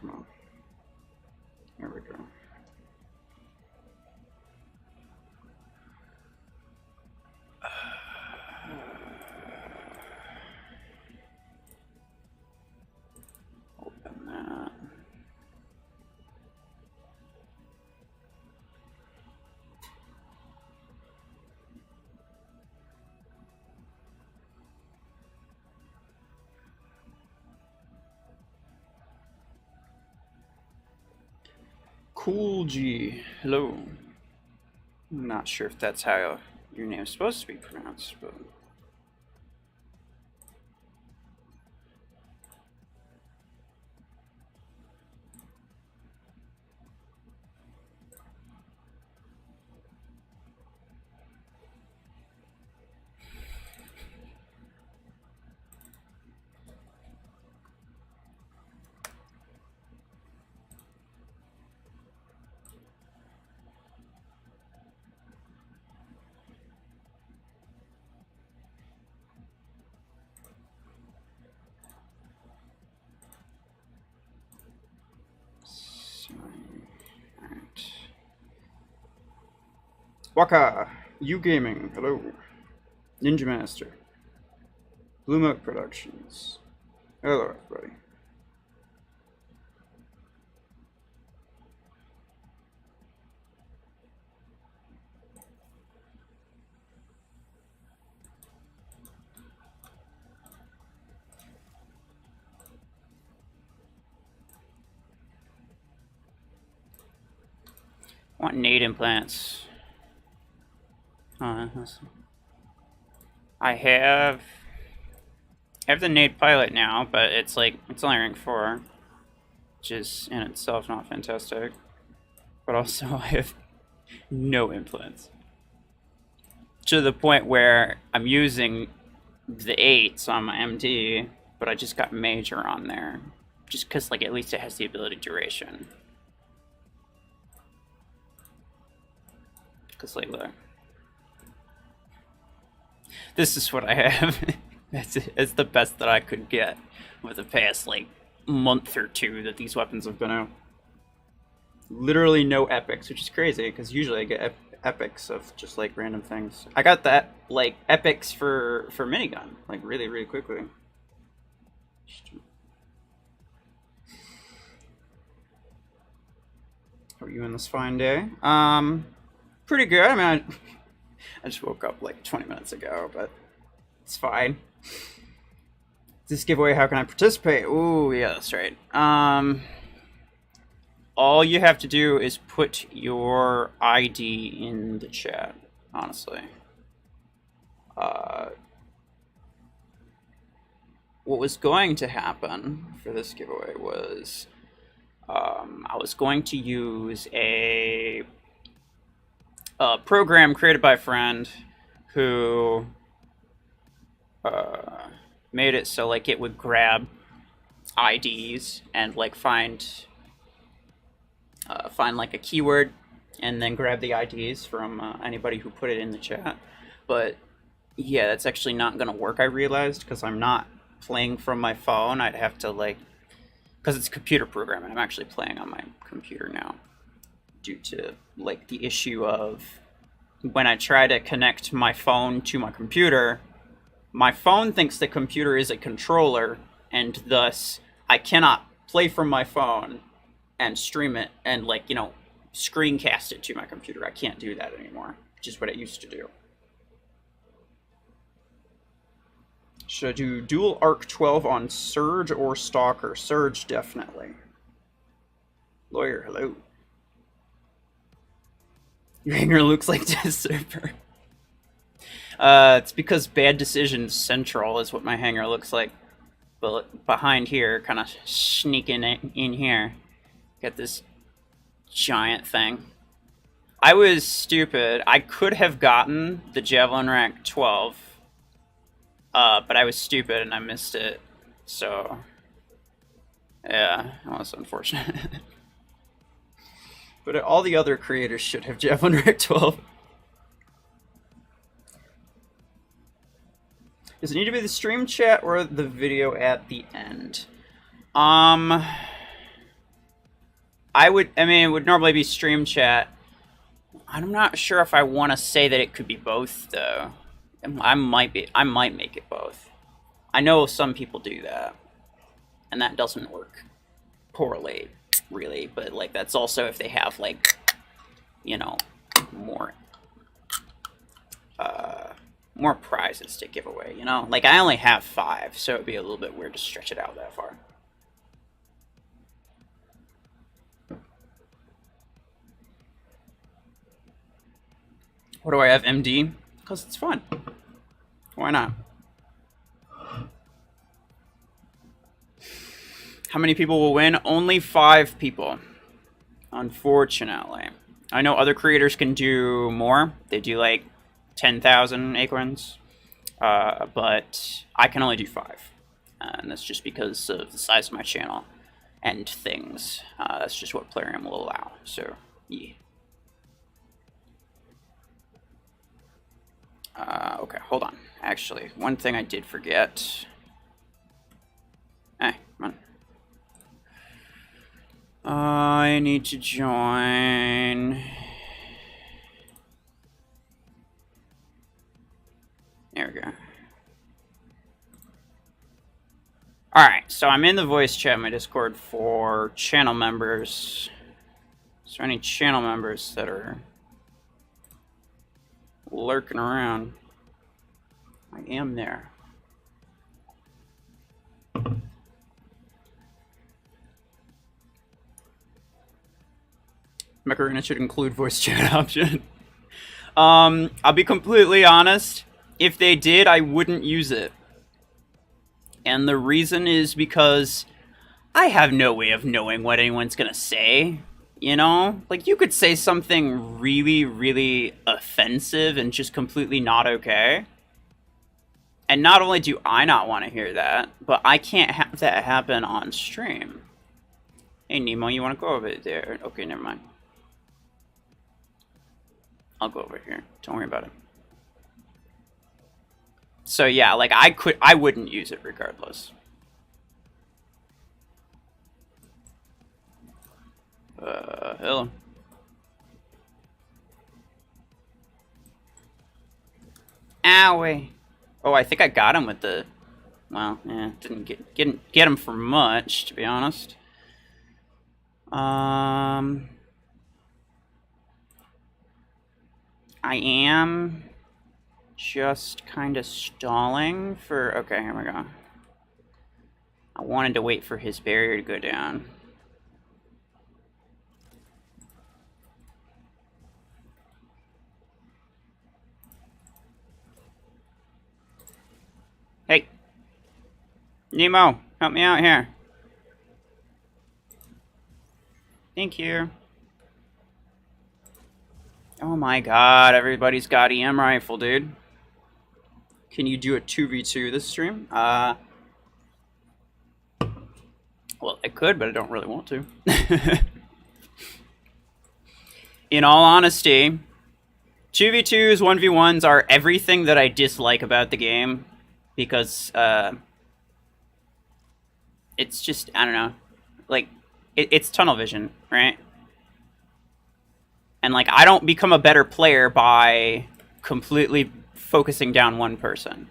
come on. There we go. Open that. Cool G, hello. I'm not sure if that's how your name's supposed to be pronounced, but... Waka, U Gaming, hello. Ninja Master, Blue Milk Productions, hello everybody. I want nade implants. I have the nade pilot now, but it's like it's only rank 4, which is in itself not fantastic. But also I have no implants. To the point where I'm using the 8s on my MD, but I just got major on there. Just because like at least it has the ability duration. Because like look. This is what I have. It's the best that I could get with the past like month or two that these weapons have been out. Literally no epics, which is crazy because usually I get epics of just like random things. I got that like epics for minigun like really quickly. How are you on this fine day? Pretty good. I mean, I just woke up like 20 minutes ago, but it's fine. This giveaway, how can I participate? Ooh, yeah, that's right. All you have to do is put your ID in the chat, honestly. What was going to happen for this giveaway was I was going to use a program created by a friend who made it so like it would grab IDs and like find like a keyword and then grab the IDs from anybody who put it in the chat. But yeah, that's actually not gonna work, I realized, because I'm not playing from my phone. I'd have to like, because it's a computer program and I'm actually playing on my computer now due to like the issue of when I try to connect my phone to my computer thinks the computer is a controller, and thus I cannot play from my phone and stream it and like, you know, screencast it to my computer. I can't do that anymore, which is what it used to do. Should I do dual arc 12 on Surge or Stalker? Surge, definitely. Lawyer, hello. Your hanger looks like this server. It's because Bad Decisions Central is what my hanger looks like. But behind here, kind of sneaking in here, got this giant thing. I was stupid. I could have gotten the Javelin rank 12, but I was stupid and I missed it. So, yeah, that was unfortunate. But all the other creators should have Javelin rank 12. Does it need to be the stream chat or the video at the end? I mean, it would normally be stream chat. I'm not sure if I want to say that it could be both, though. I might make it both. I know some people do that, and that doesn't work poorly, really. But like, that's also if they have like, you know, more more prizes to give away. You know, like I only have 5, so it'd be a little bit weird to stretch it out that far. What do I have, MD? Because it's fun. Why not? How many people will win? Only 5 people. Unfortunately. I know other creators can do more. They do like 10,000 acorns. But I can only do 5. And that's just because of the size of my channel and things. That's just what Plarium will allow. So, yeah. Okay, hold on. Actually, one thing I did forget. Hey, come on. I need to join. There we go. Alright, so I'm in the voice chat in my Discord for channel members. Is there any channel members that are lurking around? I am there. Macarena should include voice chat option. I'll be completely honest. If they did, I wouldn't use it. And the reason is because I have no way of knowing what anyone's gonna say. You know? Like, you could say something really, really offensive and just completely not okay. And not only do I not want to hear that, but I can't have that happen on stream. Hey, Nemo, you want to go over there? Okay, never mind. I'll go over here. Don't worry about it. So yeah, like I wouldn't use it regardless. Hello. Owie. Oh, I think I got him with the. Well, yeah, didn't get him for much, to be honest. I am just kind of stalling for. Okay, here we go. I wanted to wait for his barrier to go down. Hey, Nemo, help me out here. Thank you. Oh my god, everybody's got EM rifle, dude. Can you do a 2v2 this stream? Well, I could, but I don't really want to. In all honesty, 2v2s, 1v1s are everything that I dislike about the game. Because, it's just, I don't know. Like, it's tunnel vision, right? And, like, I don't become a better player by completely focusing down one person.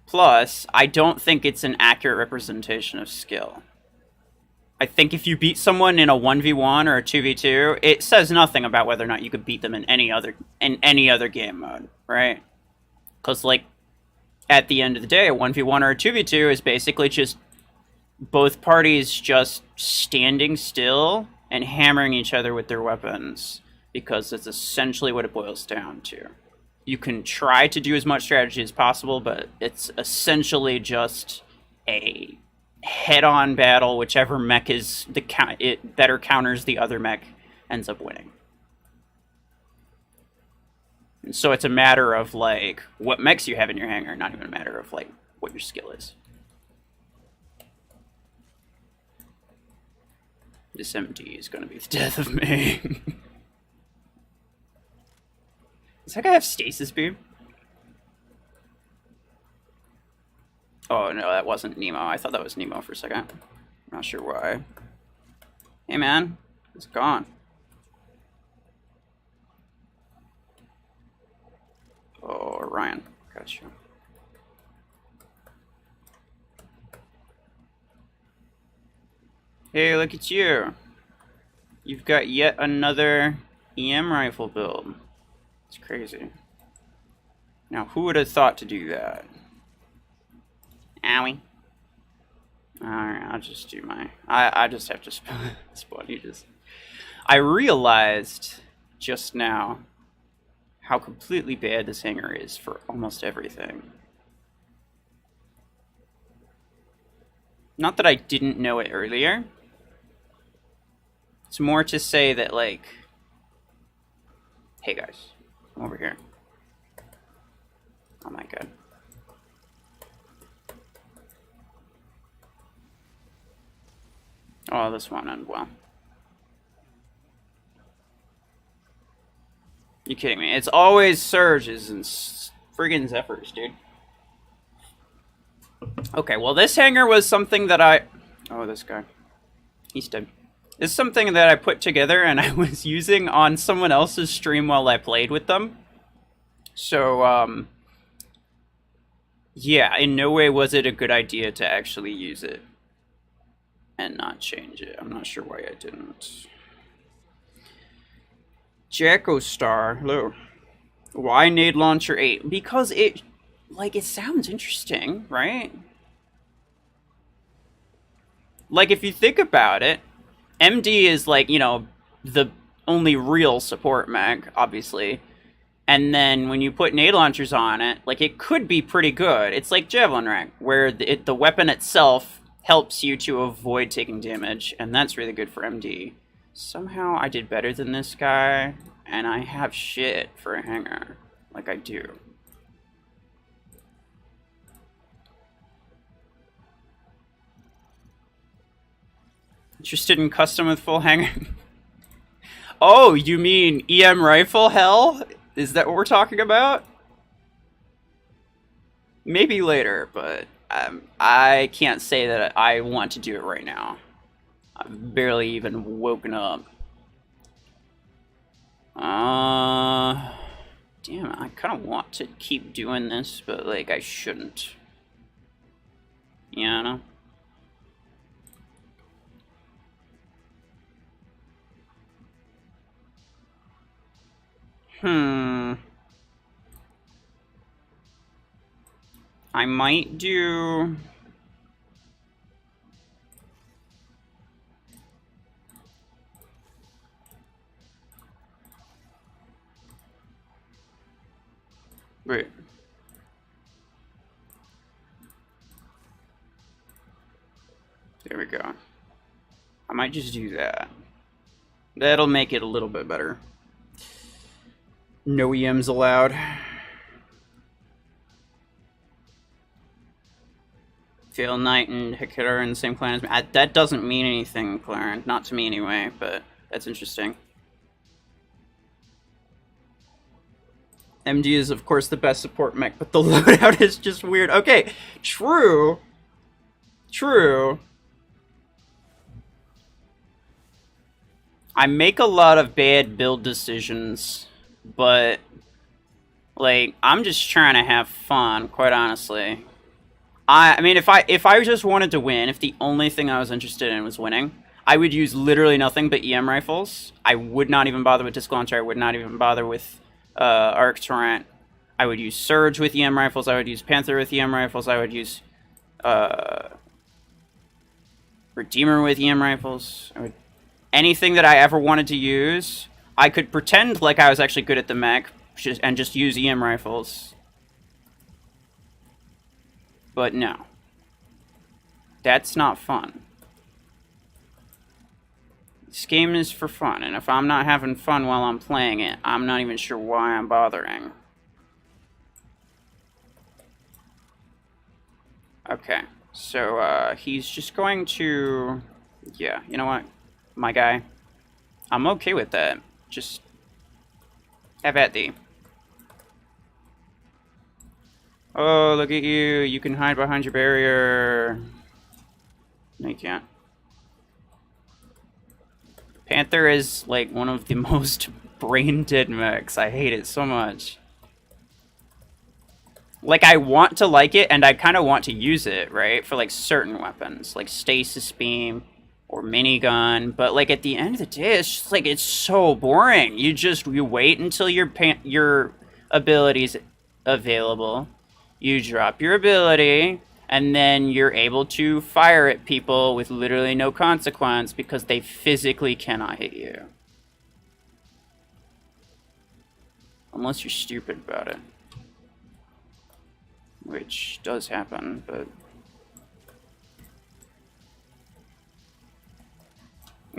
Plus, I don't think it's an accurate representation of skill. I think if you beat someone in a 1v1 or a 2v2, it says nothing about whether or not you could beat them in any other game mode, right? Because, like, at the end of the day, a 1v1 or a 2v2 is basically just both parties just standing still and hammering each other with their weapons, because that's essentially what it boils down to. You can try to do as much strategy as possible, but it's essentially just a head-on battle. Whichever mech is it better counters the other mech ends up winning. And so it's a matter of, like, what mechs you have in your hangar, not even a matter of, like, what your skill is. This MD is going to be the death of me. Does that guy have stasis beam? Oh, no, that wasn't Nemo. I thought that was Nemo for a second. I'm not sure why. Hey, man. It's gone. Oh, Ryan. Gotcha. Hey, look at you. You've got yet another EM rifle build. It's crazy. Now, who would have thought to do that? Owie. Alright, I'll just do my... I just have to spawn you just... I realized just now how completely bad this hangar is for almost everything. Not that I didn't know it earlier. It's more to say that, like... Hey guys, come over here. Oh my god. Oh, this won't end well. You kidding me? It's always surges and friggin' zephyrs, dude. Okay, well, this hangar was something that I... Oh, this guy. He's dead. This is something that I put together and I was using on someone else's stream while I played with them. So, yeah, in no way was it a good idea to actually use it and not change it. I'm not sure why I didn't. Jacko Star, hello. Why Nade Launcher 8? Because it, like, it sounds interesting, right? Like, if you think about it, MD is, like, you know, the only real support mech, obviously. And then when you put nade launchers on it, like, it could be pretty good. It's like Javelin Rack, where the weapon itself helps you to avoid taking damage, and that's really good for MD. Somehow I did better than this guy, and I have shit for a hangar. Like, I do. Interested in custom with full hangar? Oh, you mean EM rifle hell? Is that what we're talking about? Maybe later, but I can't say that I want to do it right now. I've barely even woken up. Damn, I kind of want to keep doing this, but, like, I shouldn't. Yeah, no? I might do... Wait. There we go. I might just do that. That'll make it a little bit better. No EMs allowed. Fail Knight and Hector are in the same clan as me. That doesn't mean anything, Clarence. Not to me anyway, but that's interesting. MD is, of course, the best support mech, but the loadout is just weird. Okay, true. True. I make a lot of bad build decisions, but, like, I'm just trying to have fun, quite honestly. I mean, if I just wanted to win, if the only thing I was interested in was winning, I would use literally nothing but EM rifles. I would not even bother with disc launcher. I would not even bother with arc torrent. I would use Surge with EM rifles. I would use Panther with EM rifles. I would use Redeemer with EM rifles. Anything that I ever wanted to use, I could pretend like I was actually good at the mech and just use EM rifles. But no. That's not fun. This game is for fun, and if I'm not having fun while I'm playing it, I'm not even sure why I'm bothering. Okay, so he's just going to... Yeah, you know what, my guy? I'm okay with that. Just have at thee. Oh, look at you. You can hide behind your barrier. No, you can't. Panther is like one of the most brain dead mechs. I hate it so much. Like, I want to like it, and I kind of want to use it, right? For, like, certain weapons, like Stasis Beam or Minigun. But, like, at the end of the day, it's just, like, it's so boring. You wait until your ability's available. You drop your ability, and then you're able to fire at people with literally no consequence because they physically cannot hit you. Unless you're stupid about it. Which does happen, but...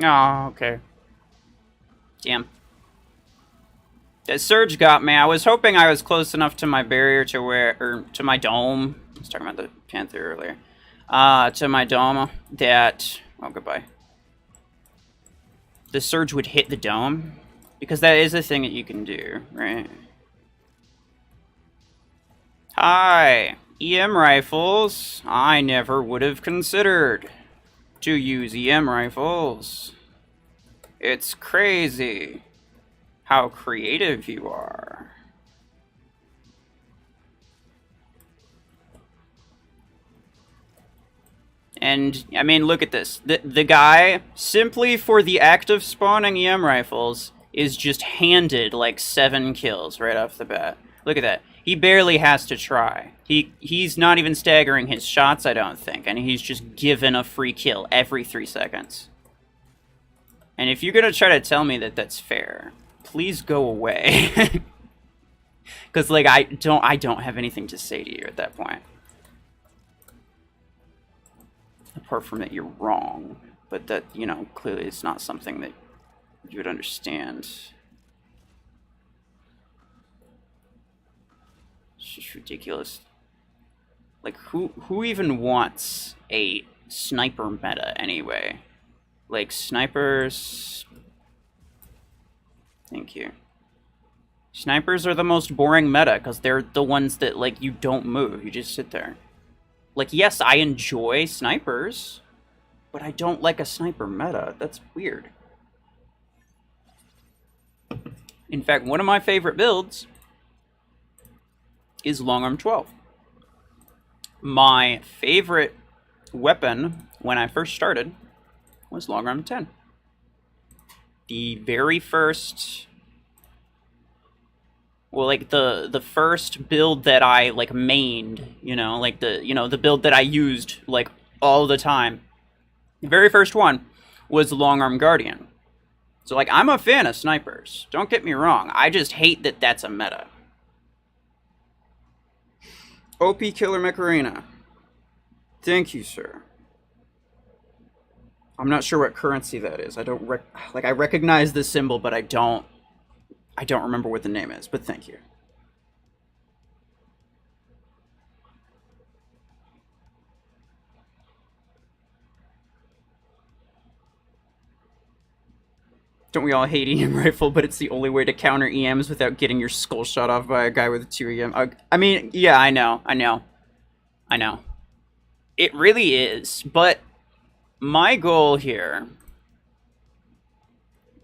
Oh, okay. Damn. That surge got me. I was hoping I was close enough to my barrier to where... Or to my dome. I was talking about the Panther earlier. To my dome that... Oh, goodbye. The surge would hit the dome. Because that is a thing that you can do, right? Hi, EM rifles. I never would have considered to use EM rifles. It's crazy how creative you are. And, I mean, look at this. The guy, simply for the act of spawning EM rifles, is just handed, like, 7 kills right off the bat. Look at that. He barely has to try. He's not even staggering his shots, I don't think, and he's just given a free kill every 3 seconds. And if you're gonna try to tell me that that's fair, please go away. Because, like, I don't have anything to say to you at that point. Apart from that you're wrong. But that, you know, clearly it's not something that you would understand. It's just ridiculous. Like, who even wants a sniper meta anyway? Like, snipers... Thank you. Snipers are the most boring meta, because they're the ones that, like, you don't move. You just sit there. Like, yes, I enjoy snipers, but I don't like a sniper meta. That's weird. In fact, one of my favorite builds is Long Arm 12. My favorite weapon when I first started was Long Arm 10. The very first... Well, like, the first build that I, like, mained, you know, like, the build that I used, like, all the time. The very first one was Long Arm Guardian. So, like, I'm a fan of snipers. Don't get me wrong. I just hate that that's a meta. OP Killer Macarena. Thank you, sir. I'm not sure what currency that is. I don't I recognize the symbol, but I don't remember what the name is, but thank you. Don't we all hate EM rifle, but it's the only way to counter EMs without getting your skull shot off by a guy with a 2 EM? I mean, yeah, I know. It really is, but my goal here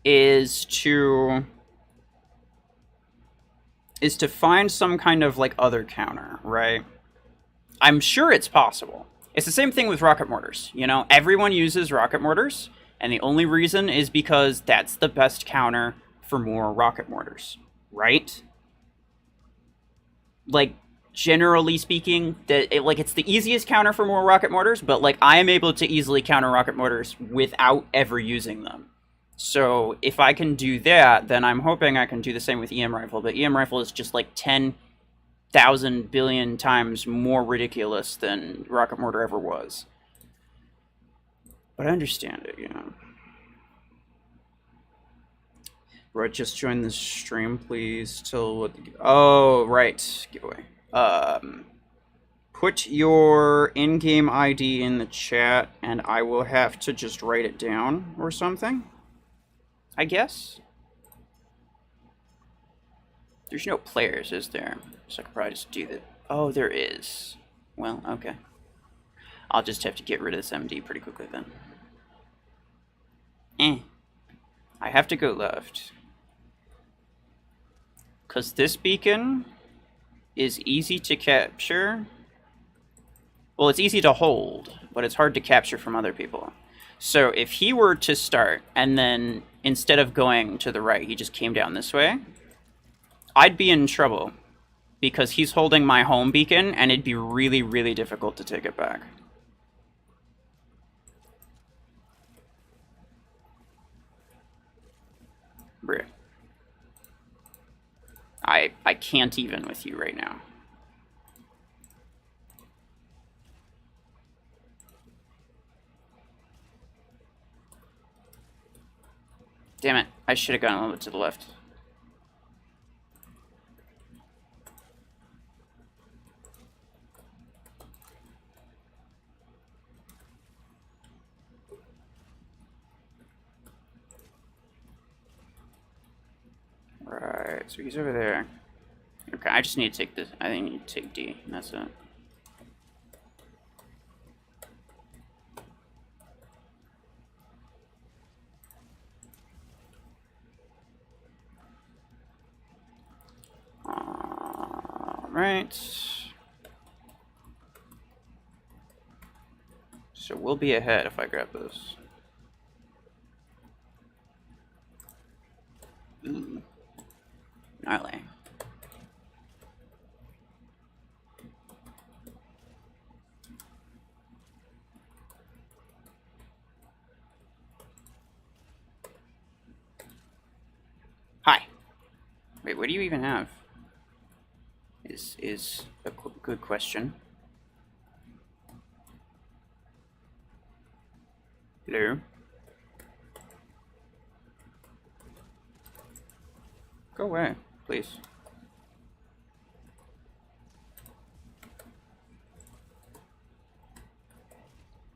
is to find some kind of, like, other counter, right? I'm sure it's possible. It's the same thing with rocket mortars, you know? Everyone uses rocket mortars, and the only reason is because that's the best counter for more rocket mortars, right? Like, generally speaking, it's the easiest counter for more rocket mortars, but, like, I am able to easily counter rocket mortars without ever using them. So if I can do that, then I'm hoping I can do the same with EM rifle. But EM rifle is just like 10,000 billion times more ridiculous than rocket mortar ever was. But I understand it, you know. Bro, just join the stream, please. Till what? Oh, right, giveaway. Put your in-game ID in the chat, and I will have to just write it down or something. I guess. There's no players, is there? So I could probably just do that. Oh, there is. Well, okay. I'll just have to get rid of this MD pretty quickly then. I have to go left. Because this beacon is easy to capture. Well, it's easy to hold, but it's hard to capture from other people. So if he were to start, and then instead of going to the right, he just came down this way, I'd be in trouble. Because he's holding my home beacon, and it'd be really, really difficult to take it back. Bruh. I can't even with you right now. Damn it, I should have gone a little bit to the left. Right, so he's over there. Okay, I just need to take this. I think I need to take D, and that's it. Alright. So we'll be ahead if I grab this. Ooh. Gnarly. Hi. Wait, what do you even have? Is a good question. Hello? Go away, please.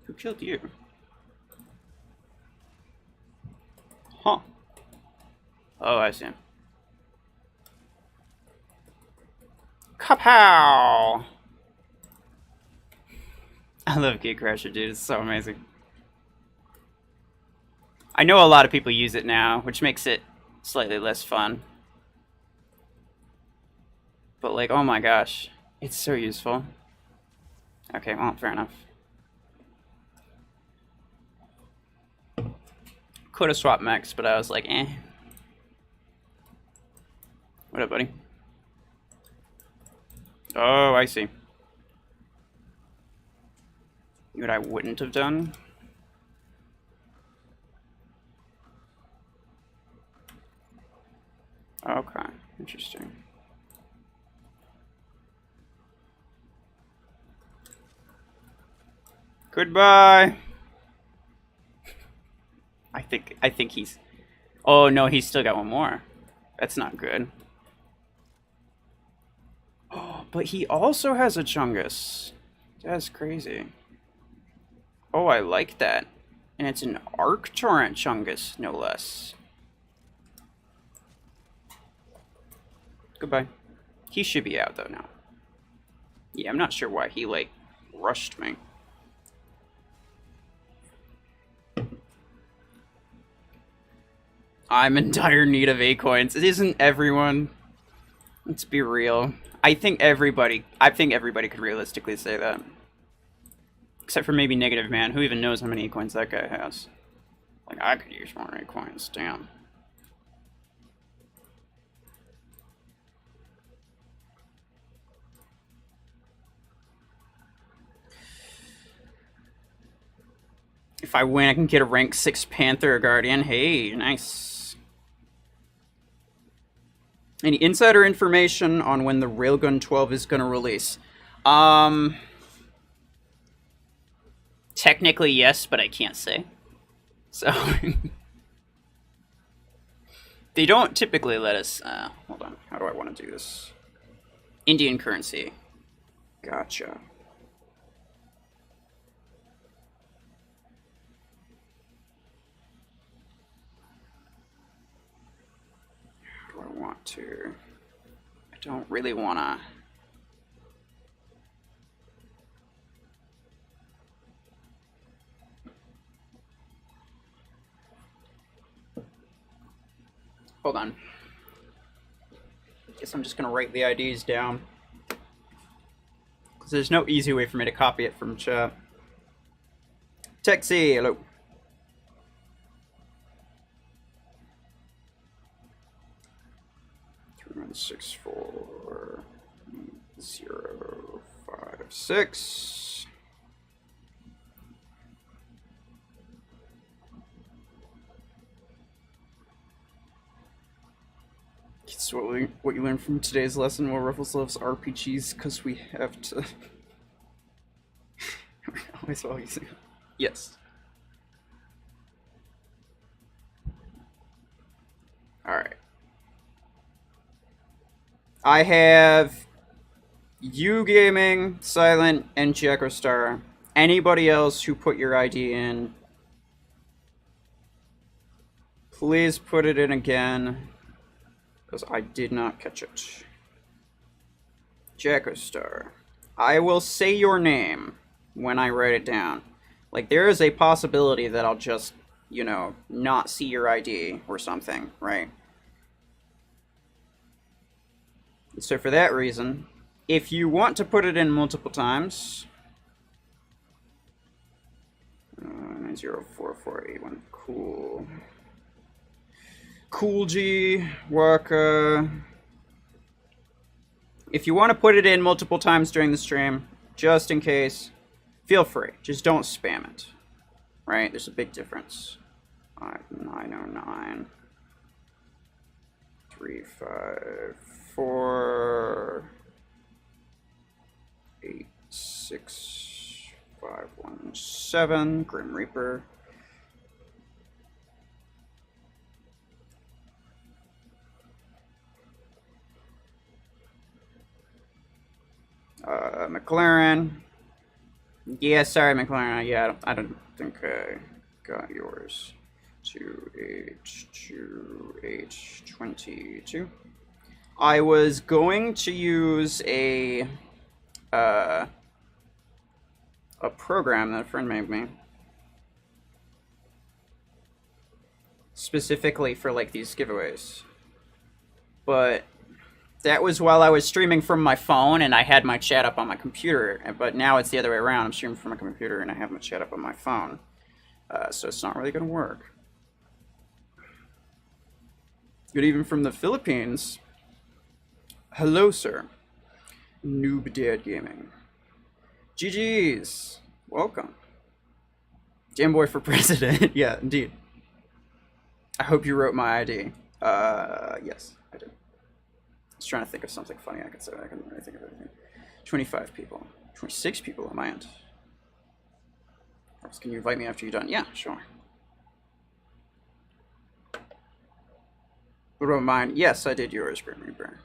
Who killed you? Huh. Oh, I see. Kapow! I love Gatecrasher, dude. It's so amazing. I know a lot of people use it now, which makes it slightly less fun. But, like, oh my gosh. It's so useful. Okay, well, fair enough. Could have swapped mechs, but I was like, eh. What up, buddy? Oh, I see. You know what I wouldn't have done? Okay, interesting. Goodbye. I think he's. Oh no, he's still got one more. That's not good. Oh, but he also has a Chungus. That's crazy. Oh, I like that. And it's an Arc Torrent Chungus, no less. Goodbye. He should be out though now. Yeah, I'm not sure why he like rushed me. I'm in dire need of A-coins. Isn't everyone? Let's be real. I think everybody could realistically say that. Except for maybe Negative Man. Who even knows how many A-coins that guy has? Like, I could use more A-coins. Damn. If I win, I can get a rank 6 Panther or Guardian. Hey, nice. Any insider information on when the Railgun 12 is going to release? Technically, yes, but I can't say. So... They don't typically let us... hold on. How do I want to do this? Indian currency. Gotcha. How do I want to... I don't really want to... Hold on. Guess I'm just gonna write the IDs down. Because there's no easy way for me to copy it from chat. Texie, hello. 3164-056. So what you learned from today's lesson, well, Ruffles loves RPGs because we have to... Always while using... Yes. Alright. I have you Gaming, Silent, and Jacostar. Anybody else who put your ID in, please put it in again, because I did not catch it. Jacostar. I will say your name when I write it down. Like, there is a possibility that I'll just, you know, not see your ID or something, right? So for that reason, if you want to put it in multiple times, 904481, cool. Cool G, Waka. If you want to put it in multiple times during the stream, just in case, feel free. Just don't spam it. Right? There's a big difference. 5909 354 86517 Grim Reaper. McLaren. Yeah, sorry, McLaren. Yeah, I don't think I got yours. 2H2H22. I was going to use a program that a friend made me specifically for like these giveaways, but that was while I was streaming from my phone and I had my chat up on my computer. But now it's the other way around. I'm streaming from my computer and I have my chat up on my phone, so it's not really going to work. Good evening from the Philippines. Hello, sir. Noob Dad Gaming. GG's. Welcome. Jamboy for president. Yeah, indeed. I hope you wrote my ID. Yes, I did. I was trying to think of something funny I could say. I couldn't really think of anything. 25 people. 26 people on my end. Can you invite me after you're done? Yeah, sure. What about mine? Yes, I did yours, Grim Reaper.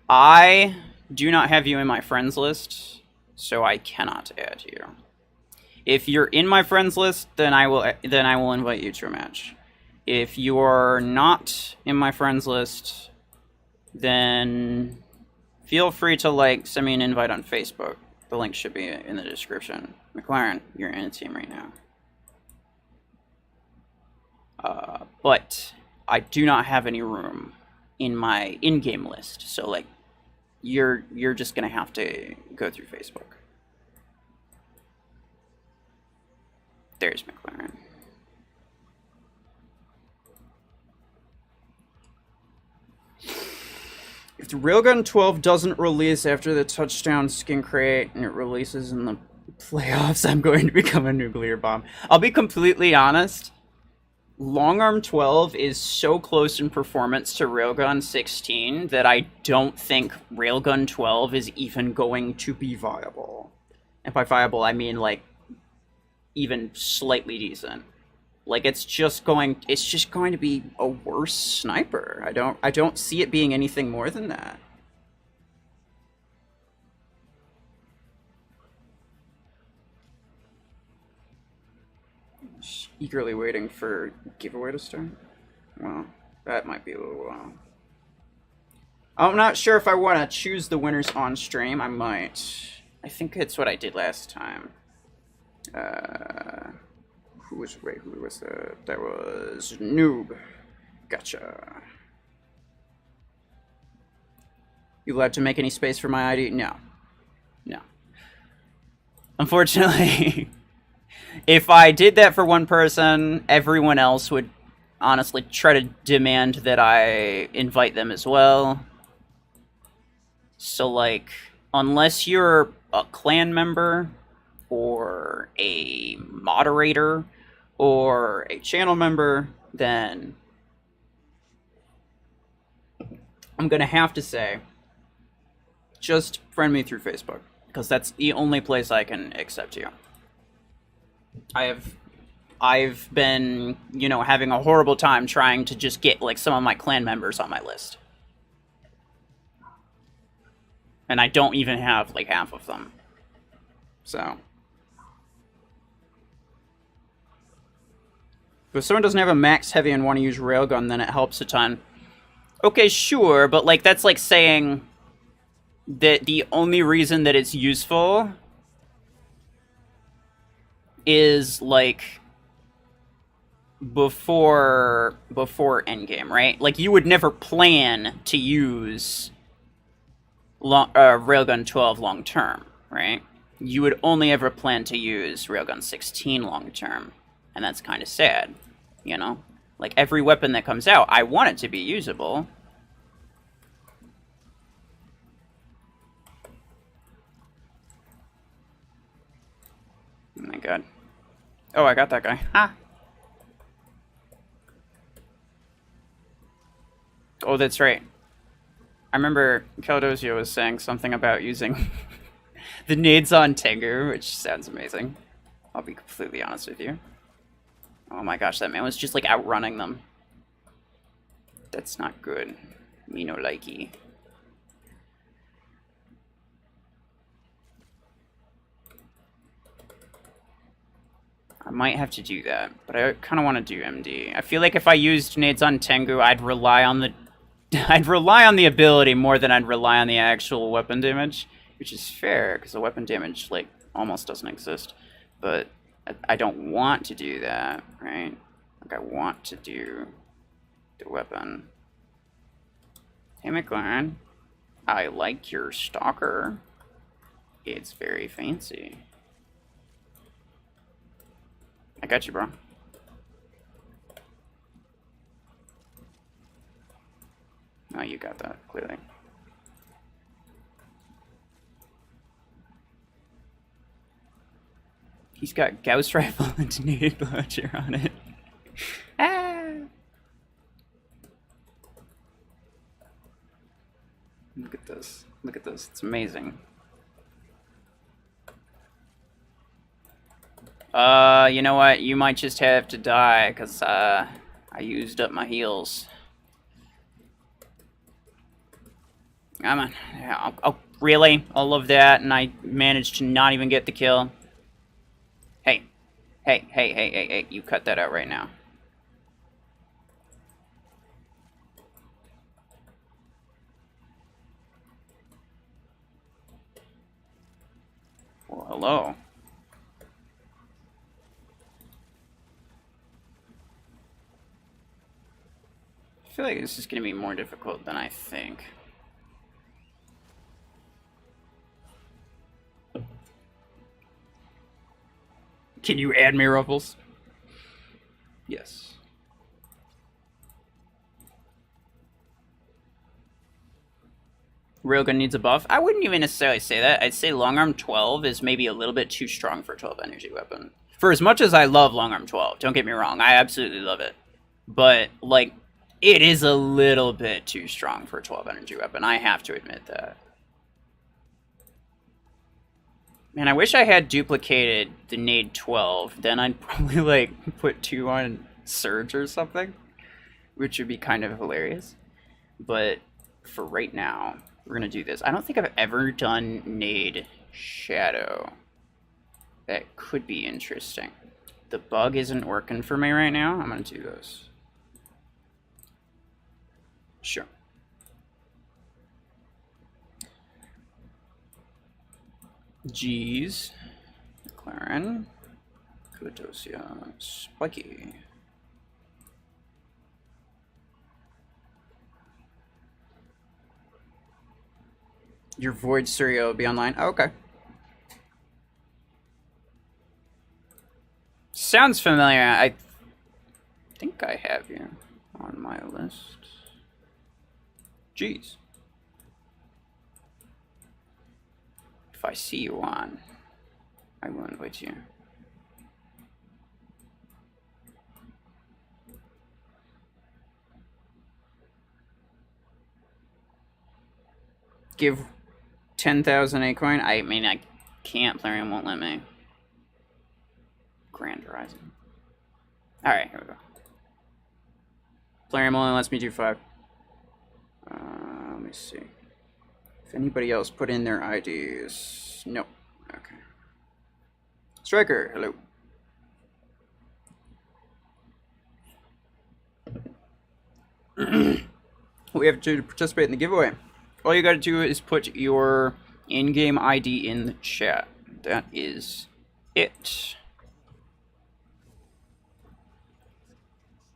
I do not have you in my friends list, so I cannot add you. If you're in my friends list, then I will invite you to a match. If you are not in my friends list, then feel free to like send me an invite on Facebook. The link should be in the description. McLaren, you're in a team right now. But I do not have any room in my in-game list, so like you're just gonna have to go through Facebook. There's McLaren. If the Railgun 12 doesn't release after the touchdown skin crate and it releases in the playoffs, I'm going to become a nuclear bomb. I'll be completely honest. Long Arm 12 is so close in performance to Railgun 16 that I don't think Railgun 12 is even going to be viable. And by viable, I mean like even slightly decent. Like it's just going to be a worse sniper. I don't see it being anything more than that. Just eagerly waiting for giveaway to start. Well, that might be a little while. I'm not sure if I want to choose the winners on stream. I might. I think it's what I did last time. Who was that? That was Noob. Gotcha. You allowed to make any space for my ID? No. No. Unfortunately, if I did that for one person, everyone else would honestly try to demand that I invite them as well. So, like, unless you're a clan member, or a moderator, or a channel member, then I'm gonna have to say, just friend me through Facebook, because that's the only place I can accept you. I've been, you know, having a horrible time trying to just get like some of my clan members on my list. And I don't even have like half of them. So if someone doesn't have a max heavy and want to use railgun, then it helps a ton. Okay, sure, but like that's like saying that the only reason that it's useful is like before endgame, right? Like you would never plan to use Railgun 12 long term, right? You would only ever plan to use Railgun 16 long term, and that's kind of sad, you know? Like every weapon that comes out, I want it to be usable. Oh my god. Oh, I got that guy. Ha! Oh, that's right. I remember Caldosio was saying something about using the nades on Tengu, which sounds amazing. I'll be completely honest with you. Oh my gosh, that man was just like outrunning them. That's not good. Me no likey. I might have to do that, but I kind of want to do MD. I feel like if I used nades on Tengu, I'd rely on the I'd rely on the ability more than I'd rely on the actual weapon damage, which is fair because the weapon damage like almost doesn't exist. But I don't want to do that, right? Like I want to do the weapon. Hey McLaren, I like your stalker. It's very fancy. I got you, bro. Oh, you got that, clearly. He's got Gauss rifle and nade launcher on it. Ah! Look at this. Look at this. It's amazing. You know what? You might just have to die, because, I used up my heals. Come on. Oh, really? All of that, and I managed to not even get the kill? Hey. Hey, you cut that out right now. Well, hello. I feel like this is going to be more difficult than I think. Can you add me, Ruffles? Yes. Railgun needs a buff. I wouldn't even necessarily say that. I'd say Long Arm 12 is maybe a little bit too strong for a 12 energy weapon. For as much as I love Long Arm 12, don't get me wrong, I absolutely love it. But, like, it is a little bit too strong for a 12 energy weapon. I have to admit that. Man, I wish I had duplicated the nade 12. Then I'd probably, like, put 2 on Surge or something, which would be kind of hilarious. But for right now, we're going to do this. I don't think I've ever done nade Shadow. That could be interesting. The bug isn't working for me right now. I'm going to do this. Sure. G's, McLaren, Kutosia, Spiky. Your Void Surya will be online. Oh, okay. Sounds familiar. I think I have you on my list. Jeez. If I see you on, I will invite you. Give 10,000 a coin? I mean, I can't. Plarium won't let me. Grand Horizon. Alright, here we go. Plarium only lets me do 5. Let me see. If anybody else put in their IDs. Nope. Okay. Striker, hello. We have to participate in the giveaway. All you gotta do is put your in-game ID in the chat. That is it.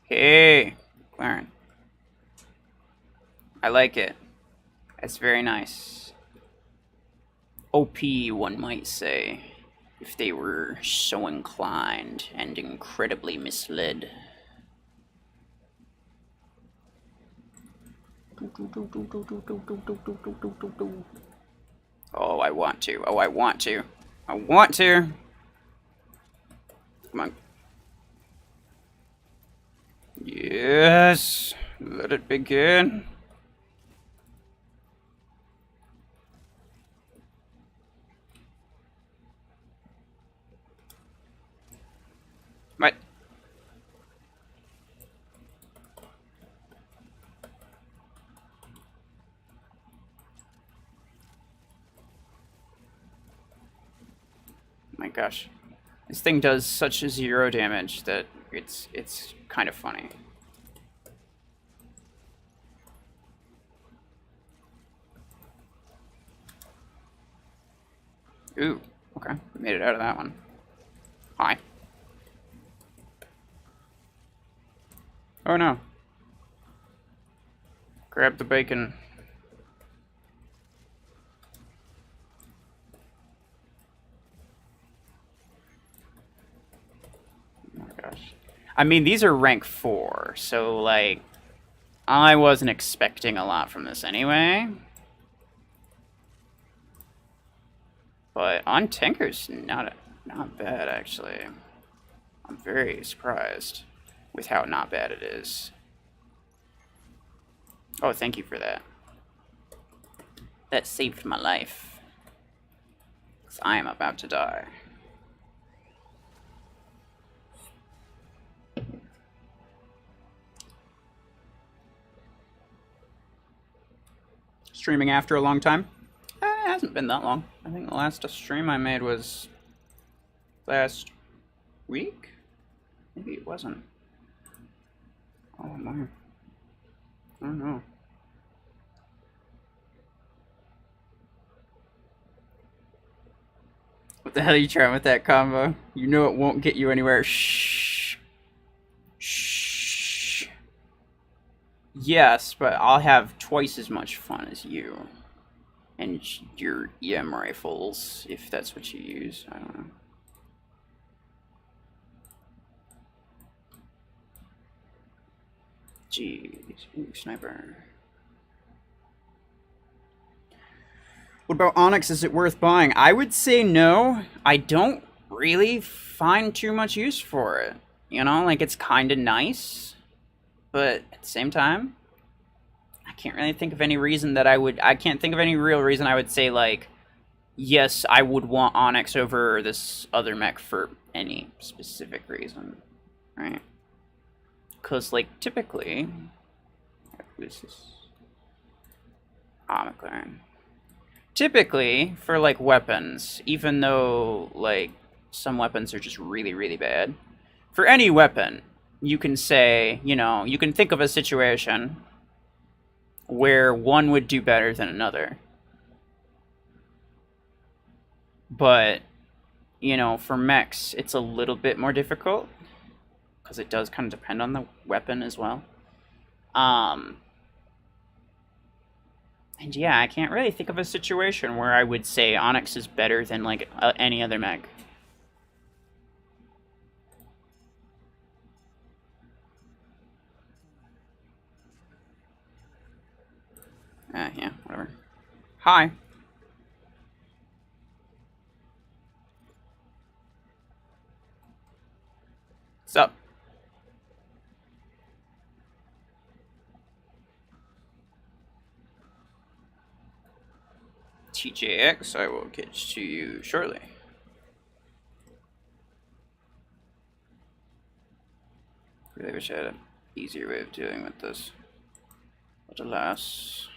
Hey, Clarence. I like it. That's very nice. OP, one might say, if they were so inclined and incredibly misled. Oh, I want to. Oh, I want to. I want to. Come on. Yes. Let it begin. What? My gosh. This thing does such 0 damage that it's kind of funny. Ooh, okay. We made it out of that one. Hi. Oh no. Grab the bacon. Oh my gosh. I mean, these are rank 4, so, like, I wasn't expecting a lot from this anyway. But on Tanker's not bad, actually. I'm very surprised with how not bad it is. Oh, thank you for that. That saved my life. 'Cause I am about to die. Streaming after a long time? It hasn't been that long. I think the last stream I made was last week? Maybe it wasn't. Oh my. I don't know. What the hell are you trying with that combo? You know it won't get you anywhere. Shh. Shh. Yes, but I'll have twice as much fun as you. And your EM rifles, if that's what you use. I don't know. Jeez. Ooh, sniper. What about Onyx? Is it worth buying? I would say no. I don't really find too much use for it. You know, like, it's kind of nice. But at the same time, I can't really think of any reason that I can't think of any real reason I would say, like, yes, I would want Onyx over this other mech for any specific reason, right? Because, like, typically, who is this? Macarena. Typically, for, like, weapons, even though, like, some weapons are just really, really bad, for any weapon, you can say, you know, you can think of a situation where one would do better than another. But, you know, for mechs, it's a little bit more difficult, because it does kind of depend on the weapon as well. And yeah, I can't really think of a situation where I would say Onyx is better than, like, any other mech. Yeah, whatever. Hi. What's up? TJX, I will get to you shortly. Really wish I had an easier way of dealing with this. But alas.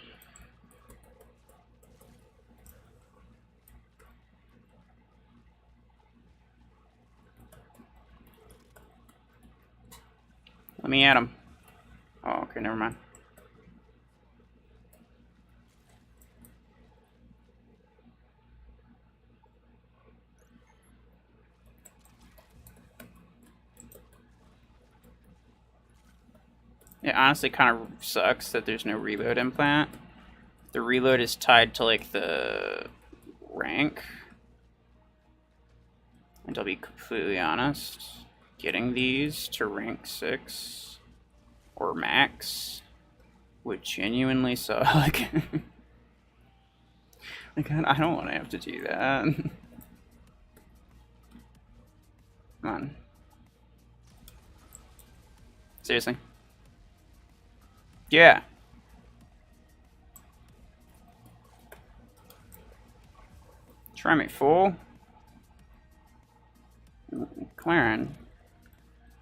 Let me at him. Oh, okay, never mind. It honestly kind of sucks that there's no reload implant. The reload is tied to, like, the rank. And I'll be completely honest, getting these to rank 6 or max would genuinely suck. Like, I don't want to have to do that. Come on. Seriously? Yeah. Try me, fool. Claren.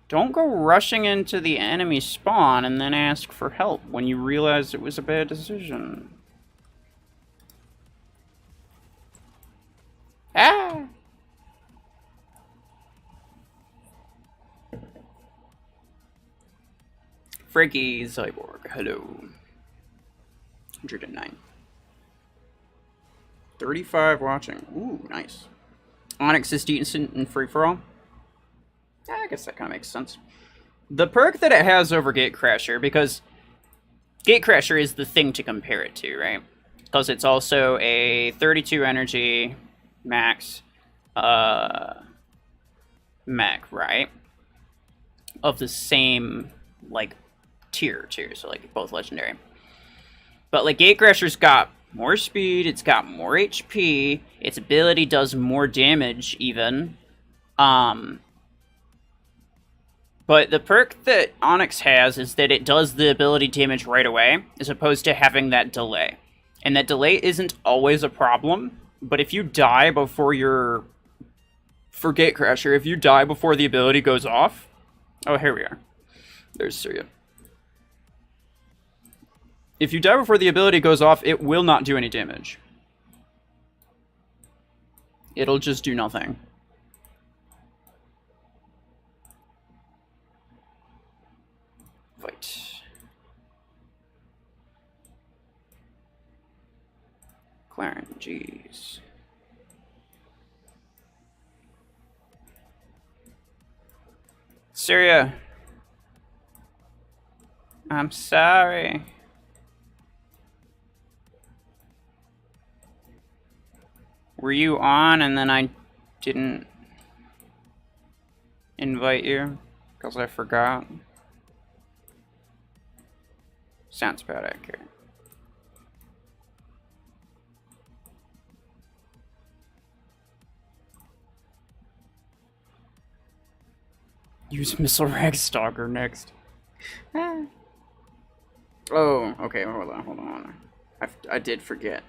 Don't go rushing into the enemy spawn and then ask for help when you realize it was a bad decision. Ah! Freaky Cyborg, hello. 109. 35 watching. Ooh, nice. Onyx is decent in free-for-all. Yeah, I guess that kind of makes sense. The perk that it has over Gatecrasher, because Gatecrasher is the thing to compare it to, right? Because it's also a 32 energy max mech, right? Of the same, like, tier, too. So, like, both legendary. But, like, Gatecrasher's got more speed, it's got more HP, its ability does more damage, even. But the perk that Onyx has is that it does the ability damage right away, as opposed to having that delay. And that delay isn't always a problem, but if you die before your... For Gatecrasher, if you die before the ability goes off... Oh, here we are. There's Surya. If you die before the ability goes off, it will not do any damage. It'll just do nothing. Fight. Claren, jeez. Syria. I'm sorry. Were you on and then I didn't invite you because I forgot? Sounds about accurate. Use Missile Rag Stalker next. Oh, okay, hold on. I did forget.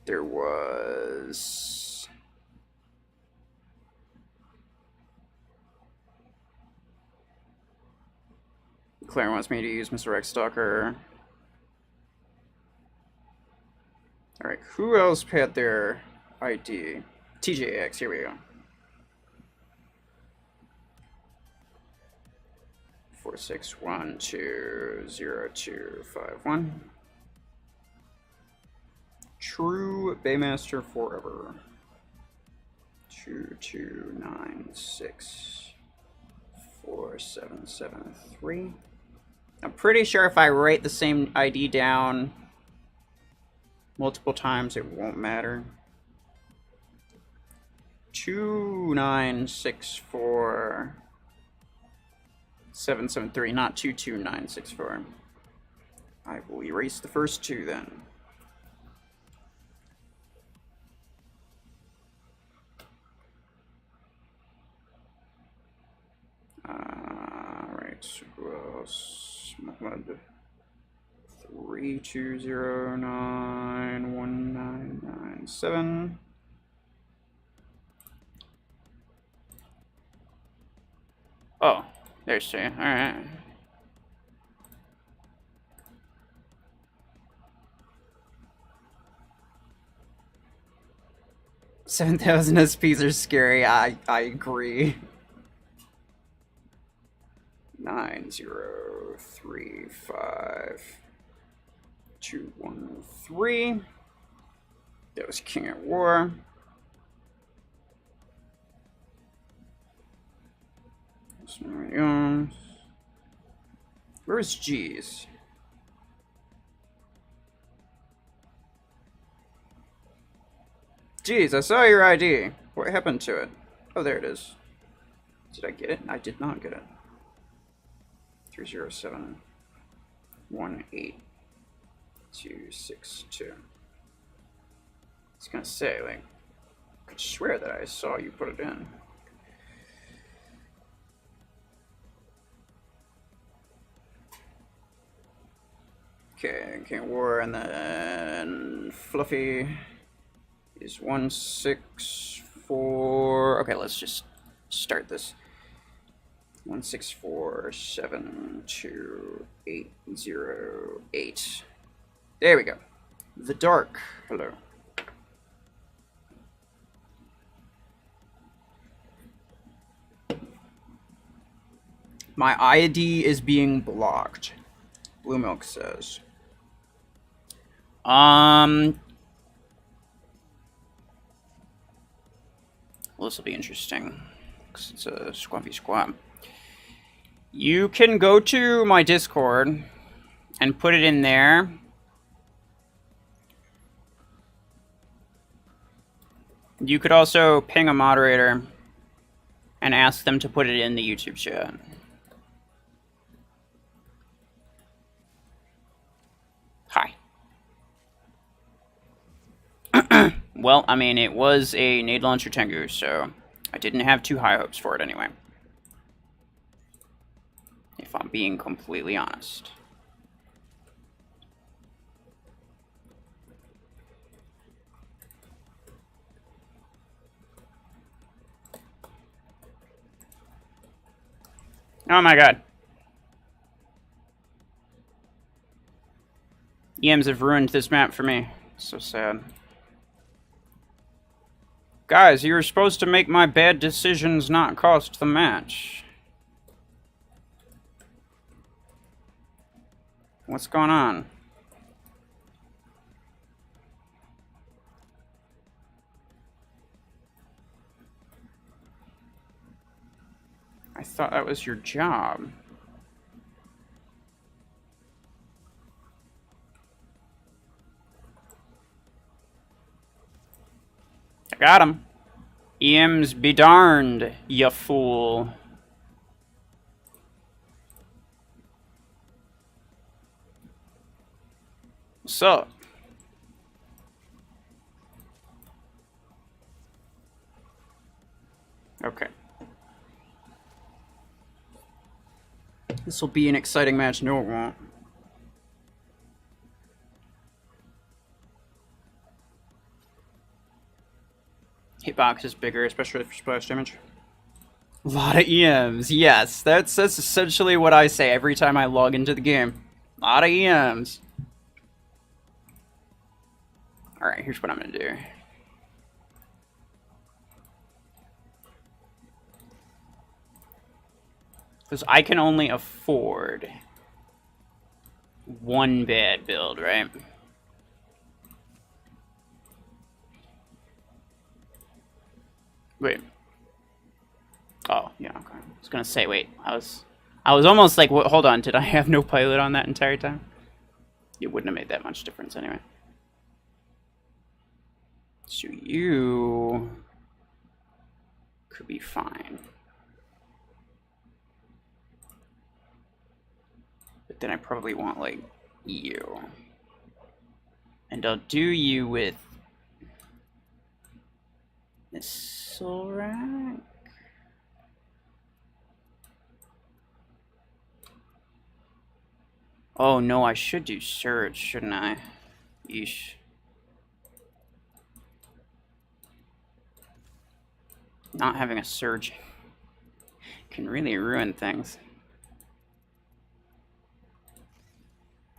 There was... Claire wants me to use Mr. Rex Stalker. Alright, who else had their ID? TJX, here we go. 461200251. True Baymaster Forever. 22964773. I'm pretty sure if I write the same ID down multiple times, it won't matter. 2964 773, not 22964. I will erase the first two then. Alright, who else? 32091997. Oh, there's two. Alright. $7,000 SPs are scary. I agree. 9035213. That was King at War. Where's G's? Geez, I saw your ID. What happened to it? Oh, there it is. Did I get it? I did not get it. 307-18262. I was gonna say, like, I could swear that I saw you put it in. Okay, King War, and then Fluffy is 164. Okay, let's just start this. 164720808. There we go. The Dark. Hello. My ID is being blocked. Blue Milk says. Well, this will be interesting because it's a squampy squat. You can go to my Discord and put it in there. You could also ping a moderator and ask them to put it in the YouTube chat. Hi. Well, I mean, it was a nade launcher Tengu, so I didn't have too high hopes for it anyway. If I'm being completely honest. Oh my god. EMs have ruined this map for me. So sad. Guys, you were supposed to make my bad decisions not cost the match. What's going on? I thought that was your job. I got him. EMs be darned, you fool. What's up? Okay. This will be an exciting match. No, it won't. Hitbox is bigger, especially for splash damage. A lot of EMs, yes. That's essentially what I say every time I log into the game. A lot of EMs. Alright, here's what I'm gonna do. Because I can only afford one bad build, right? Wait. Oh, yeah, okay. I was gonna say, wait. I was almost like, hold on, did I have no pilot on that entire time? It wouldn't have made that much difference anyway. So you could be fine. But then I probably want, like, you. And I'll do you with missile rack. Oh no, I should do surge, shouldn't I? Yeesh. Not having a surge can really ruin things.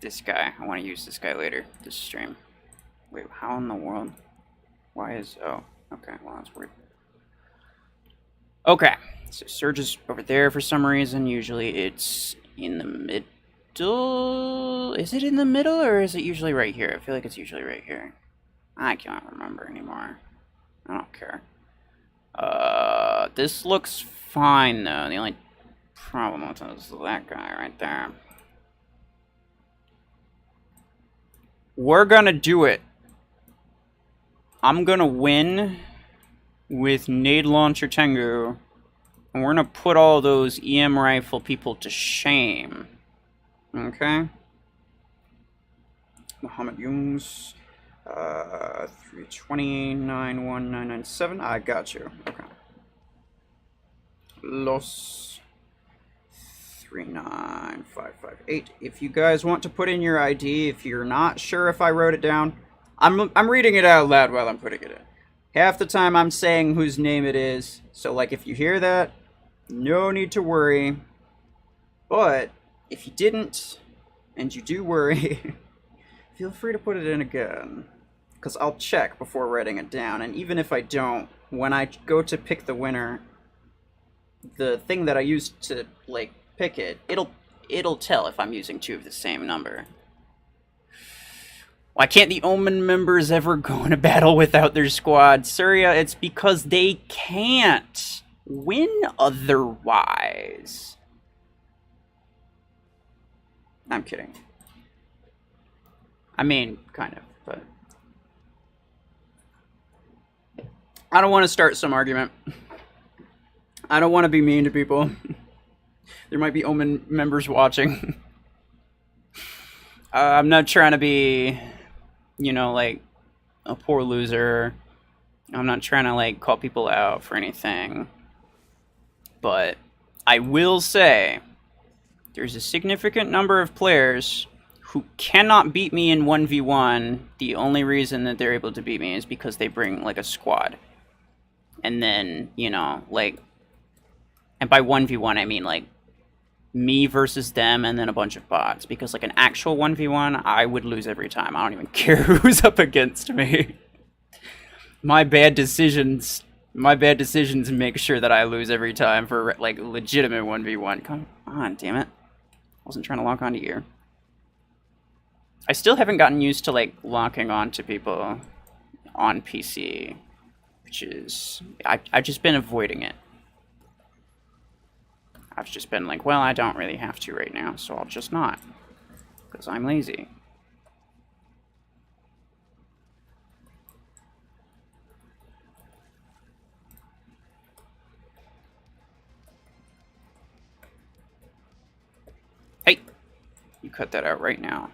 This guy, I want to use this guy later, this stream. Wait, how in the world? Why is, oh, okay, well that's weird. Okay, so surge is over there for some reason. Usually it's in the middle. Is it in the middle or is it usually right here? I feel like it's usually right here. I can't remember anymore. I don't care. This looks fine though. The only problem with it is that guy right there. We're gonna do it. I'm gonna win with Nade Launcher Tengu, and we're gonna put all those EM rifle people to shame. Okay? Muhammad Yunus, 3291997. I got you. Okay. Los 39558. If you guys want to put in your ID, if you're not sure if I wrote it down, I'm reading it out loud while I'm putting it in. Half the time I'm saying whose name it is, so like if you hear that, no need to worry. But if you didn't, and you do worry, feel free to put it in again, because I'll check before writing it down, and even if I don't, when I go to pick the winner, the thing that I used to, like, pick it, it'll tell if I'm using two of the same number. Why can't the Omen members ever go into battle without their squad? Surya, it's because they can't win otherwise. I'm kidding. I mean, kind of, but I don't want to start some argument. I don't want to be mean to people. There might be Omen members watching. I'm not trying to be, you know, like, a poor loser. I'm not trying to, like, call people out for anything. But I will say there's a significant number of players who cannot beat me in 1v1. The only reason that they're able to beat me is because they bring, like, a squad. And then, you know, like, and by 1v1 I mean, like, me versus them and then a bunch of bots. Because, like, an actual 1v1, I would lose every time. I don't even care who's up against me. My bad decisions make sure that I lose every time for, like, legitimate 1v1. Come on, damn it. I wasn't trying to lock onto you. I still haven't gotten used to, like, locking onto people on PC. Which is... I've just been avoiding it. I've just been like, well, I don't really have to right now, so I'll just not. Because I'm lazy. Hey! You cut that out right now.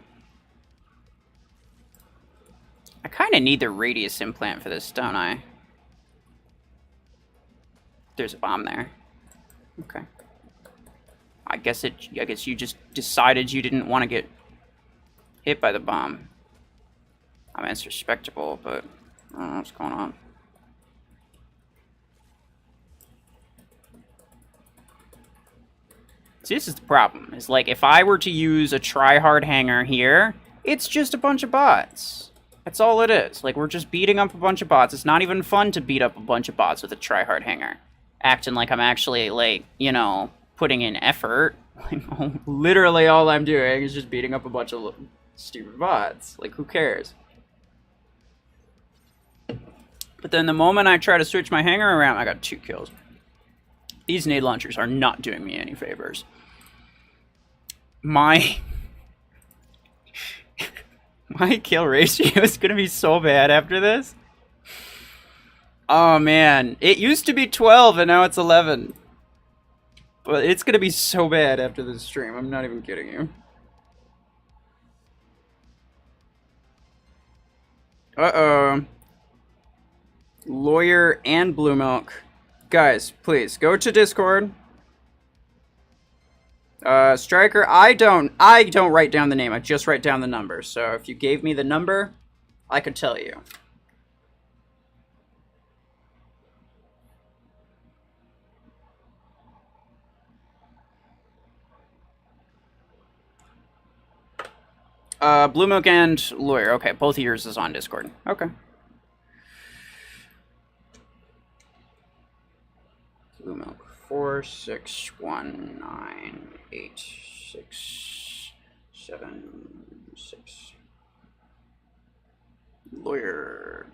I kind of need the radius implant for this, don't I? There's a bomb there. Okay. I guess you just decided you didn't want to get hit by the bomb. I mean, it's respectable, but I don't know what's going on. See, this is the problem. Is like, if I were to use a try-hard hangar here, it's just a bunch of bots. That's all it is. Like, we're just beating up a bunch of bots. It's not even fun to beat up a bunch of bots with a try-hard hangar. Acting like I'm actually, like, you know, putting in effort. Like, literally all I'm doing is just beating up a bunch of stupid bots. Like, who cares? But then the moment I try to switch my hangar around, I got 2 kills. These nade launchers are not doing me any favors. My kill ratio is going to be so bad after this. Oh man, it used to be 12 and now it's 11. But it's gonna be so bad after this stream. I'm not even kidding you. Uh-oh. Lawyer and Blue Milk. Guys, please, go to Discord. Striker, I don't write down the name. I just write down the number. So if you gave me the number, I could tell you. Blue Milk and Lawyer. Okay, both of yours is on Discord. Okay. Blue Milk. 4619867 6. Lawyer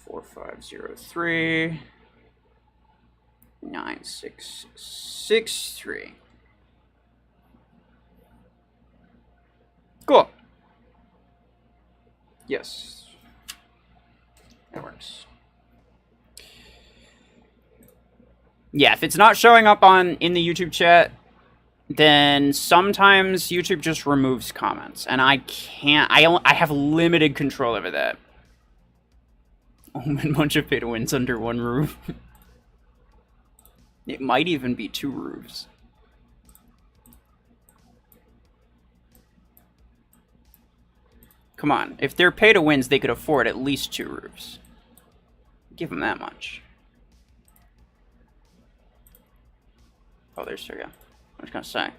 4503 9663. Cool. Yes. That works. Yeah, if it's not showing up in the YouTube chat, then sometimes YouTube just removes comments, and I can't. I have limited control over that. Omen bunch of pay to wins under one roof. It might even be 2 roofs. Come on, if they're pay to wins, they could afford at least 2 roofs. Give them that much. Oh, there's Surya. I was gonna say.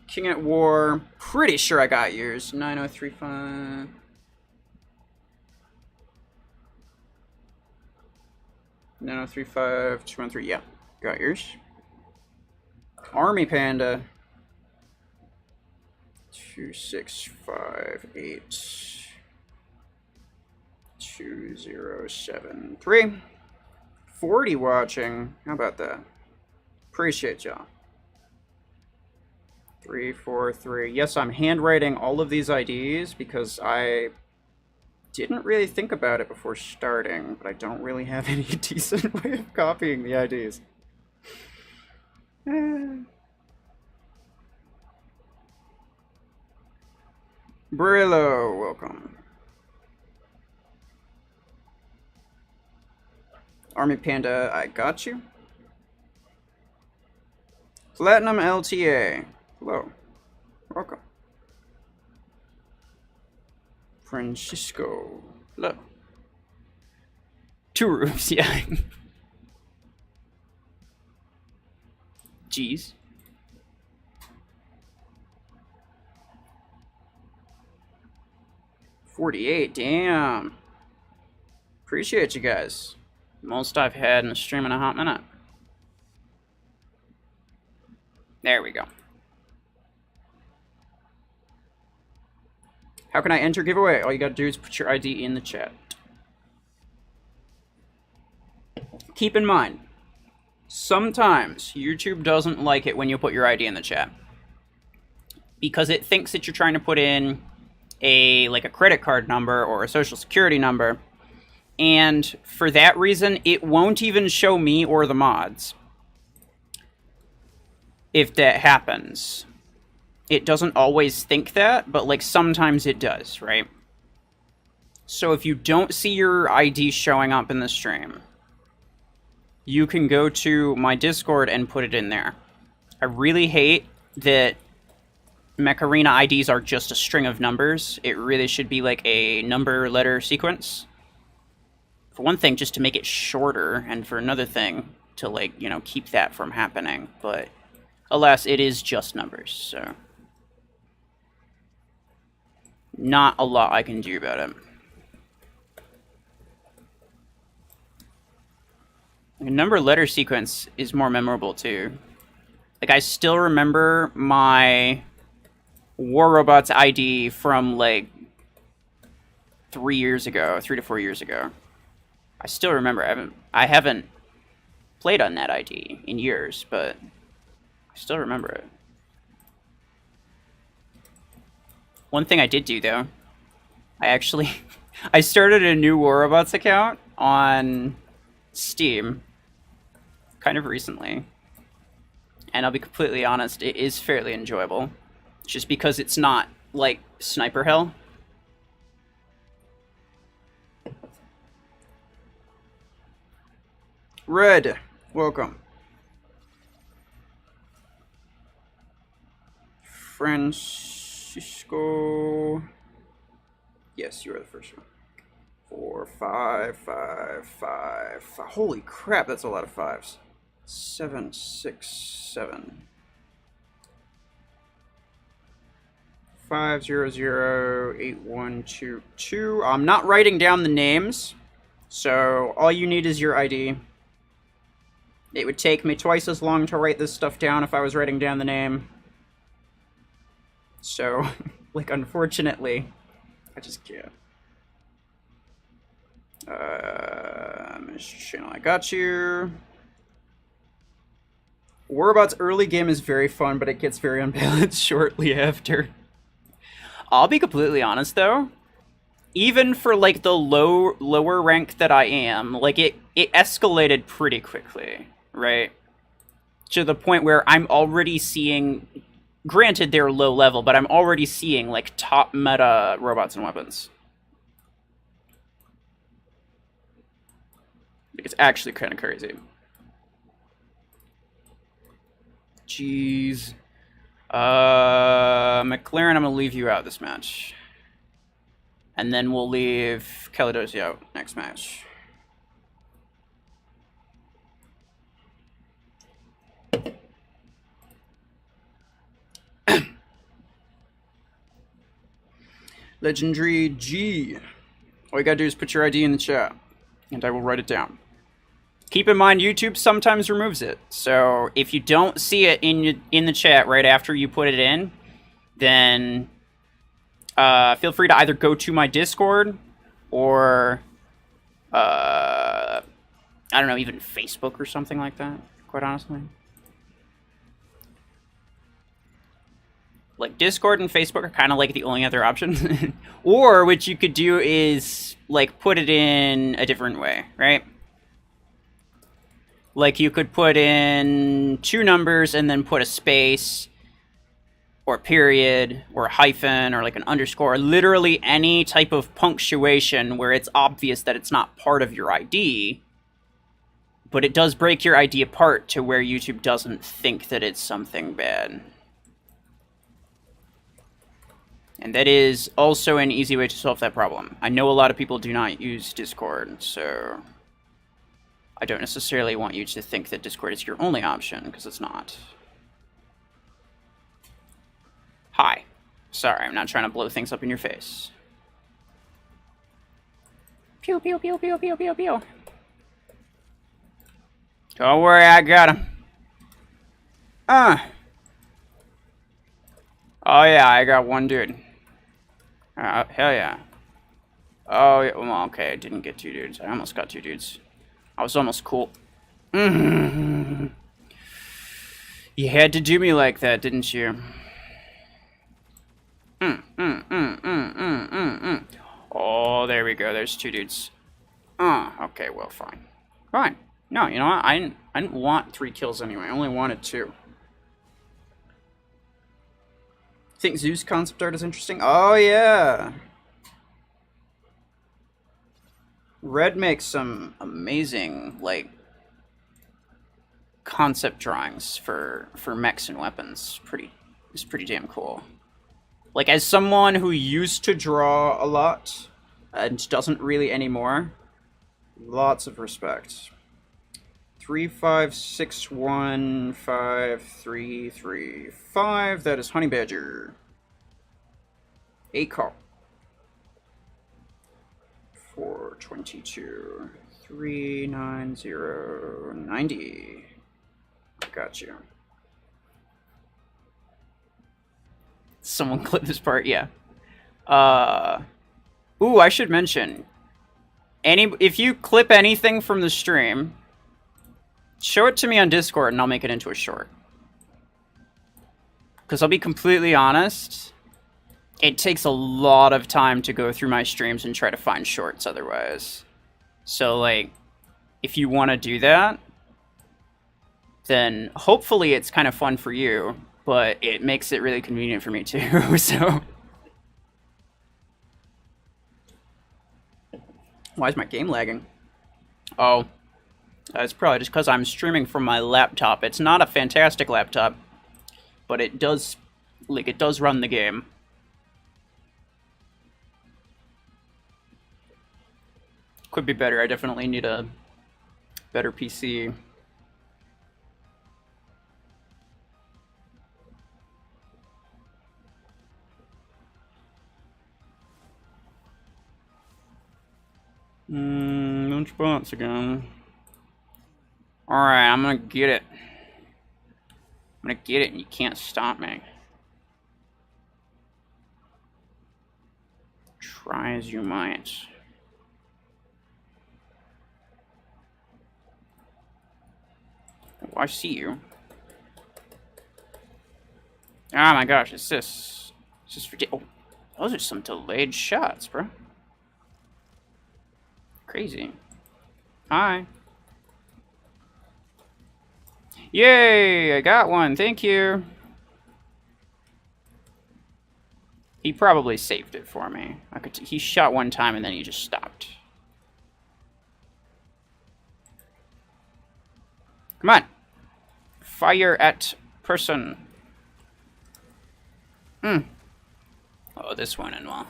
King at War. Pretty sure I got yours. 9035. No, 35 213. Yeah, got yours. Army Panda. 2658 2073. 40 watching. How about that? Appreciate y'all. 343. Yes, I'm handwriting all of these IDs because I didn't really think about it before starting, but I don't really have any decent way of copying the IDs. Brillo, welcome. Army Panda, I got you. Platinum LTA, hello. Welcome. Francisco, hello. 2 roofs, yeah. Jeez. $48, damn. Appreciate you guys. Most I've had in a stream in a hot minute. There we go. How can I enter giveaway? All you gotta do is put your ID in the chat. Keep in mind, sometimes YouTube doesn't like it when you put your ID in the chat, because it thinks that you're trying to put in a credit card number or a social security number, and for that reason it won't even show me or the mods if that happens. It doesn't always think that, but sometimes it does, right? So if you don't see your ID showing up in the stream, you can go to my Discord and put it in there. I really hate that Mech Arena IDs are just a string of numbers. It really should be like a number-letter sequence. For one thing, just to make it shorter, and for another thing, to keep that from happening. But alas, it is just numbers, so not a lot I can do about it. A number-letter sequence is more memorable too. I still remember my War Robots ID from 3 years ago, 3 to 4 years ago. I still remember. I haven't played on that ID in years, but I still remember it. One thing I did do, though, I actually... I started a new War Robots account on Steam kind of recently. And I'll be completely honest, it is fairly enjoyable. Just because it's not, like, sniper hell. Red, welcome. Francisco. Yes, you are the first one. 4, 5, 5, 5, 5. Holy crap, that's a lot of fives. 7, 6, 7. 5, 0, 0, 8, 1, 2, 2. I'm not writing down the names, so all you need is your ID. It would take me twice as long to write this stuff down if I was writing down the name. So, like, unfortunately, I just can't. Mr. Channel, I got you. Warabot's early game is very fun, but it gets very unbalanced shortly after. I'll be completely honest, though. Even for, like, the lower rank that I am, like, it escalated pretty quickly, right? To the point where I'm already seeing... Granted, they're low level, but I'm already seeing, like, top meta robots and weapons. It's actually kind of crazy. Jeez. McLaren, I'm going to leave you out this match. And then we'll leave Caladosi out next match. Legendary G. All you gotta do is put your ID in the chat, and I will write it down. Keep in mind, YouTube sometimes removes it, so if you don't see it in the chat right after you put it in, then feel free to either go to my Discord or I don't know, even Facebook or something like that, quite honestly. Like, Discord and Facebook are kind of like the only other options. Or what you could do is, like, put it in a different way, right? Like, you could put in 2 numbers and then put a space, or a period, or a hyphen, or like an underscore. Literally any type of punctuation where it's obvious that it's not part of your ID, but it does break your ID apart to where YouTube doesn't think that it's something bad. And that is also an easy way to solve that problem. I know a lot of people do not use Discord, so I don't necessarily want you to think that Discord is your only option, because it's not. Hi. Sorry, I'm not trying to blow things up in your face. Pew, pew, pew, pew, pew, pew, pew. Don't worry, I got him. Oh yeah, I got one dude. Hell yeah. Oh, yeah. Well, okay, I didn't get 2 dudes. I almost got 2 dudes. I was almost cool. You had to do me like that, didn't you? Oh, there we go. There's 2 dudes. Okay, well, fine. Fine. No, you know what? I didn't want 3 kills anyway. I only wanted 2. Think Zeus concept art is interesting? Oh, yeah. Red makes some amazing, like, concept drawings for mechs and weapons. It's pretty damn cool. Like, as someone who used to draw a lot and doesn't really anymore, lots of respect. 3, 5, 6, 1, 5, 3, 3, 5. That is Honey Badger. A call. 422 390 90. Got you. Someone clip this part, yeah. Ooh, I should mention. If you clip anything from the stream, show it to me on Discord and I'll make it into a short. Because I'll be completely honest, it takes a lot of time to go through my streams and try to find shorts otherwise. So, like, if you want to do that, then hopefully it's kind of fun for you, but it makes it really convenient for me too, so... Why is my game lagging? Oh, it's probably just because I'm streaming from my laptop. It's not a fantastic laptop, but it does run the game. Could be better. I definitely need a better PC. No spots again. Alright, I'm gonna get it. I'm gonna get it and you can't stop me. Try as you might. Oh, I see you. Oh my gosh, it's just ridiculous. Oh, those are some delayed shots, bro. Crazy. Hi. Yay! I got one. Thank you. He probably saved it for me. He shot one time and then he just stopped. Come on. Fire at person. Oh, this one and well.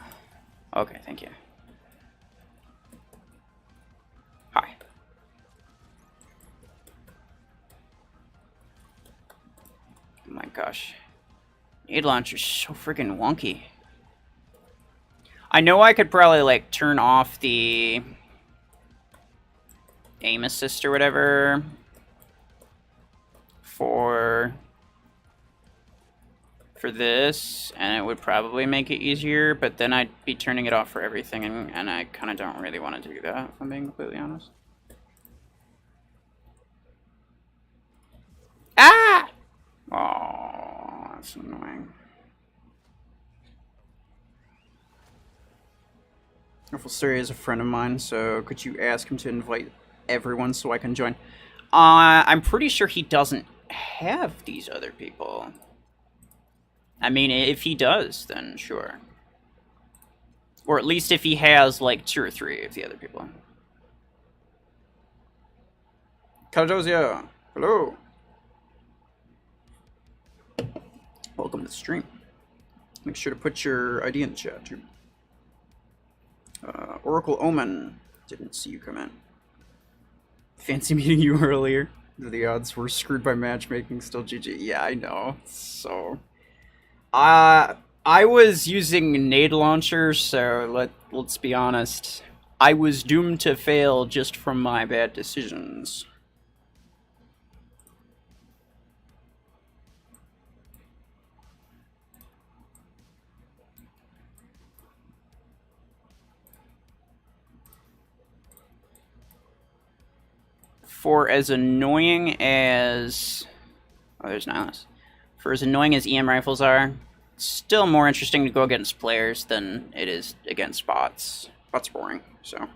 Okay, thank you. Hi. Oh my gosh. Nade launcher's so freaking wonky. I know I could probably, like, turn off the aim assist or whatever for this, and it would probably make it easier, but then I'd be turning it off for everything, and I kind of don't really want to do that, if I'm being completely honest. Ah! Oh, that's annoying. Suri is a friend of mine, so could you ask him to invite everyone so I can join? I'm pretty sure he doesn't have these other people. I mean, if he does, then sure. Or at least if he has, like, 2 or 3 of the other people. Kaladosia, hello. Welcome to the stream. Make sure to put your ID in the chat, too. Oracle Omen. Didn't see you come in. Fancy meeting you earlier. The odds were screwed by matchmaking, still GG. Yeah, I know. So... I was using nade launchers, so let's be honest. I was doomed to fail just from my bad decisions. For as annoying as... Oh, there's Nihilus. For as annoying as EM rifles are, it's still more interesting to go against players than it is against bots. Bots are boring, so...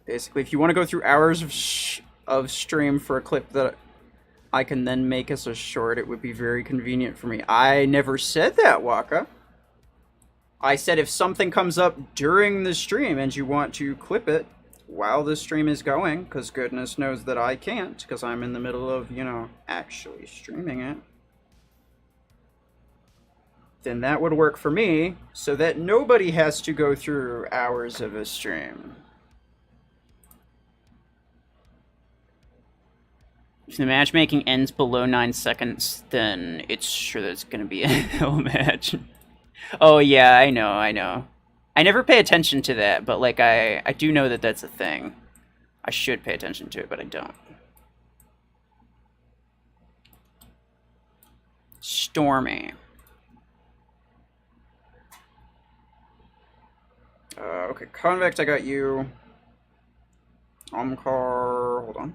Basically, if you want to go through hours of stream for a clip that I can then make as a short, it would be very convenient for me. I never said that, Waka. I said if something comes up during the stream and you want to clip it while the stream is going, because goodness knows that I can't, because I'm in the middle of, you know, actually streaming it, then that would work for me, so that nobody has to go through hours of a stream. If the matchmaking ends below 9 seconds, then it's sure that it's going to be a hell match. Oh yeah, I know. I never pay attention to that, but like I do know that that's a thing. I should pay attention to it, but I don't. Stormy. Okay, Convex, I got you. Omcar, hold on.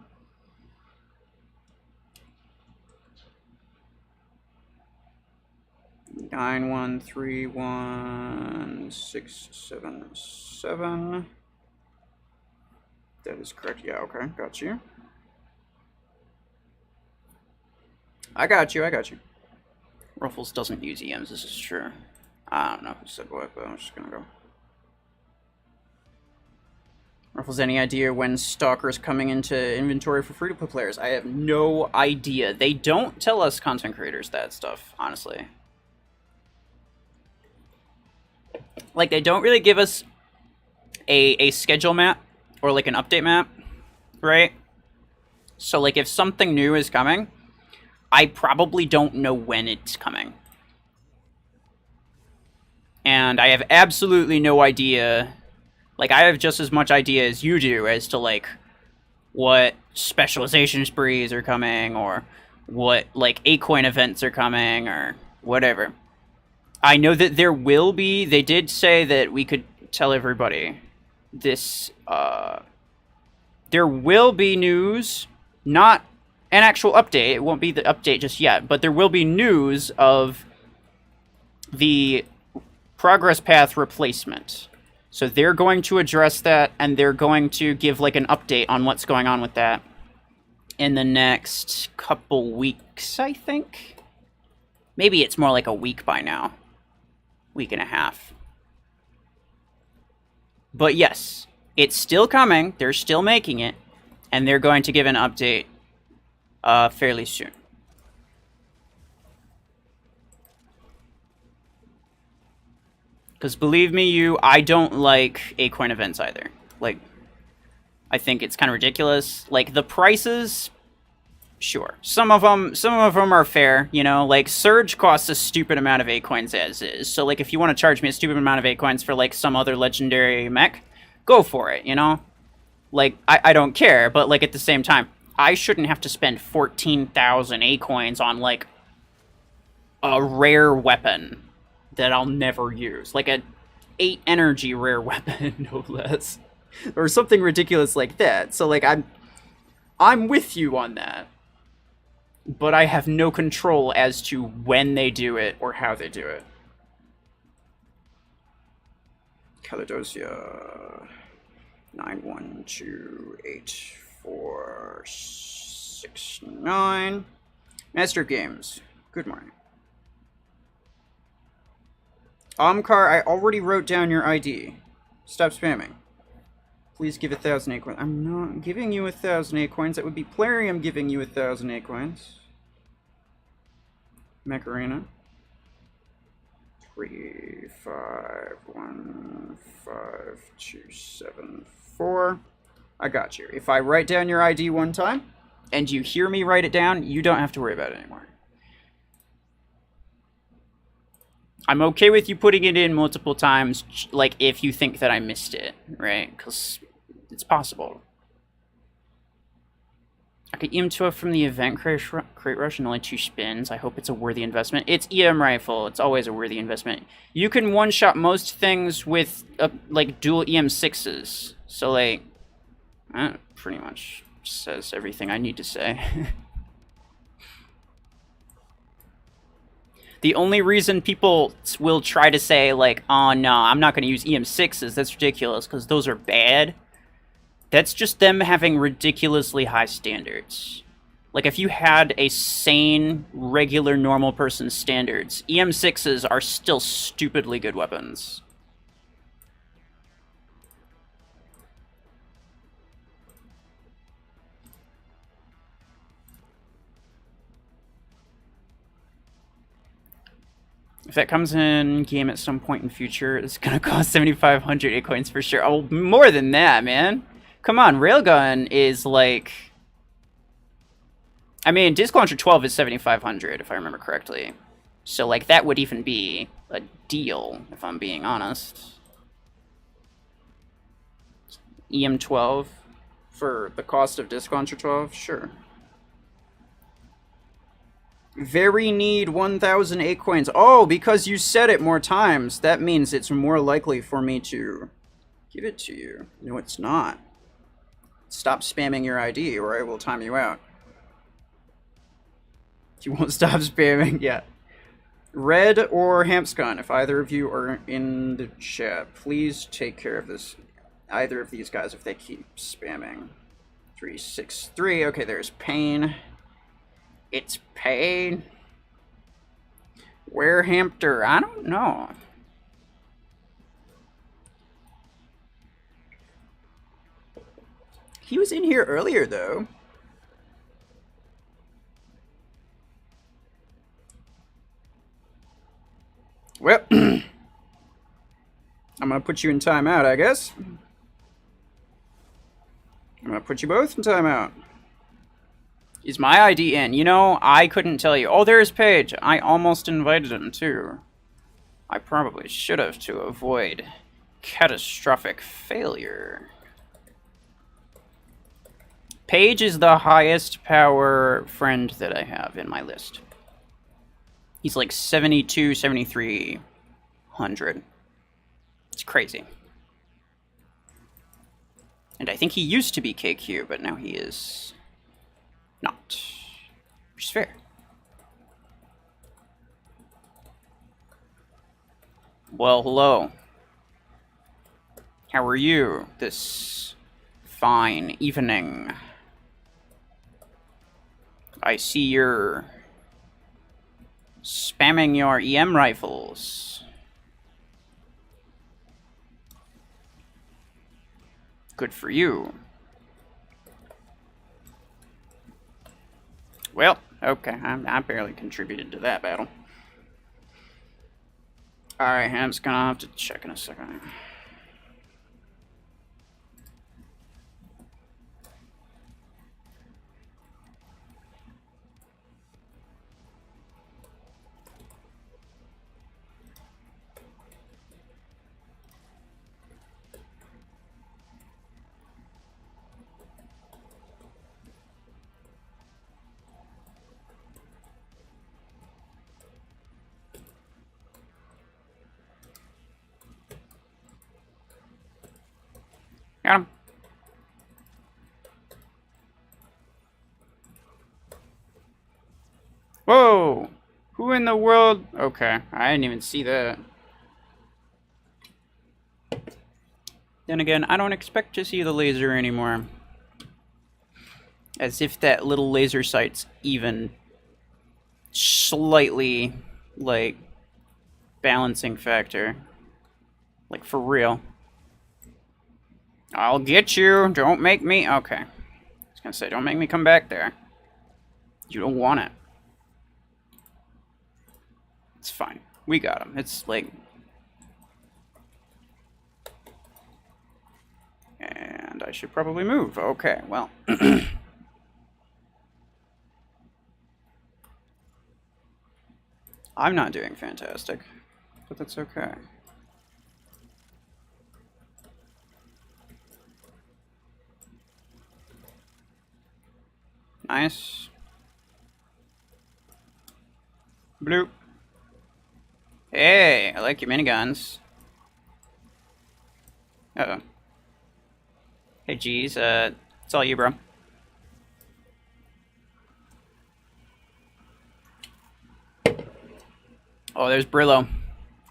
91316777. That is correct. Yeah, okay, got you. I got you. Ruffles doesn't use EMs, this is true. I don't know who said what, but I'm just gonna go. Ruffles, any idea when Stalker's coming into inventory for free-to-play players? I have no idea. They don't tell us content creators that stuff, honestly. Like, they don't really give us a schedule map or, like, an update map, right? So, like, if something new is coming, I probably don't know when it's coming. And I have absolutely no idea. Like, I have just as much idea as you do as to, like, what specialization sprees are coming, or what, like, A-coin events are coming, or whatever. I know that there will be, they did say that we could tell everybody this, there will be news, not an actual update, it won't be the update just yet, but there will be news of the progress path replacement. So they're going to address that, and they're going to give, like, an update on what's going on with that in the next couple weeks, I think. Maybe it's more like a week by now. Week and a half. But yes, it's still coming. They're still making it, and they're going to give an update fairly soon. Because believe me, I don't like A-coin events either. Like, I think it's kind of ridiculous. Like, the prices, sure. Some of them are fair, you know? Like, Surge costs a stupid amount of A-coins as is. So, like, if you want to charge me a stupid amount of A-coins for, like, some other legendary mech, go for it, you know? Like, I don't care, but, like, at the same time, I shouldn't have to spend 14,000 A-coins on, like, a rare weapon that I'll never use. Like a 8 energy rare weapon, no less. Or something ridiculous like that. So, like, I'm with you on that. But I have no control as to when they do it or how they do it. Caledosia 91284669. Master Games. Good morning. Omcar, I already wrote down your ID. Stop spamming. Please give 1,000 A-coins. I'm not giving you 1,000 A-coins. That would be Plarium giving you 1,000 A-coins. Macarena. 3515274. I got you. If I write down your ID one time, and you hear me write it down, you don't have to worry about it anymore. I'm okay with you putting it in multiple times, like, if you think that I missed it, right? Because it's possible. Okay, EM12 from the event crate rush and only 2 spins. I hope it's a worthy investment. It's EM rifle. It's always a worthy investment. You can one-shot most things with, like, dual EM6s. So, like, that pretty much says everything I need to say. The only reason people will try to say, like, oh, no, I'm not going to use EM6s, that's ridiculous, because those are bad. That's just them having ridiculously high standards. Like, if you had a sane, regular, normal person's standards, EM6s are still stupidly good weapons. If that comes in game at some point in future, it's gonna cost 7,500 A-coins for sure. Oh, more than that, man. Come on, Railgun is like... I mean, Disc Launcher 12 is 7,500, if I remember correctly. So, like, that would even be a deal, if I'm being honest. EM12 for the cost of Disc Launcher 12? Sure. Very need 1,000 A-coins. Oh, because you said it more times. That means it's more likely for me to give it to you. No, it's not. Stop spamming your ID or I will time you out. You won't stop spamming? Yeah. Red or Hampscon, if either of you are in the chat, please take care of this. Either of these guys if they keep spamming. 363. Okay, there's Pain. It's Pain. Where Hampter? I don't know. He was in here earlier, though. Well, I'm gonna put you in timeout, I guess. I'm gonna put you both in timeout. Is my ID in? You know, I couldn't tell you. Oh, there's Paige. I almost invited him, too. I probably should have to avoid catastrophic failure. Paige is the highest power friend that I have in my list. He's like 72, 7300. It's crazy. And I think he used to be KQ, but now he is not. Which is fair. Well, hello. How are you this fine evening? I see you're spamming your EM rifles. Good for you. Well, okay, I barely contributed to that battle. Alright, I'm just gonna have to check in a second. Got him. Whoa! Who in the world? Okay, I didn't even see that. Then again, I don't expect to see the laser anymore. As if that little laser sight's even slightly, like, balancing factor. Like, for real. I'll get you. Don't make me... Okay. I was gonna say, don't make me come back there. You don't want it. It's fine. We got him. It's like... And I should probably move. Okay, well... I'm not doing fantastic. But that's okay. Nice. Bloop. Hey, I like your miniguns. Uh-oh. Hey, geez, it's all you, bro. Oh, there's Brillo.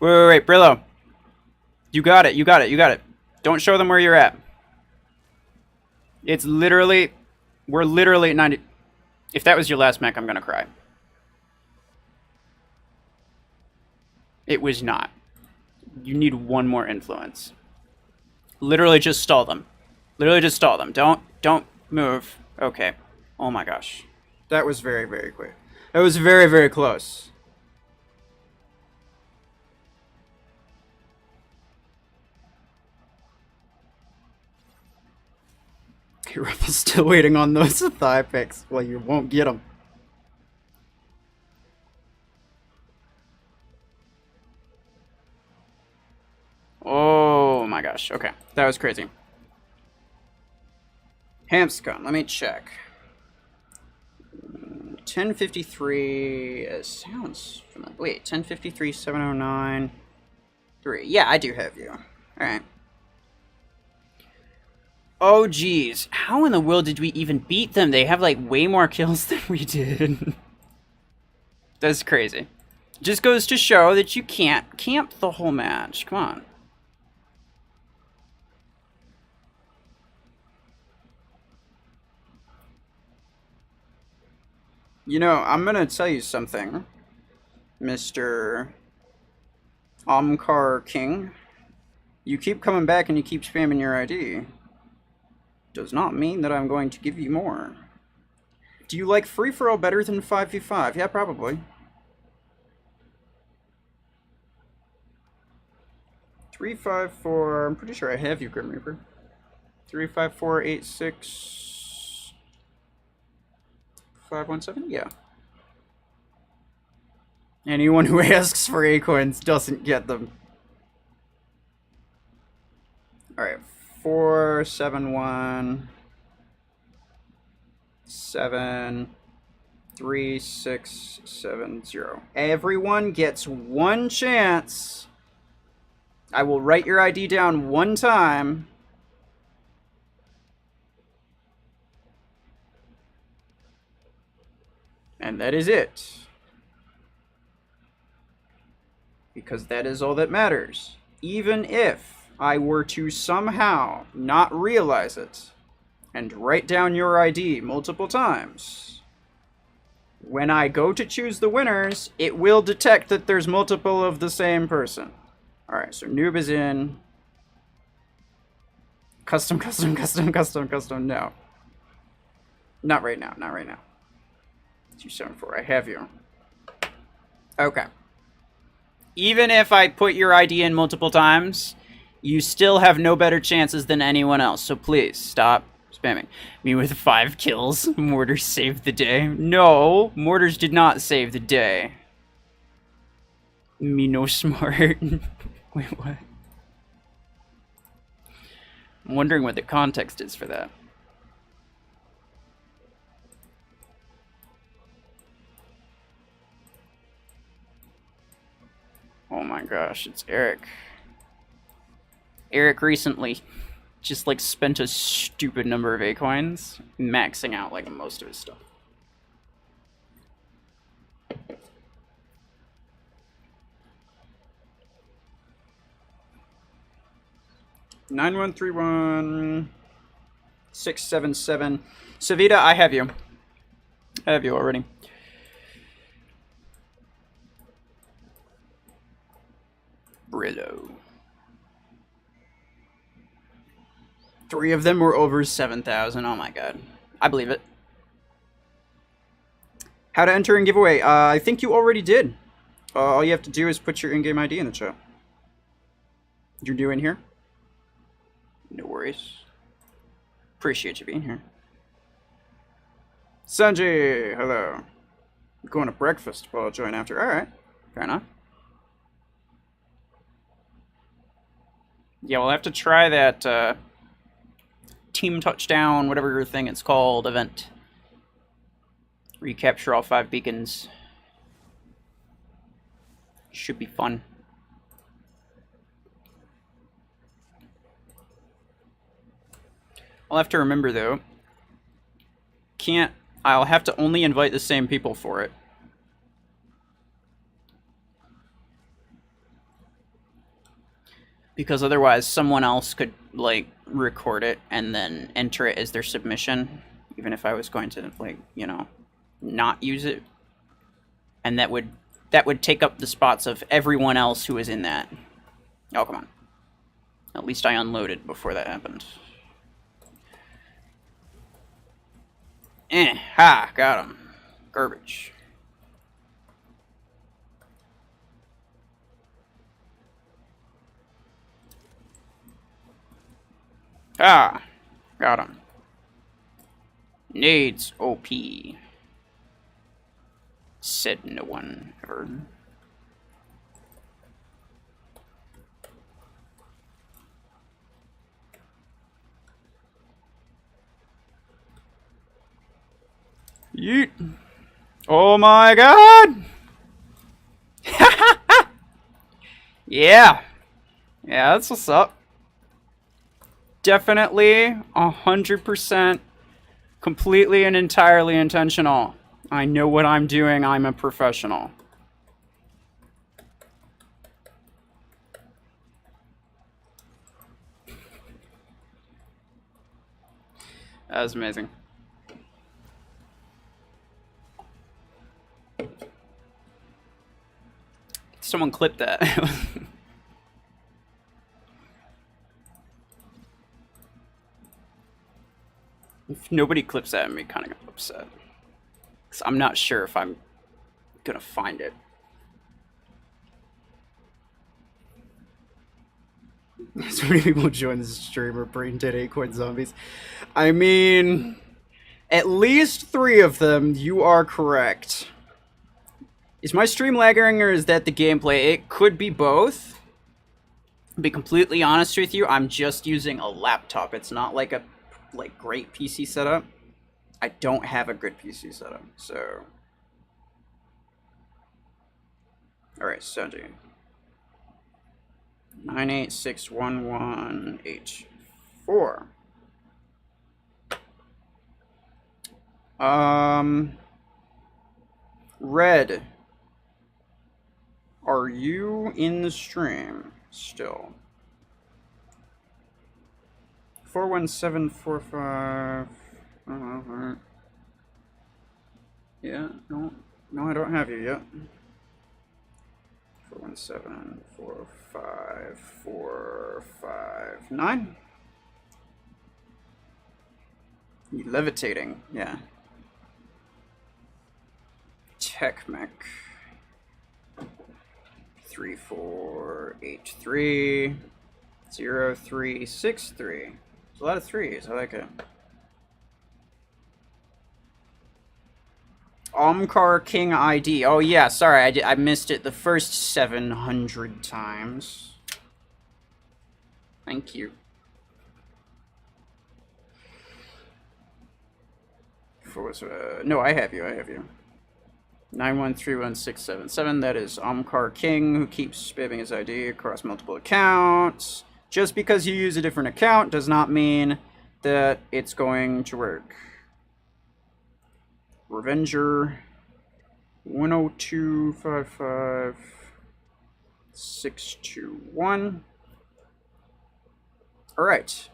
Wait, Brillo. You got it, you got it, you got it. Don't show them where you're at. It's literally... We're literally at 90... If that was your last mech, I'm gonna cry. It was not. You need one more influence. Literally just stall them. Literally just stall them. Don't move. Okay. Oh my gosh. That was very, very quick. That was very, very close. Rebel's still waiting on those thigh picks. Well, you won't get them. Oh my gosh. Okay. That was crazy. Hampscon, let me check. 1053 sounds familiar. Wait, 1053, 709, 3. Yeah, I do have you. Alright. Oh, geez. How in the world did we even beat them? They have, like, way more kills than we did. That's crazy. Just goes to show that you can't camp the whole match. Come on. You know, I'm gonna tell you something, Mr. Omkar King. You keep coming back and you keep spamming your ID. Does not mean that I'm going to give you more. Do you like free-for-all better than 5v5? Yeah, probably. 354. I'm pretty sure I have you, Grim Reaper. 35486 517. Yeah. Anyone who asks for acorns doesn't get them. All right, 471 73670. Everyone gets one chance. I will write your ID down one time. And that is it. Because that is all that matters. Even if I were to somehow not realize it and write down your ID multiple times, when I go to choose the winners, it will detect that there's multiple of the same person. Alright, so noob is in. Custom, no. Not right now, 274, I have you. Okay. Even if I put your ID in multiple times, you still have no better chances than anyone else. So please, stop spamming. Me with 5 kills. Mortars saved the day. No, Mortars did not save the day. Me no smart. Wait, what? I'm wondering what the context is for that. Oh my gosh, it's Eric. Eric recently just like spent a stupid number of acorns, maxing out like most of his stuff. Nine 9131 677. Savita, I have you. I have you already. Brillo. 3 of them were over 7,000. Oh my god. I believe it. How to enter and giveaway. I think you already did. All you have to do is put your in-game ID in the chat. You're new in here? No worries. Appreciate you being here. Sanjay, hello. I'm going to breakfast, but I'll join after. Alright. Fair enough. Yeah, we'll have to try that team touchdown, whatever your thing it's called, event. Recapture all 5 beacons. Should be fun. I'll have to remember though. I'll have to only invite the same people for it. Because otherwise someone else could like record it and then enter it as their submission, even if I was going to like, you know, not use it. And that would take up the spots of everyone else who was in that. Oh, come on. At least I unloaded before that happened. Ha, got him. Garbage. Ah, got him. Nades OP. Said no one ever. Yeet. Oh my god! Yeah. Yeah, that's what's up. Definitely 100% completely and entirely intentional. I know what I'm doing. I'm a professional. That was amazing. Someone clip that. If nobody clips that, I'm kind of upset. Because I'm not sure if I'm gonna find it. So many people join this stream are brain dead acorn zombies. I mean, at least 3 of them, you are correct. Is my stream lagging or is that the gameplay? It could be both. To be completely honest with you, I'm just using a laptop. It's not like a great PC setup. I don't have a good PC setup, so. Alright, Sanji. 9861184. Red. Are you in the stream still? 41745. Yeah, no, I don't have you yet. 417454559. You levitating, yeah. Tech Mech. 3483 0363. There's a lot of 3s. I like it. Omcar King ID. Oh yeah, sorry, I missed it the first 700 times. Thank you. No, I have you. 9131677. That is Omcar King, who keeps spamming his ID across multiple accounts. Just because you use a different account does not mean that it's going to work. Revenger 10255 Alright.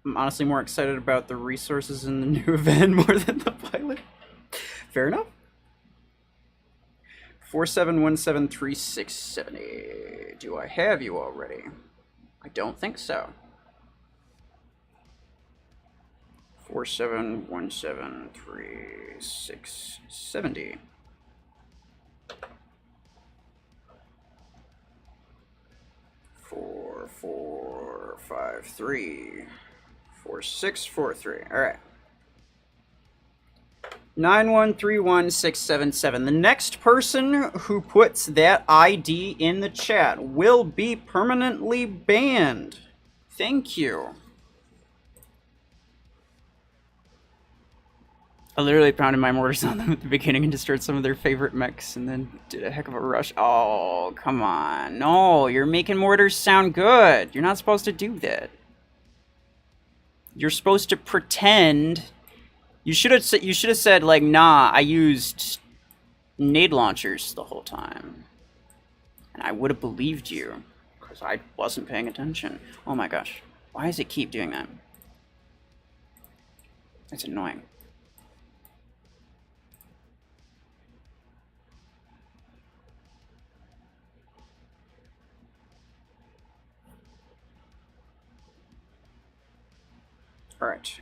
I'm honestly more excited about the resources in the new event more than the pilot. Fair enough. 47173670. Do I have you already? I don't think so. 47173670. 4453 4643. All right. 9131677. The next person who puts that ID in the chat will be permanently banned. Thank you. I literally pounded my mortars on them at the beginning and destroyed some of their favorite mechs and then did a heck of a rush. Oh, come on. No, you're making mortars sound good. You're not supposed to do that. You're supposed to pretend. You should have said, like, nah, I used nade launchers the whole time. And I would have believed you, because I wasn't paying attention. Oh my gosh. Why does it keep doing that? It's annoying. Alright.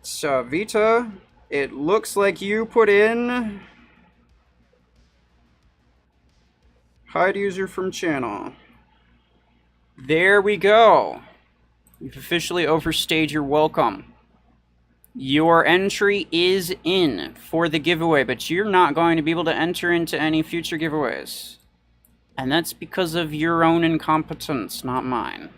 So, Vita, it looks like you put in hide user from channel. There we go. You've officially overstayed your welcome. Your entry is in for the giveaway, but you're not going to be able to enter into any future giveaways. And that's because of your own incompetence, not mine.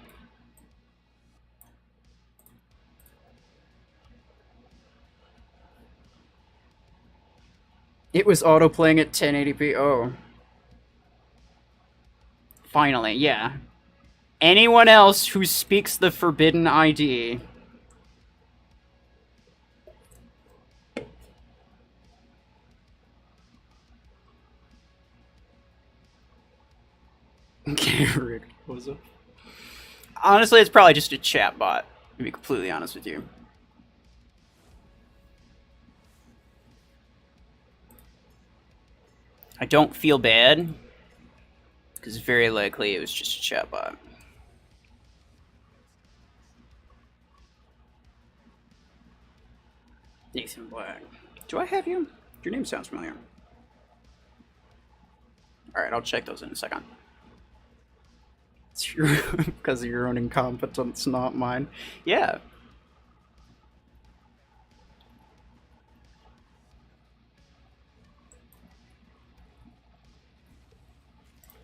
It was auto-playing at 1080p. Oh. Finally, yeah. Anyone else who speaks the forbidden ID. Okay, Rick, what was up? Honestly, it's probably just a chat bot. To be completely honest with you. I don't feel bad, because very likely it was just a chatbot. Nathan Black. Do I have you? Your name sounds familiar. Alright, I'll check those in a second. It's because of your own incompetence, not mine. Yeah.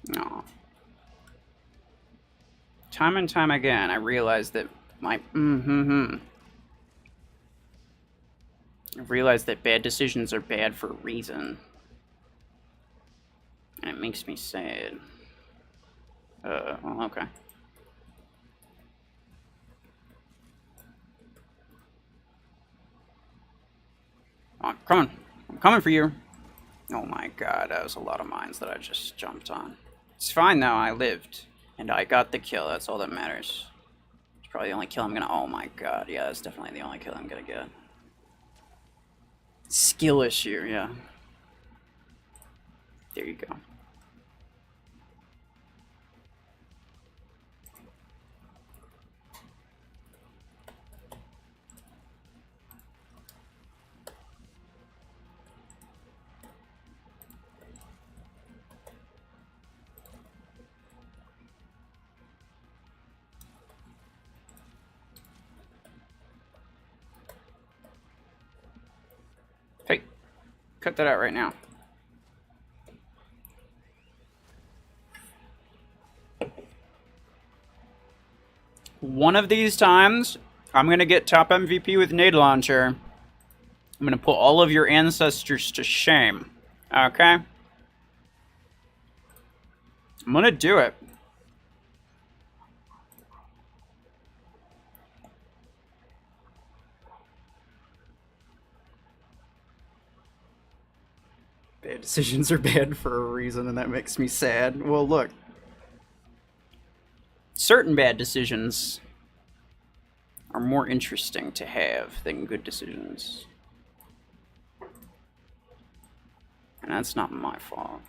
No. Time and time again, I realized that my I've realized that bad decisions are bad for a reason. And it makes me sad. Well, okay. Oh, I'm coming for you. Oh my god, that was a lot of mines that I just jumped on. It's fine though, I lived. And I got the kill, that's all that matters. It's probably the only kill I'm gonna... Oh my god, yeah, that's definitely the only kill I'm gonna get. Skill issue, yeah. There you go. Hey, cut that out right now. One of these times, I'm going to get top MVP with nade launcher. I'm going to put all of your ancestors to shame. Okay? I'm going to do it. Bad decisions are bad for a reason, and that makes me sad. Well, look. Certain bad decisions are more interesting to have than good decisions. And that's not my fault.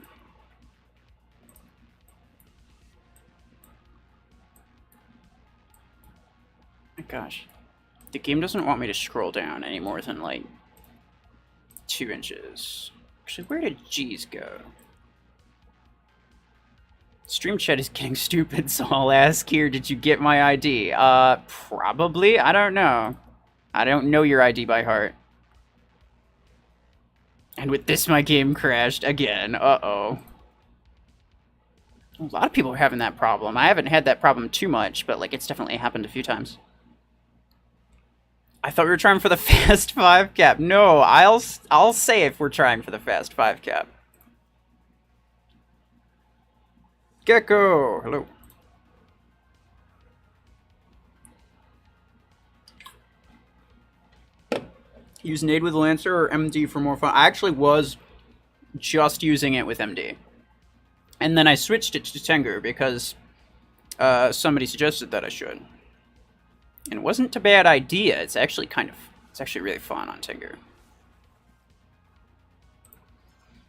My gosh. The game doesn't want me to scroll down any more than, like, 2 inches. Actually, where did G's go? Stream chat is getting stupid, so I'll ask here, did you get my ID? Probably? I don't know. I don't know your ID by heart. And with this, my game crashed again. Uh-oh. A lot of people are having that problem. I haven't had that problem too much, but, like, it's definitely happened a few times. I thought we were trying for the fast 5 cap. No, I'll say if we're trying for the fast 5 cap. Gecko, hello. Use nade with Lancer or MD for more fun. I actually was just using it with MD. And then I switched it to Tengu because somebody suggested that I should. And it wasn't a bad idea. It's actually really fun on Tengu.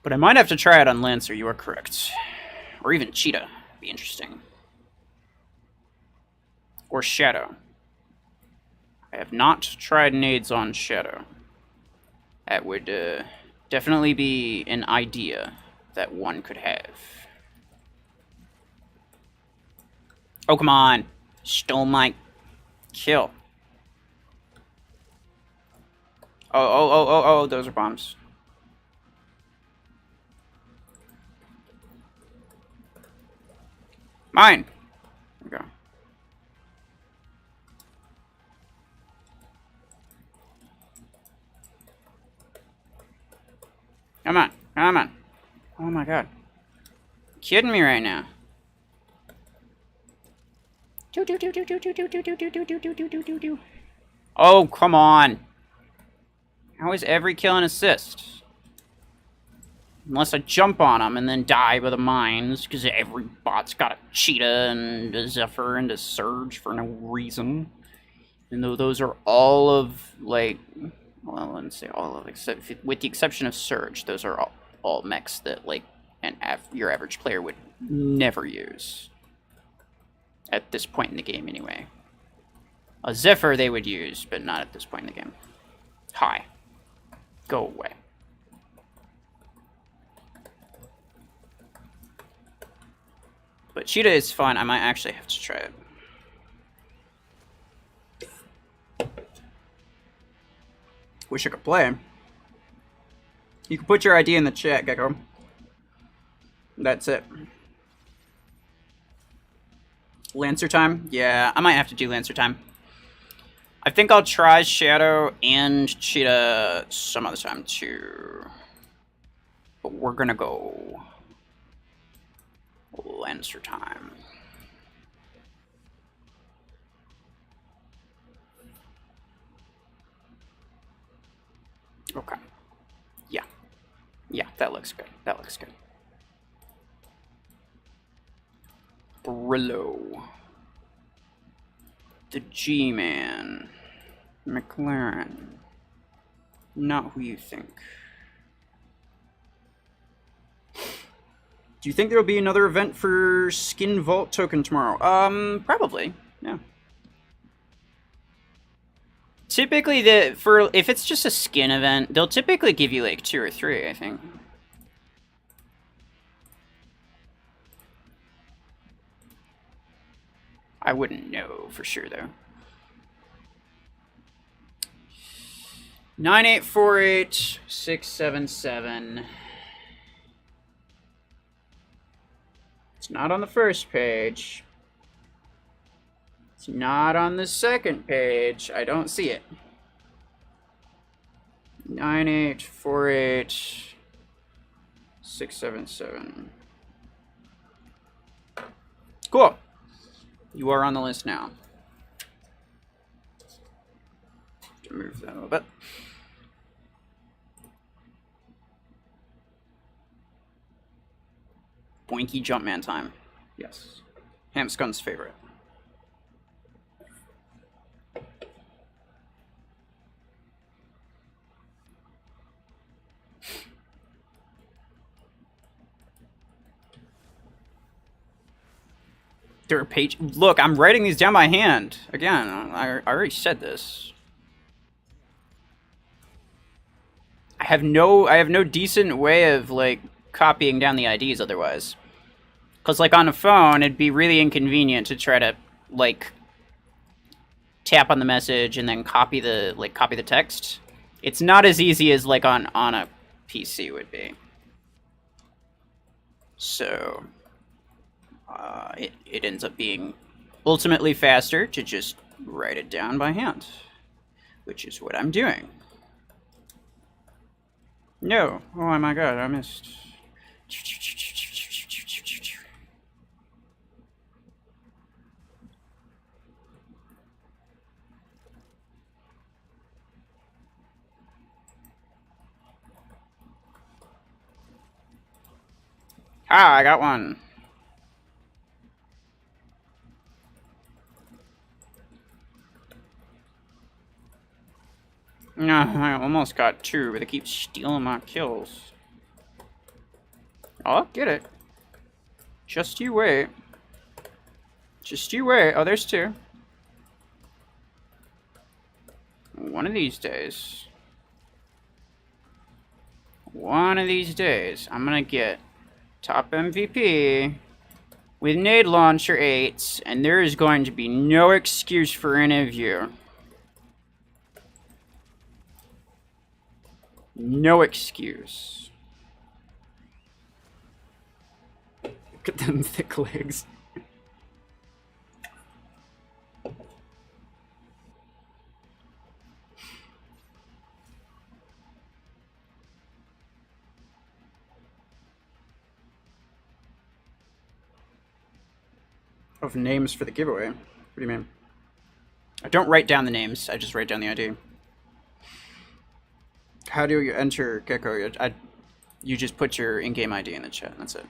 But I might have to try it on Lancer, you are correct. Or even Cheetah. Be interesting. Or Shadow. I have not tried nades on Shadow. That would definitely be an idea that one could have. Oh, come on. Stole my kill. Oh, those are bombs. Mine. There we go. Come on, come on. Oh my god. You kidding me right now? Oh, come on. How is every kill an assist? Unless I jump on them and then die by the mines, because every bot's got a Cheetah and a Zephyr and a Surge for no reason. And though those are all of, like, well, I wouldn't say all of, except with the exception of Surge, those are all mechs that, like, your average player would never use. At this point in the game, anyway. A Zephyr they would use, but not at this point in the game. Hi. Go away. But Cheetah is fun. I might actually have to try it. Wish I could play. You can put your ID in the chat, Gecko. That's it. Lancer time? Yeah, I might have to do Lancer time. I think I'll try Shadow and Cheetah some other time too. But we're gonna go Lancer time. Okay. Yeah. Yeah, that looks good. That looks good. Brillo. The G-Man. McLaren. Not who you think. Do you think there'll be another event for Skin Vault token tomorrow? Probably. Yeah. Typically, if it's just a skin event, they'll typically give you like 2 or 3, I think. I wouldn't know for sure though. 9848677. It's not on the first page. It's not on the second page. I don't see it. 9848677. Cool. You are on the list now. Move that a little bit. Boinky Jumpman time. Yes. Hamskun's favorite. There are Look, I'm writing these down by hand. Again, I already said this. I have no decent way of like copying down the IDs otherwise. Cause like on a phone, it'd be really inconvenient to try to like tap on the message and then copy the text. It's not as easy as like on a PC would be. So it ends up being ultimately faster to just write it down by hand, which is what I'm doing. No. Oh my god, I missed. Ah, I got one. No, I almost got 2, but they keep stealing my kills. I'll get it. Just you wait. Just you wait. Oh, there's 2. One of these days. One of these days, I'm gonna get top MVP with nade launcher 8s, and there is going to be no excuse for any of you. No excuse. Look at them thick legs. Of names for the giveaway. What do you mean? I don't write down the names, I just write down the ID. How do you enter Gecko? You just put your in-game ID in the chat, and that's it.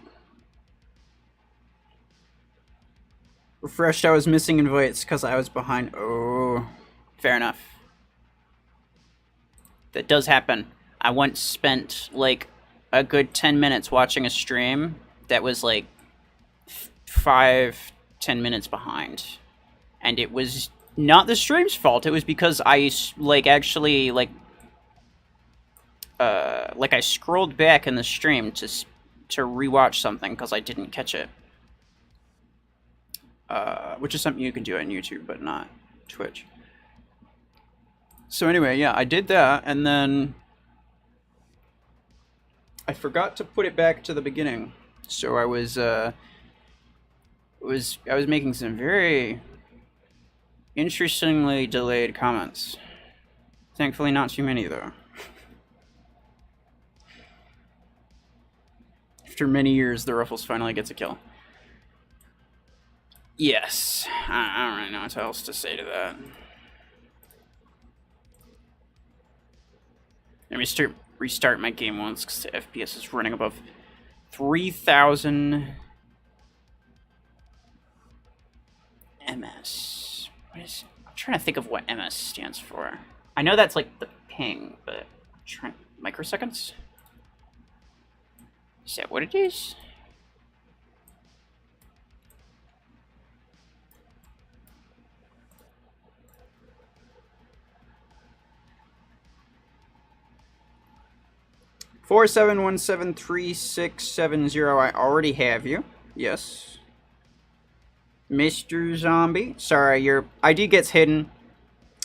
Refreshed, I was missing invites because I was behind. Oh. Fair enough. That does happen. I once spent like a good 10 minutes watching a stream that was like 5-10 minutes behind, and it was not the stream's fault. It was because I like actually like I scrolled back in the stream to rewatch something because I didn't catch it. Which is something you can do on YouTube, but not Twitch. So anyway, yeah, I did that, and then I forgot to put it back to the beginning. So I was making some very interestingly delayed comments. Thankfully, not too many though. After many years, the Ruffles finally gets a kill. Yes, I don't really know what else to say to that. Let me restart my game once because the FPS is running above 3,000 MS. What is? I'm trying to think of what MS stands for. I know that's like the ping, but I'm trying microseconds. Is that what it is? $47173670. I already have you. Yes. Mr. Zombie. Sorry, your ID gets hidden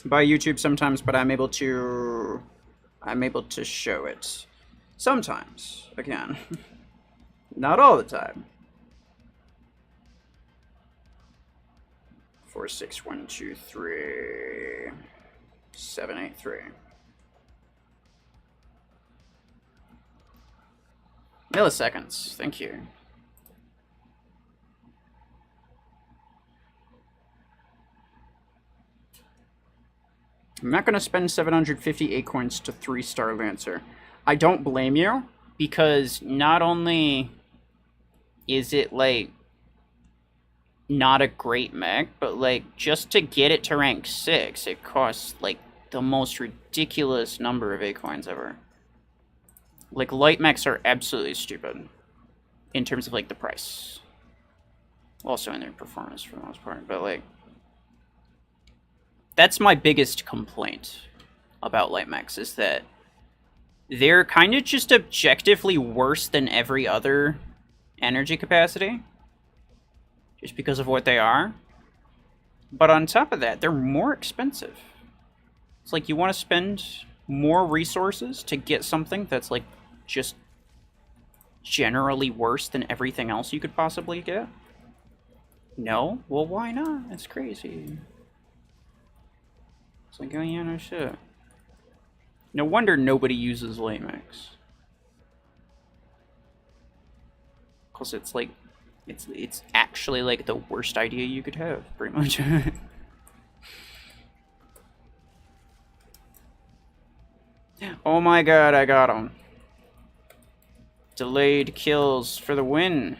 by YouTube sometimes, but I'm able to show it. Sometimes. Again. Not all the time. 46123 783. Milliseconds. Thank you. I'm not going to spend 750 acorns to 3-star Lancer. I don't blame you, because not only is it, like, not a great mech, but, like, just to get it to rank 6, it costs, like, the most ridiculous number of acorns ever. Like, light mechs are absolutely stupid in terms of, like, the price. Also in their performance for the most part, but, like, that's my biggest complaint about light mechs, is that they're kind of just objectively worse than every other energy capacity, just because of what they are. But on top of that, they're more expensive. It's like you want to spend more resources to get something that's like just generally worse than everything else you could possibly get? No? Well, why not? It's crazy. It's like, oh yeah, no shit. No wonder nobody uses light mechs. Because it's like, it's actually like the worst idea you could have, pretty much. Oh my god, I got him. Delayed kills for the win.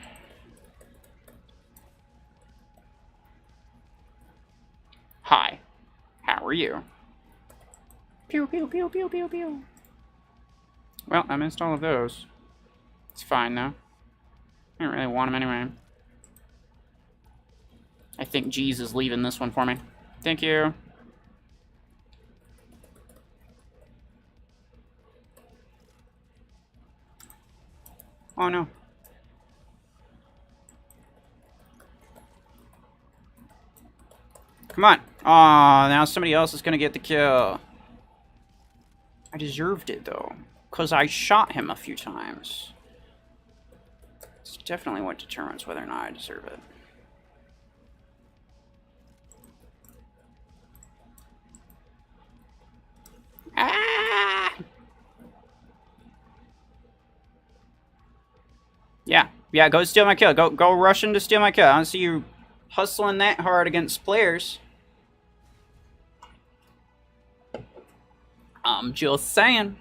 Hi. How are you? Pew, pew, pew, pew, pew, pew. Well, I missed all of those. It's fine, though. I don't really want them anyway. I think G's is leaving this one for me. Thank you. Oh, no. Come on. Aw, now somebody else is going to get the kill. I deserved it, though, because I shot him a few times. It's definitely what determines whether or not I deserve it. Ah! Yeah, go steal my kill. Go rush in to steal my kill. I don't see you hustling that hard against players. I'm just saying.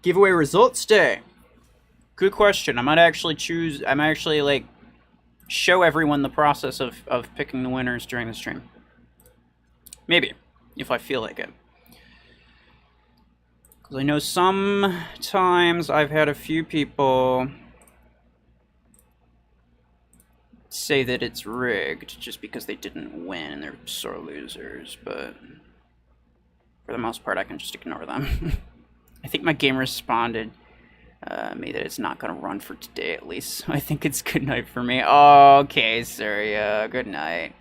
Giveaway results day. Good question. I might actually like show everyone the process of picking the winners during the stream. Maybe, if I feel like it. Because I know sometimes I've had a few people say that it's rigged just because they didn't win and they're sore losers, but for the most part I can just ignore them. I think my game responded me that it's not going to run for today at least, so I think it's good night for me. Okay, Surya, good night.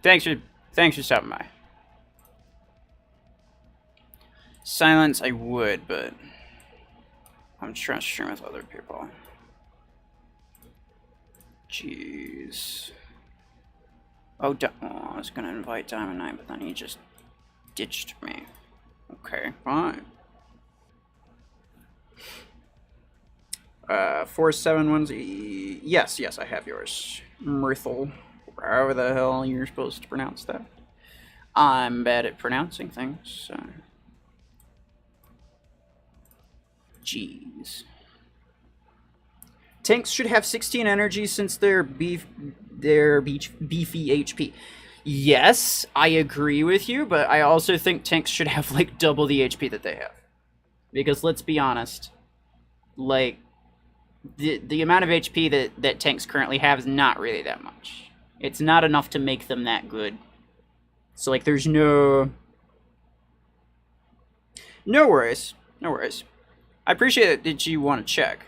Thanks for stopping by. Silence, I would, but I'm trying to stream with other people. Jeez. Oh, I was gonna invite Diamond Knight, but then he just ditched me. Okay, fine. 471. Yes, I have yours. Myrtle. However the hell you're supposed to pronounce that. I'm bad at pronouncing things, so. Jeez. Tanks should have 16 energy since they're beefy HP. Yes, I agree with you, but I also think tanks should have like double the HP that they have. Because let's be honest, like the amount of HP that tanks currently have is not really that much. It's not enough to make them that good. So like there's no worries. No worries. I appreciate that you want to check.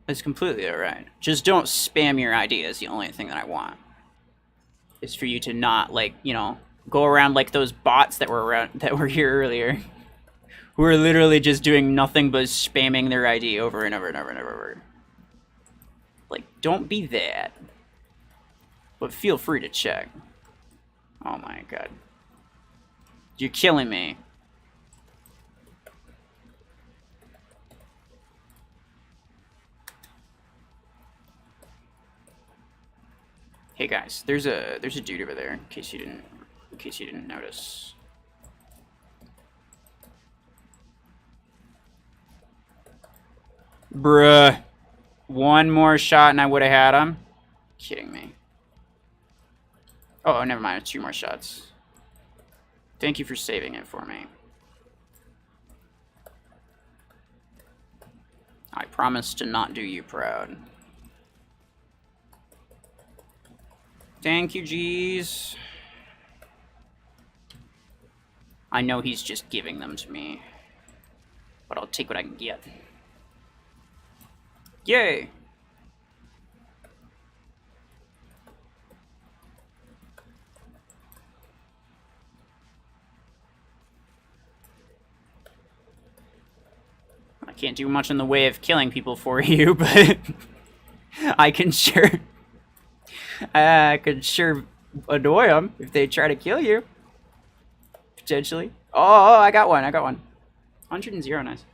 It's completely alright. Just don't spam your ideas. The only thing that I want is for you to not, like, you know, go around like those bots that were here earlier, who are literally just doing nothing but spamming their ID over and over and over and over. Like, don't be that. But feel free to check. Oh my god. You're killing me. Hey guys, there's a dude over there in case you didn't notice. Bruh. One more shot and I would have had him. Kidding me. Oh, never mind. 2 more shots. Thank you for saving it for me. I promise to not do you proud. Thank you, G's. I know he's just giving them to me, but I'll take what I can get. Yay! I can't do much in the way of killing people for you, but I can sure annoy them if they try to kill you. Potentially. Oh, I got one. 100 and 0, nice.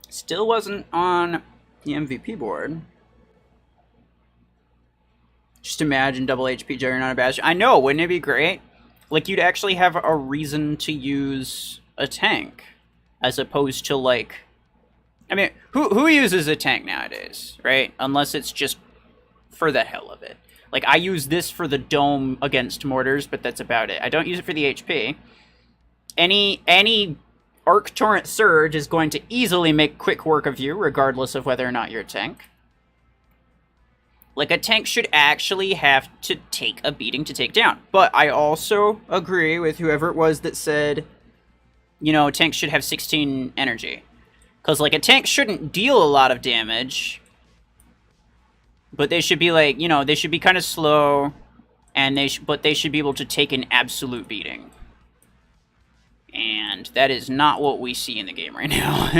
Still wasn't on the MVP board. Just imagine double HP Juggernaut Bastion. I know, wouldn't it be great? Like, you'd actually have a reason to use a tank, as opposed to, like... I mean, who uses a tank nowadays, right? Unless it's just for the hell of it. Like, I use this for the dome against mortars, but that's about it. I don't use it for the HP. Any Arc Torrent Surge is going to easily make quick work of you, regardless of whether or not you're a tank. Like, a tank should actually have to take a beating to take down. But I also agree with whoever it was that said, you know, tanks should have 16 energy. Because, like, a tank shouldn't deal a lot of damage, but they should be, like, you know, they should be kind of slow, and but they should be able to take an absolute beating. And that is not what we see in the game right now.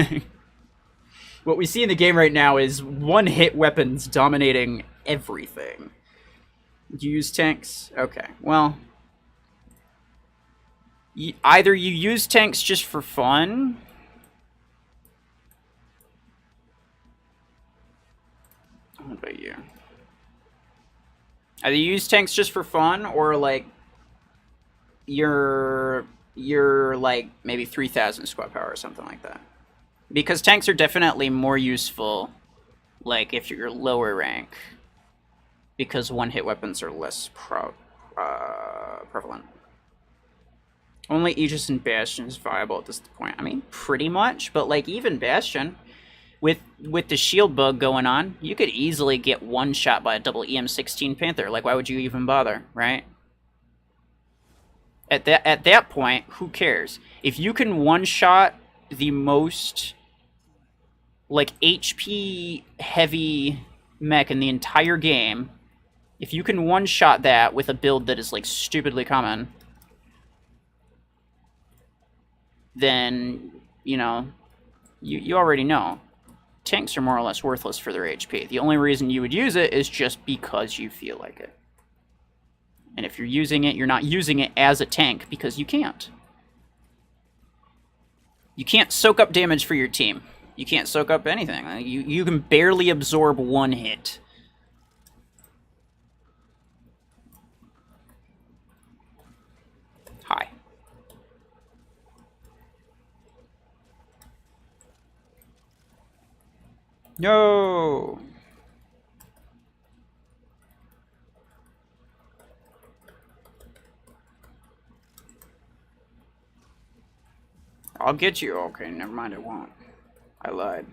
What we see in the game right now is one-hit weapons dominating everything. Do you use tanks? Okay, well... either you use tanks just for fun... What about you? Either you use tanks just for fun, or like you're like maybe 3,000 squad power or something like that. Because tanks are definitely more useful, like if you're lower rank, because one-hit weapons are less prevalent. Only Aegis and Bastion is viable at this point. I mean, pretty much, but like even Bastion, with the shield bug going on, you could easily get one shot by a double EM16 Panther. Like, why would you even bother, right? At that point, who cares? If you can one shot the most like HP heavy mech in the entire game, if you can one shot that with a build that is like stupidly common, then you know you already know. Tanks are more or less worthless for their HP. The only reason you would use it is just because you feel like it. And if you're using it, you're not using it as a tank because you can't. You can't soak up damage for your team. You can't soak up anything. You can barely absorb one hit. Hi. No. I'll get you. Okay, never mind, I won't. I lied.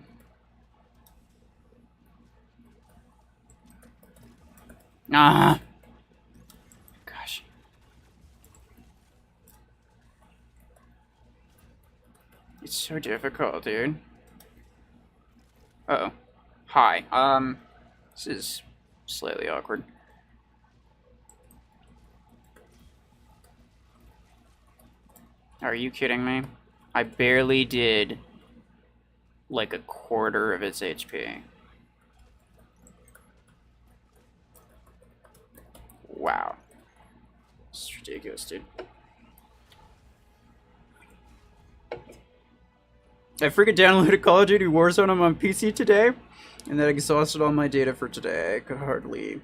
Ah. Gosh. It's so difficult, dude. Uh-oh. Hi. This is slightly awkward. Are you kidding me? I barely did like a quarter of its HP. Wow. It's ridiculous, dude. I freaking downloaded Call of Duty Warzone on my PC today, and that exhausted all my data for today. I could hardly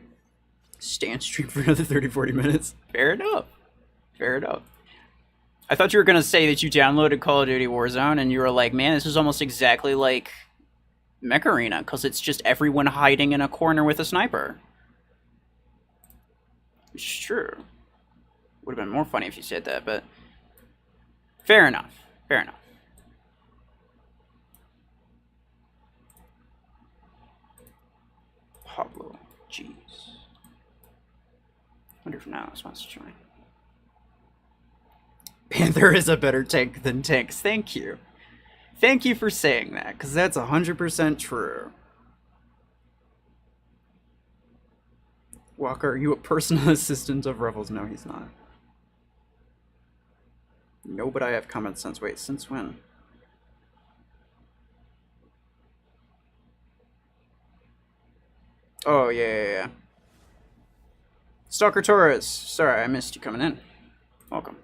stay on stream for another 30-40 minutes. Fair enough. Fair enough. I thought you were going to say that you downloaded Call of Duty Warzone, and you were like, man, this is almost exactly like Mech Arena, because it's just everyone hiding in a corner with a sniper. Which is true. Would have been more funny if you said that, but fair enough. Fair enough. Pablo, jeez. Wonder if now this wants to join. Panther is a better tank than tanks. Thank you. Thank you for saying that, because that's 100% true. Walker, are you a personal assistant of Rebels? No, he's not. No, but I have common sense. Wait, since when? Oh, yeah. Stalker Torres. Sorry, I missed you coming in. Welcome.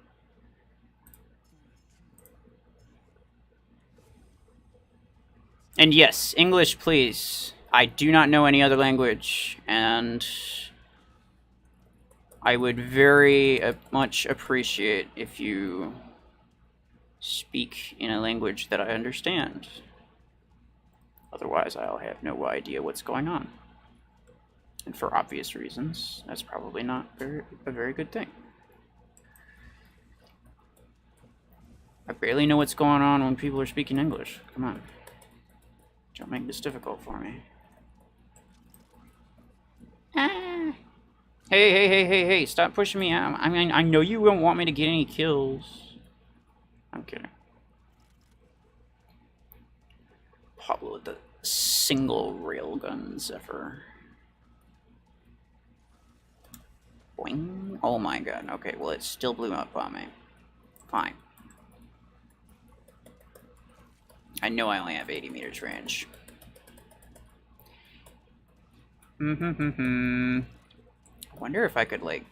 And yes, English, please. I do not know any other language, and I would very much appreciate if you speak in a language that I understand. Otherwise, I'll have no idea what's going on. And for obvious reasons, that's probably not a very good thing. I barely know what's going on when people are speaking English. Come on. Don't make this difficult for me. Ah. Hey, stop pushing me out. I mean, I know you don't want me to get any kills. I'm kidding. Pablo with the single railgun Zephyr. Boing. Oh my god. Okay, well, it still blew up on me. Fine. I know I only have 80 meters range. I wonder if I could, like...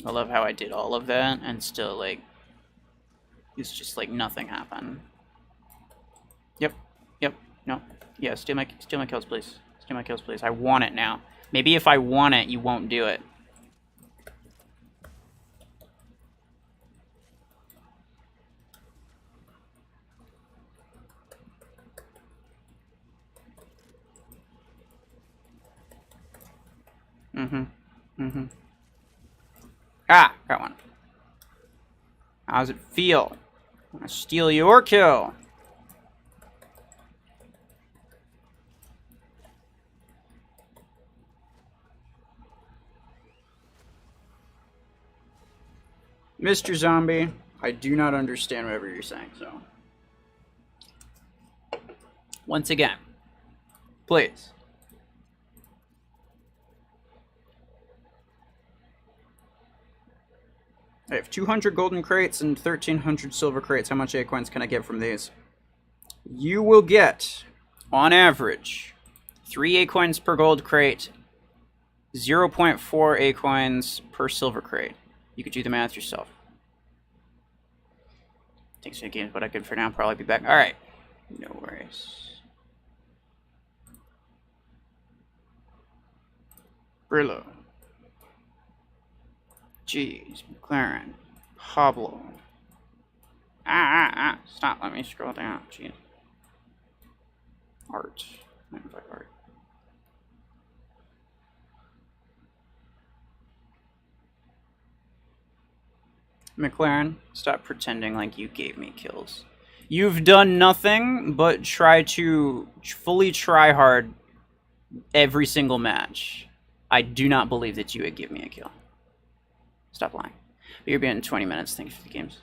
I love how I did all of that and still, like... It's just like nothing happened. Yep. No. Yeah, steal my kills, please. Steal my kills, please. I want it now. Maybe if I want it, you won't do it. Ah, got one. How's it feel? I'm gonna steal your kill. Mr. Zombie, I do not understand whatever you're saying, so. Once again, please. I have 200 golden crates and 1,300 silver crates. How much acorns can I get from these? You will get, on average, 3 acorns per gold crate, 0.4 acorns per silver crate. You could do the math yourself. Thanks again, but I could for now probably be back. Alright. No worries. Brillo. Jeez, McLaren. Pablo. Stop, let me scroll down. Jeez. Art. Art. McLaren, stop pretending like you gave me kills. You've done nothing but try to fully try hard every single match. I do not believe that you would give me a kill. Stop lying. But you're being 20 minutes. Thanks for the games.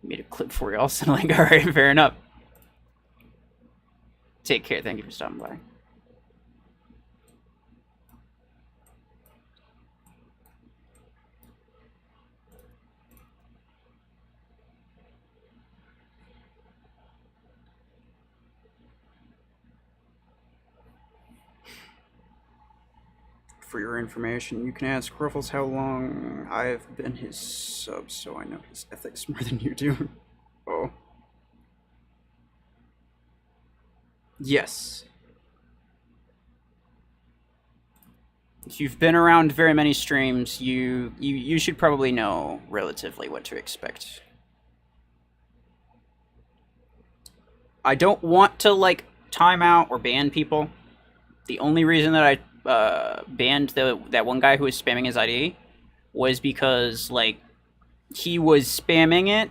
Made a clip for you all. So like, alright, fair enough. Take care. Thank you for stopping by. For your information, you can ask Ruffles how long I've been his sub, so I know his ethics more than you do. Oh. Yes. If you've been around very many streams, you should probably know relatively what to expect. I don't want to, like, time out or ban people. The only reason that I banned that one guy who was spamming his ID was because, like, he was spamming it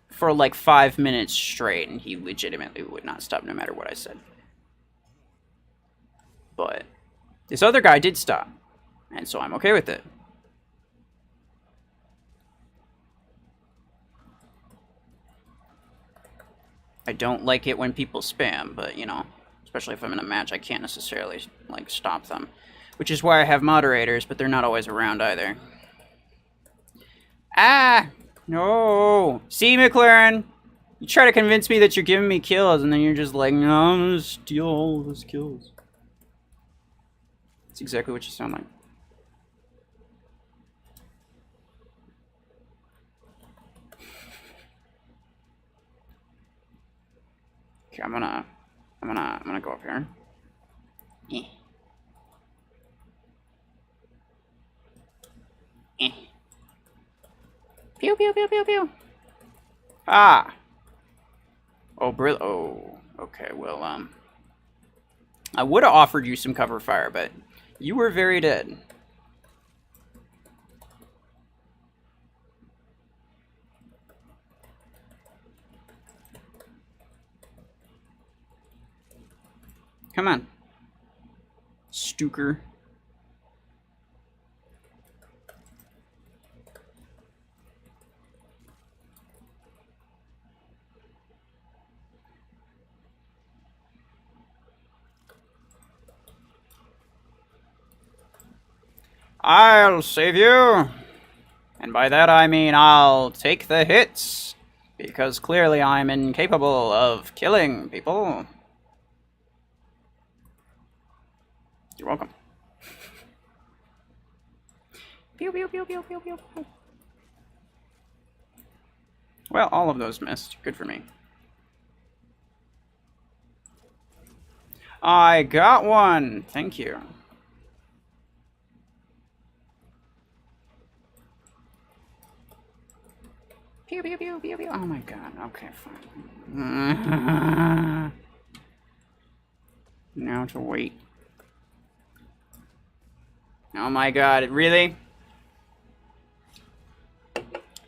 for like 5 minutes straight, and he legitimately would not stop no matter what I said. But this other guy did stop, and so I'm okay with it. I don't like it when people spam, but, you know, especially if I'm in a match, I can't necessarily, like, stop them. Which is why I have moderators, but they're not always around either. Ah! No! See, McLaren? You try to convince me that you're giving me kills, and then you're just like, no, I'm gonna steal all of his kills. That's exactly what you sound like. Okay, I'm gonna go up here. Pew pew pew pew pew. Ah. Oh, oh, okay. Well, I would have offered you some cover fire, but you were very dead. Come on, Stuker. I'll save you. And by that I mean I'll take the hits. Because clearly I'm incapable of killing people. You're welcome. Pew, pew, pew, pew, pew, pew. Well, all of those missed. Good for me. I got one. Thank you. Pew, pew, pew, pew, pew. Oh my god. Okay, fine. Now to wait. Oh my god, really?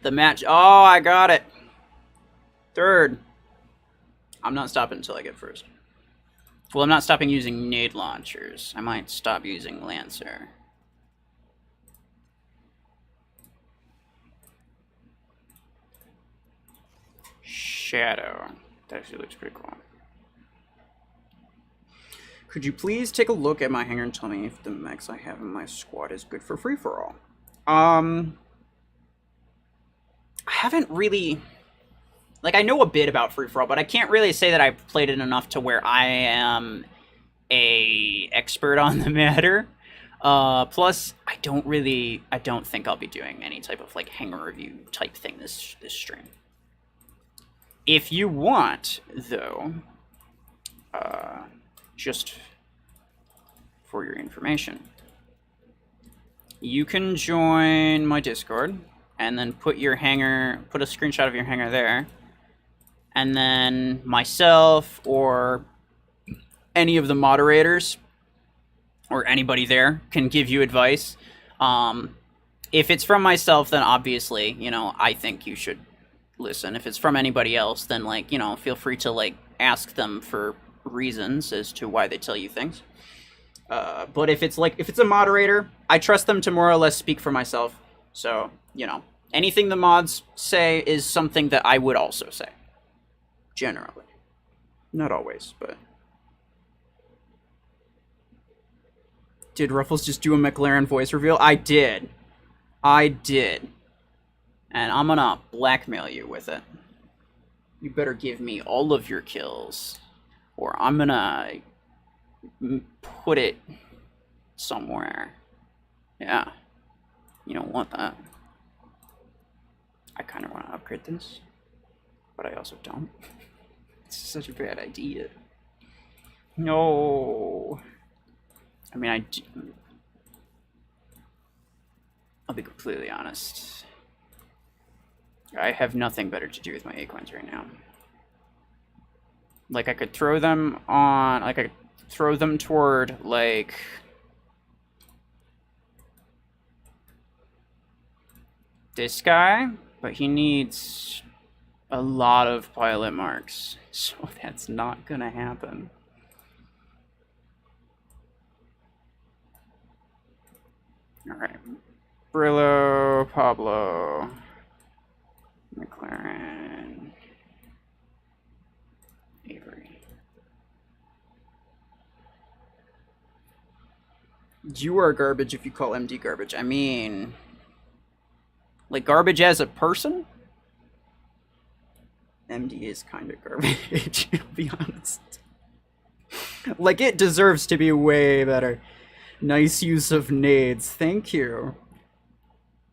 The match. Oh, I got it. Third. I'm not stopping until I get first. Well, I'm not stopping using nade launchers. I might stop using Lancer. Shadow. That actually looks pretty cool. Could you please take a look at my hangar and tell me if the mechs I have in my squad is good for free-for-all? I haven't really... Like, I know a bit about free-for-all, but I can't really say that I've played it enough to where I am a expert on the matter. Plus, I don't think I'll be doing any type of, like, hangar review type thing this stream. If you want, though, just for your information, you can join my Discord and then put a screenshot of your hangar there, and then myself or any of the moderators or anybody there can give you advice. If it's from myself, then obviously, you know, I think you should listen. If it's from anybody else, then, like, you know, feel free to, like, ask them for reasons as to why they tell you things. But if it's a moderator, I trust them to more or less speak for myself. So, you know, anything the mods say is something that I would also say. Generally. Not always, but... Did Ruffles just do a McLaren voice reveal? I did. And I'm gonna blackmail you with it. You better give me all of your kills, or I'm gonna put it somewhere. Yeah. You don't want that. I kind of want to upgrade this, but I also don't. It's such a bad idea. No. I mean, I'll be completely honest. I have nothing better to do with my acorns right now. Like, I could throw them on... Like, I could throw them toward, like... this guy, but he needs a lot of pilot marks, so that's not gonna happen. Alright. Brillo, Pablo, McLaren, Avery. You are garbage if you call MD garbage. I mean... like, garbage as a person? MD is kind of garbage, to be honest. Like, it deserves to be way better. Nice use of nades. Thank you.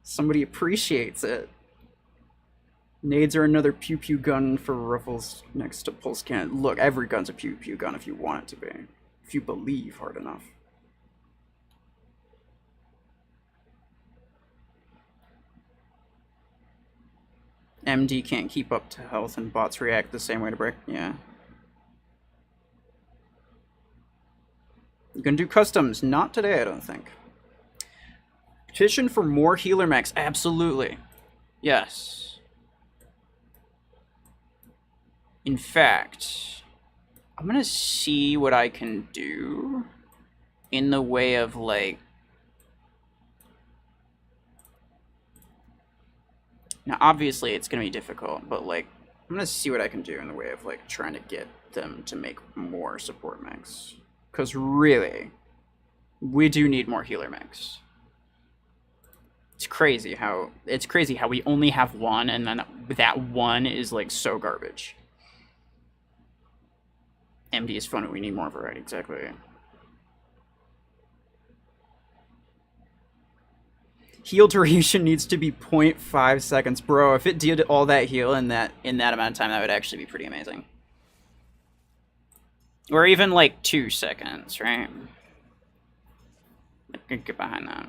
Somebody appreciates it. Nades are another pew-pew gun for Ruffles next to pulse cannon. Look, every gun's a pew-pew gun if you want it to be. If you believe hard enough. MD can't keep up to health and bots react the same way to break. Yeah. You can do customs. Not today, I don't think. Petition for more healer mechs. Absolutely. Yes. In fact, I'm gonna see what I can do in the way of, like... Now, obviously, it's gonna be difficult, but, like, I'm gonna see what I can do in the way of, like, trying to get them to make more support mechs. Because, really, we do need more healer mechs. It's crazy how we only have one, and then that one is, like, so garbage. MD is fun, we need more variety, exactly. Heal duration needs to be 0.5 seconds. Bro, if it did all that heal in that amount of time, that would actually be pretty amazing. Or even like 2 seconds, right? I could get behind that.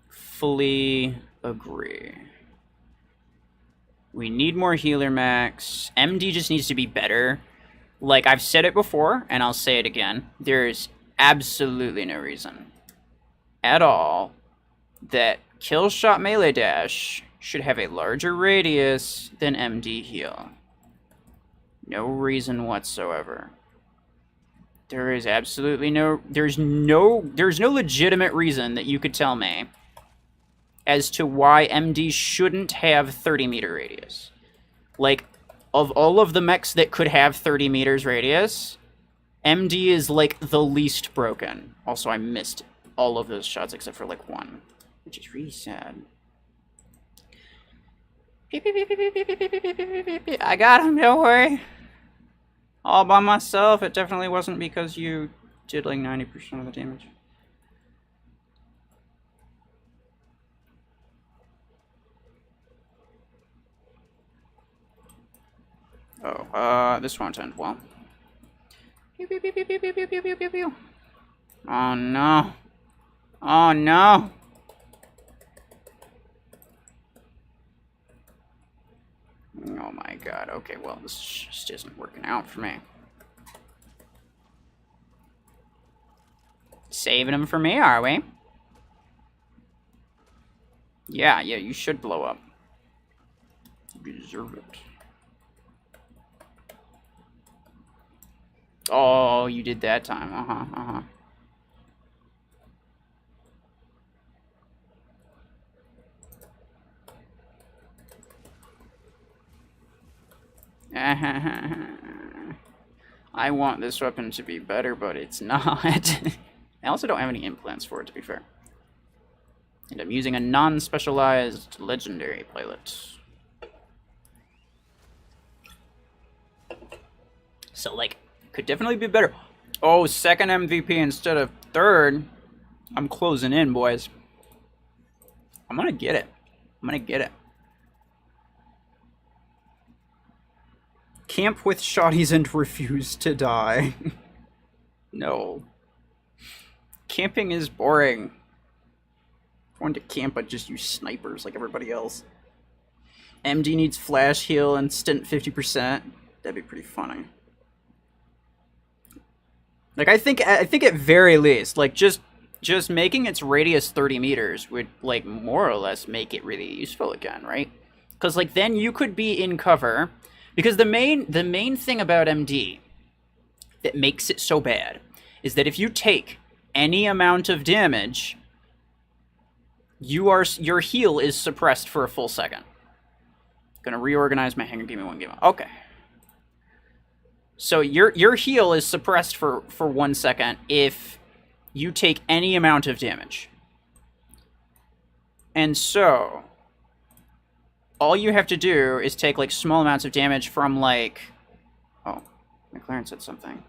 Fully agree. We need more healer mechs. MD just needs to be better. Like, I've said it before, and I'll say it again. There's absolutely no reason at all that kill shot melee dash should have a larger radius than MD heal. No reason whatsoever. There is absolutely there's no legitimate reason that you could tell me as to why MD shouldn't have 30 meter radius. Like, of all of the mechs that could have 30 meters radius, MD is like the least broken. Also, I missed all of those shots except for like one, which is really sad. I got him, don't worry. All by myself. It definitely wasn't because you did like 90% of the damage. Oh, this won't end well. Oh no. Oh no. Oh my god. Okay, well, this just isn't working out for me. Saving him for me, are we? Yeah, you should blow up. You deserve it. Oh, you did that time. Uh-huh. I want this weapon to be better, but it's not. I also don't have any implants for it, to be fair. And I'm using a non-specialized legendary pilot. So, like, could definitely be better. Oh, second MVP instead of third. I'm closing in, boys. I'm gonna get it. I'm gonna get it. Camp with shotties and refuse to die. No. Camping is boring. I want to camp, but just use snipers like everybody else. MD needs flash heal and stint 50%. That'd be pretty funny. Like, I think at very least, like, just making its radius 30 meters would, like, more or less make it really useful again, right? Because, like, then you could be in cover. Because the main thing about MD that makes it so bad is that if you take any amount of damage, your heal is suppressed for a full second. Gonna reorganize my Hangar. Give me one game. Okay. So your heal is suppressed for 1 second if you take any amount of damage. And so all you have to do is take, like, small amounts of damage from, like... Oh, McLaren said something.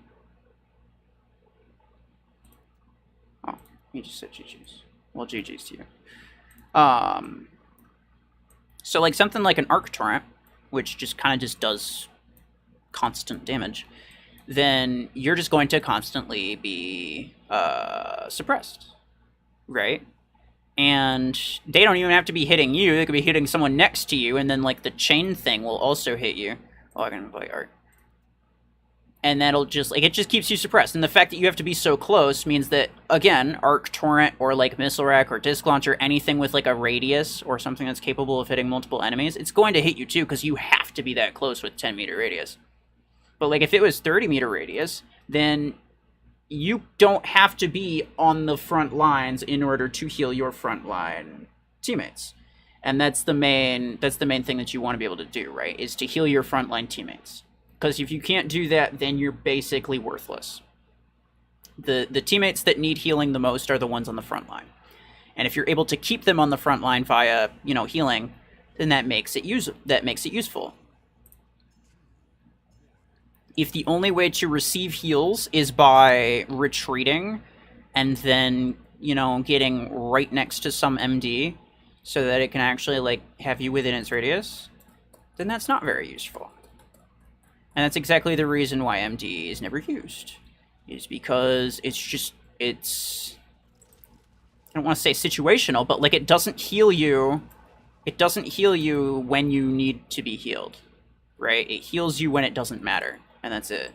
Oh, he just said GG's. Well, GG's to you. So, like, something like an arc torrent, which just kind of just does constant damage, then you're just going to constantly be suppressed, right? And they don't even have to be hitting you. They could be hitting someone next to you, and then, like, the chain thing will also hit you. Oh, I can play art. And that'll just, like, it just keeps you suppressed. And the fact that you have to be so close means that, again, arc torrent or, like, missile rack or disc launcher, anything with, like, a radius or something that's capable of hitting multiple enemies, it's going to hit you too, because you have to be that close with 10 meter radius. But, like, if it was 30 meter radius, then you don't have to be on the front lines in order to heal your front line teammates. And that's the main thing that you want to be able to do, right? Is to heal your frontline teammates. Because if you can't do that, then you're basically worthless. The teammates that need healing the most are the ones on the front line. And if you're able to keep them on the front line via, you know, healing, then that makes it useful. If the only way to receive heals is by retreating and then, you know, getting right next to some MD so that it can actually, like, have you within its radius, then that's not very useful. And that's exactly the reason why MD is never used. Is because it's I don't want to say situational, but like it doesn't heal you. It doesn't heal you when you need to be healed, right? It heals you when it doesn't matter, and that's it.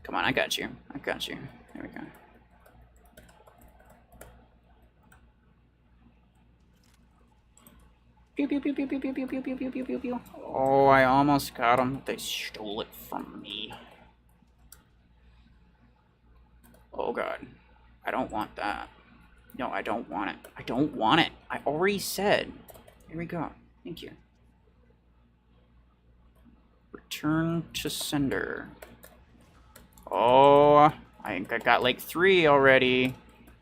Come on, I got you. I got you. There we go. Pew, pew, pew, pew, pew, pew, pew, pew, pew, pew, pew, pew. Oh, I almost got him. They stole it from me. Oh, God. I don't want that. No, I don't want it. I don't want it. I already said. Here we go. Thank you. Return to sender. Oh, I think I got like 3 already.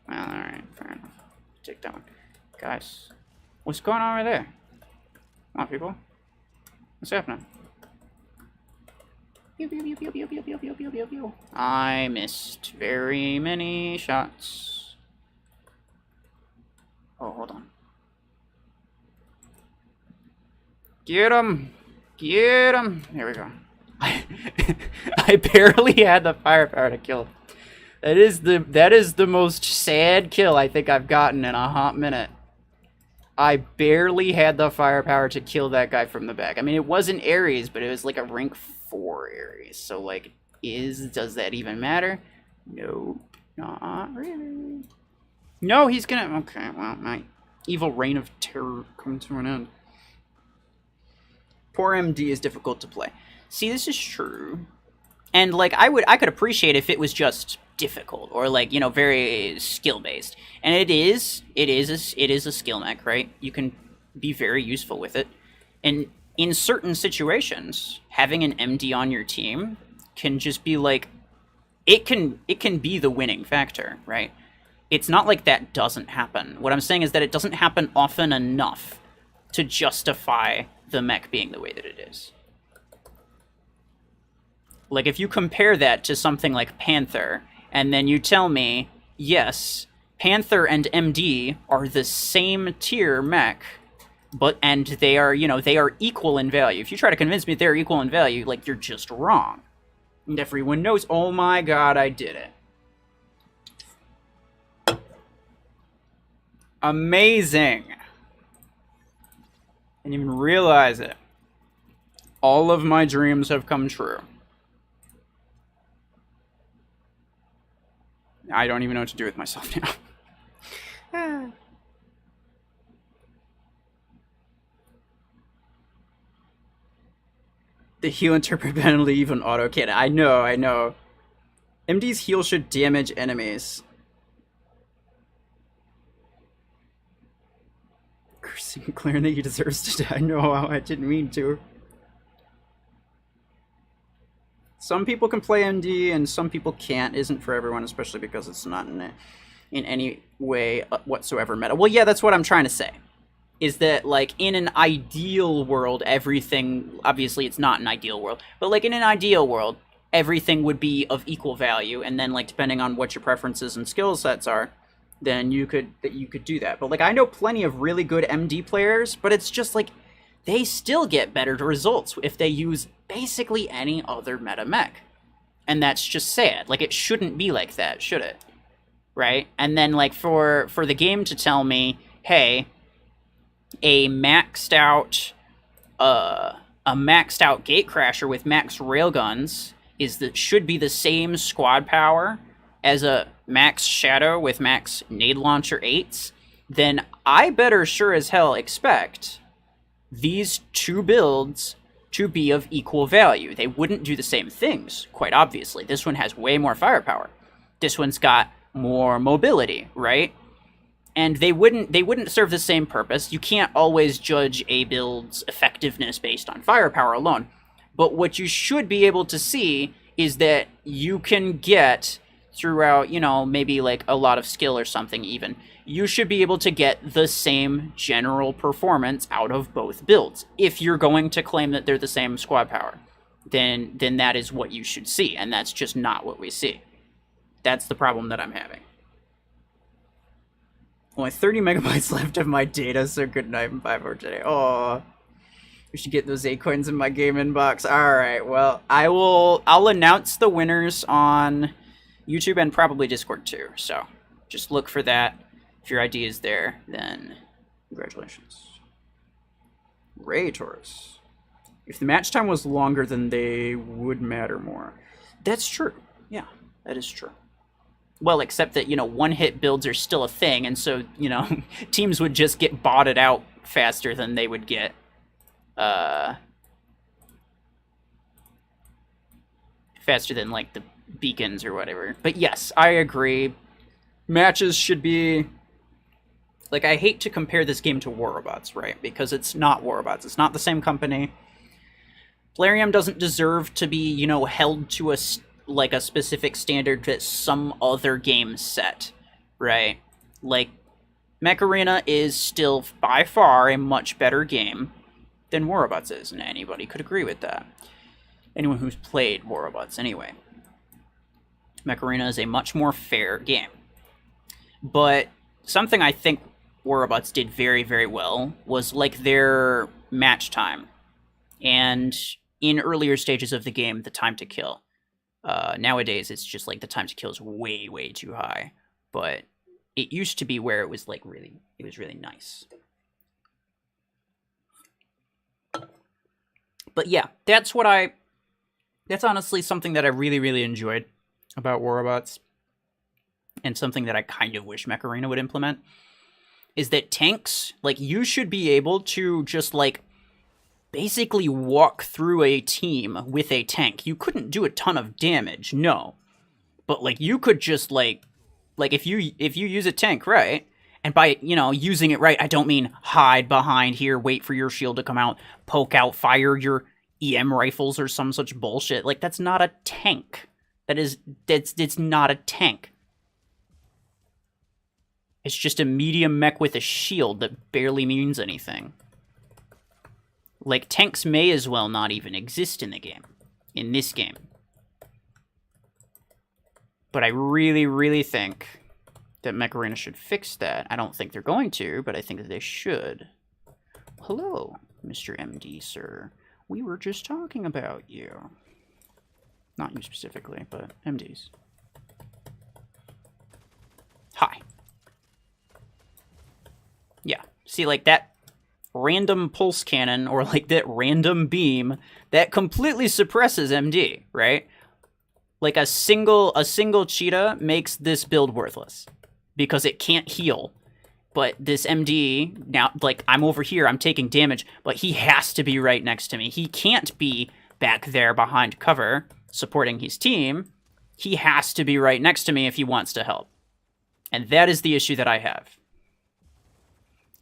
Well, alright, fair enough. Take that one. Guys, what's going on over there? Come on, people. What's happening? Pew, pew, pew, pew, pew, pew, pew, pew, pew, pew, pew. I missed very many shots. Oh, hold on. Get him! Get him! There we go. I barely had the firepower to kill him. That is the most sad kill I think I've gotten in a hot minute. I barely had the firepower to kill that guy from the back. I mean, it wasn't Ares, but it was like a rank 4 Ares. So like, does that even matter? Nope, not really. No, he's gonna. Okay, well, my evil reign of terror comes to an end. Poor MD is difficult to play. See, this is true. And like I could appreciate if it was just difficult or like, you know, very skill based. And it is a skill mech, right? You can be very useful with it. And in certain situations, having an MD on your team can just be like it can be the winning factor, right? It's not like that doesn't happen. What I'm saying is that it doesn't happen often enough to justify the mech being the way that it is. Like, if you compare that to something like Panther, and then you tell me, yes, Panther and MD are the same tier mech, and they are, you know, they are equal in value. If you try to convince me they're equal in value, like, you're just wrong. And everyone knows, oh my god, I did it. Amazing. I didn't even realize it. All of my dreams have come true. I don't even know what to do with myself now. The heal interpret penalty even auto cannon. I know. MD's heal should damage enemies. Cursing Claire that he deserves to die. No, I didn't mean to. Some people can play MD and some people can't. Isn't for everyone, especially because it's not in any way whatsoever meta. Well, yeah, that's what I'm trying to say. Is that, like, in an ideal world, everything... Obviously, it's not an ideal world. But, like, in an ideal world, everything would be of equal value. And then, like, depending on what your preferences and skill sets are, then you could do that. But, like, I know plenty of really good MD players, but it's just, like, they still get better results if they use basically any other meta mech. And that's just sad. Like, it shouldn't be like that, should it? Right? And then, like, for the game to tell me, hey, a maxed out gatecrasher with max railguns should be the same squad power as a max shadow with max nade launcher 8s, then I better sure as hell expect these two builds to be of equal value. They wouldn't do the same things, quite obviously. This one has way more firepower. This one's got more mobility, right? And they wouldn't serve the same purpose. You can't always judge a build's effectiveness based on firepower alone. But what you should be able to see is that you can get throughout, you know, maybe like a lot of skill or something even, you should be able to get the same general performance out of both builds. If you're going to claim that they're the same squad power, then that is what you should see, and that's just not what we see. That's the problem that I'm having. Only 30 megabytes left of my data, so good night and bye for today. Aww. We should get those Acorns in my game inbox. All right. Well, I'll announce the winners on YouTube and probably Discord too. So just look for that. If your ID is there, then congratulations. Ray Taurus. If the match time was longer, then they would matter more. That's true. Yeah, that is true. Well, except that, one-hit builds are still a thing, and so, teams would just get botted out faster than they would get, faster than, like, the beacons or whatever. But yes, I agree. Matches should be... Like, I hate to compare this game to War Robots, right? Because it's not War Robots. It's not the same company. Plarium doesn't deserve to be, held to a specific standard that some other game set, right? Like, Mech Arena is still by far a much better game than War Robots is, and anybody could agree with that. Anyone who's played War Robots, anyway. Mech Arena is a much more fair game. But something I think War Robots did very, very well was, like, their match time. And in earlier stages of the game, the time to kill. Nowadays, it's just, like, the time to kill is way, way too high. But it used to be where it was, like, it was really nice. But yeah, that's honestly something that I really, really enjoyed about War Robots. And something that I kind of wish Mech Arena would implement. Is that tanks, like, you should be able to just, like, basically walk through a team with a tank. You couldn't do a ton of damage, no. But, like, you could just, like if you use a tank right, and by, using it right, I don't mean hide behind here, wait for your shield to come out, poke out, fire your EM rifles or some such bullshit. Like, that's not a tank. It's not a tank. It's just a medium mech with a shield that barely means anything. Like, tanks may as well not even exist in the game. In this game. But I really, really think that Mech Arena should fix that. I don't think they're going to, but I think that they should. Hello, Mr. MD, sir. We were just talking about you. Not you specifically, but MDs. Hi. Yeah, see, like, that random pulse cannon, or, like, that random beam, that completely suppresses MD, right? Like, a single cheetah makes this build worthless, because it can't heal. But this MD, now, like, I'm over here, I'm taking damage, but he has to be right next to me. He can't be back there behind cover, supporting his team. He has to be right next to me if he wants to help. And that is the issue that I have.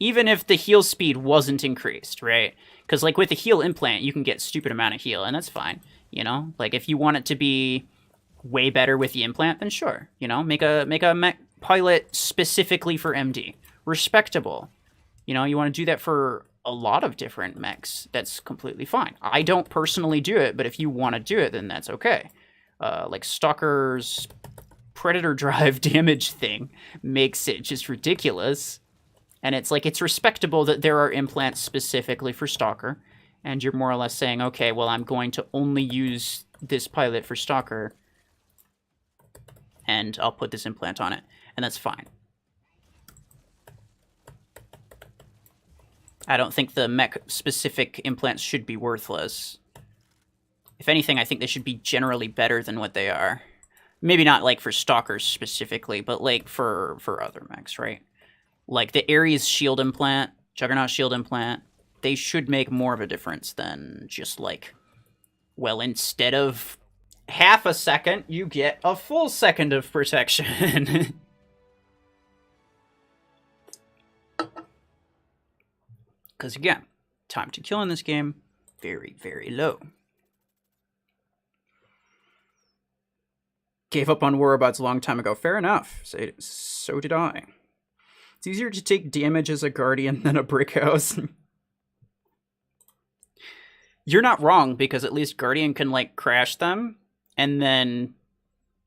Even if the heal speed wasn't increased, right? Because, like, with a heal implant, you can get a stupid amount of heal, and that's fine, Like, if you want it to be way better with the implant, then sure, Make a mech pilot specifically for MD. Respectable. You want to do that for a lot of different mechs. That's completely fine. I don't personally do it, but if you want to do it, then that's okay. Like, Stalker's Predator Drive damage thing makes it just ridiculous. And it's like, it's respectable that there are implants specifically for Stalker, and you're more or less saying, okay, well, I'm going to only use this pilot for Stalker, and I'll put this implant on it, and that's fine. I don't think the mech-specific implants should be worthless. If anything, I think they should be generally better than what they are. Maybe not, like, for Stalkers specifically, but, like, for other mechs, right? Like, the Ares shield implant, Juggernaut shield implant, they should make more of a difference than just, like, well, instead of half a second, you get a full second of protection. Because, again, time to kill in this game, very, very low. Gave up on War Robots a long time ago. Fair enough. So did I. It's easier to take damage as a Guardian than a Brick House. You're not wrong, because at least Guardian can, like, crash them, and then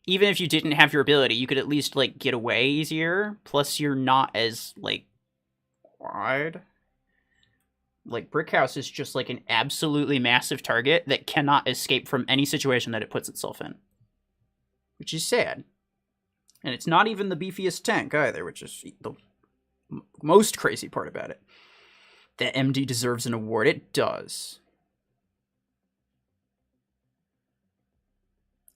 even if you didn't have your ability, you could at least, like, get away easier, plus you're not as, like, wide. Like, Brick House is just like an absolutely massive target that cannot escape from any situation that it puts itself in. Which is sad. And it's not even the beefiest tank either, which is the most crazy part about it. That MD deserves an award. It does.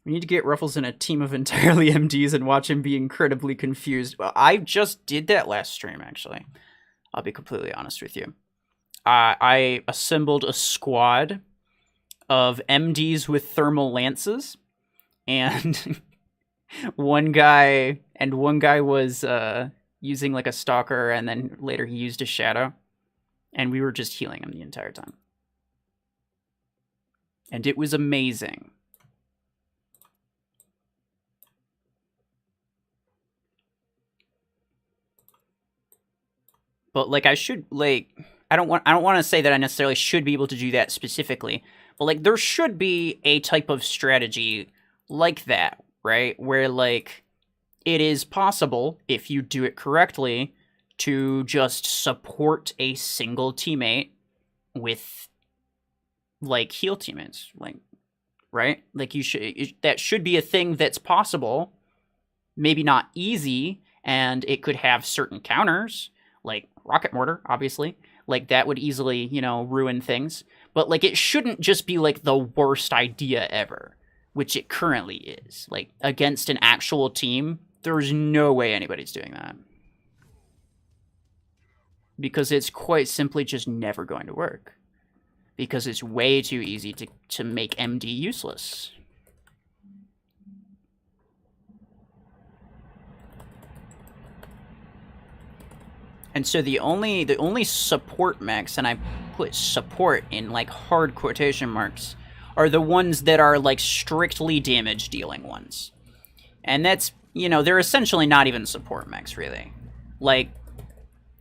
We need to get Ruffles in a team of entirely MDs and watch him be incredibly confused. Well, I just did that last stream, actually. I'll be completely honest with you. I assembled a squad of MDs with thermal lances, and one guy was using like a stalker, and then later he used a shadow, and we were just healing him the entire time. And it was amazing. But like, I don't want to say that I necessarily should be able to do that specifically, but like, there should be a type of strategy like that, right? Where like, it is possible, if you do it correctly, to just support a single teammate with like heal teammates, like, right? Like, that should be a thing that's possible. Maybe not easy, and it could have certain counters, like rocket mortar, obviously. Like, that would easily, you know, ruin things. But like, it shouldn't just be like the worst idea ever, which it currently is. Like, against an actual team, there's no way anybody's doing that. Because it's quite simply just never going to work. Because it's way too easy to make MD useless. And so the only support mechs, and I put support in like hard quotation marks, are the ones that are like strictly damage dealing ones. And that's, you know, they're essentially not even support mechs, really. Like,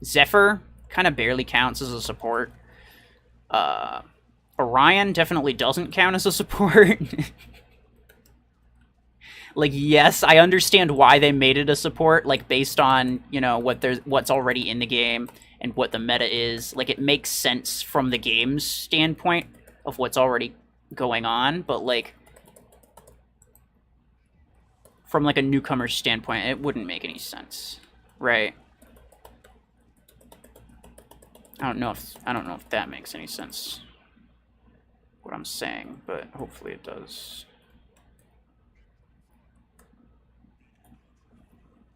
Zephyr kind of barely counts as a support. Orion definitely doesn't count as a support. Like, yes, I understand why they made it a support, like, based on, you know, what's already in the game and what the meta is. Like, it makes sense from the game's standpoint of what's already going on, but, like, from, like, a newcomer's standpoint, it wouldn't make any sense, right? I don't know if that makes any sense, what I'm saying, but hopefully it does.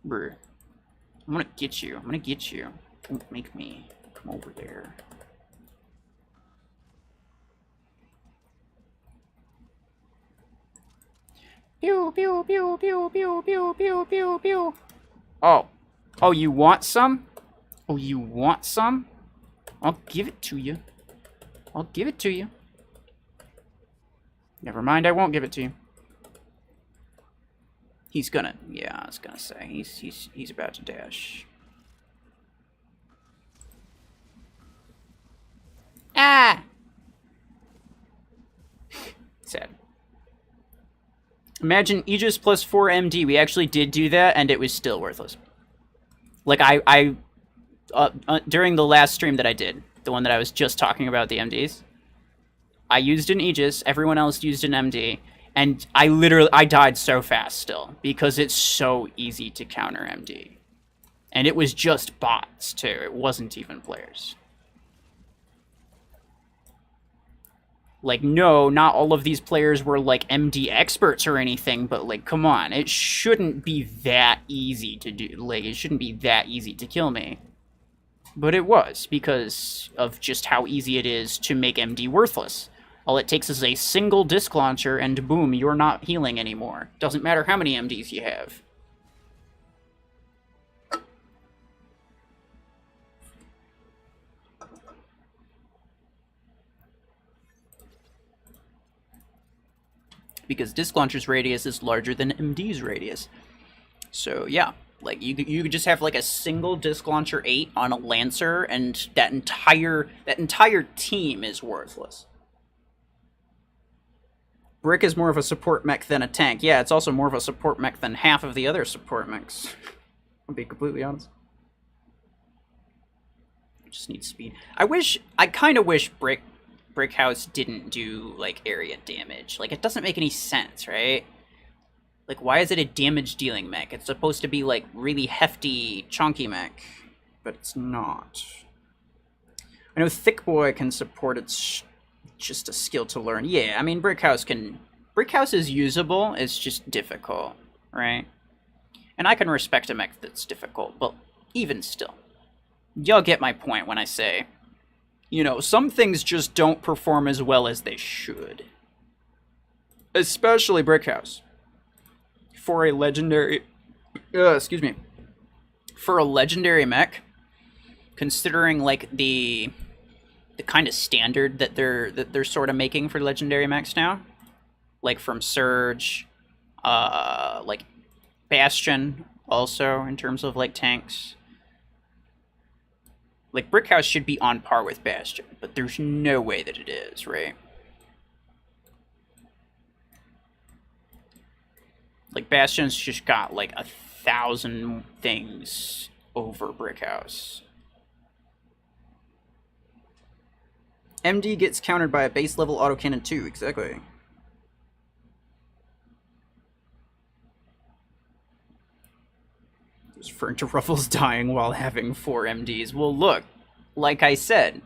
Brr. I'm gonna get you. Don't make me come over there. Pew, pew, pew, pew, pew, pew, pew, pew, pew. Oh. Oh, you want some? Oh, you want some? I'll give it to you. I'll give it to you. Never mind, I won't give it to you. He's gonna, yeah, I was gonna say, he's about to dash. Ah! Sad. Imagine Aegis plus 4 MD. We actually did do that, and it was still worthless. Like, during the last stream that I did, the one that I was just talking about the MDs, I used an Aegis, everyone else used an MD, and I died so fast still, because it's so easy to counter MD. And it was just bots, too. It wasn't even players. Like, no, not all of these players were, like, MD experts or anything, but, like, come on. It shouldn't be that easy to do. Like, it shouldn't be that easy to kill me. But it was, because of just how easy it is to make MD worthless. All it takes is a single disc launcher, and boom, you're not healing anymore. Doesn't matter how many MDs you have. Because disc launcher's radius is larger than MD's radius. So yeah, like you could just have like a single disc launcher 8 on a Lancer, and that entire team is worthless. Brick is more of a support mech than a tank. Yeah, it's also more of a support mech than half of the other support mechs. I'll be completely honest. just need speed. I kind of wish Brick House didn't do, like, area damage. Like, it doesn't make any sense, right? Like, why is it a damage-dealing mech? It's supposed to be, like, really hefty, chunky mech. But it's not. I know Thick Boy can support it's just a skill to learn. Yeah, I mean, Brick House is usable, it's just difficult, right? And I can respect a mech that's difficult, but even still. Y'all get my point when I say, you know, some things just don't perform as well as they should. Especially Brick House. For a legendary... excuse me. For a legendary mech, considering, like, the kind of standard that they're sort of making for legendary mechs now, like from Surge, like Bastion also in terms of like tanks. Like Brick House should be on par with Bastion, but there's no way that it is, right? Like Bastion's just got like 1,000 things over Brick House. MD gets countered by a base level autocannon too, exactly. Just referring to Ruffles dying while having 4 MDs. Well, look, like I said,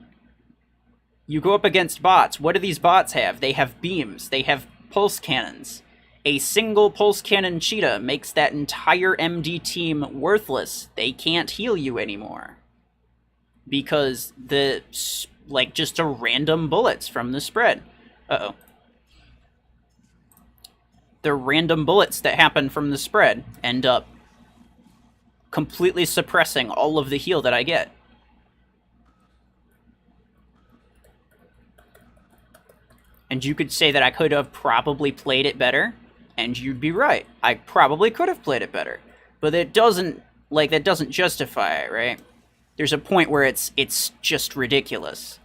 you go up against bots. What do these bots have? They have beams. They have pulse cannons. A single pulse cannon cheetah makes that entire MD team worthless. They can't heal you anymore. Because like, just a random bullets from the spread. Uh-oh. The random bullets that happen from the spread end up completely suppressing all of the heal that I get. And you could say that I could have probably played it better, and you'd be right. I probably could have played it better. But it doesn't, like, that doesn't justify it, right? There's a point where it's just ridiculous.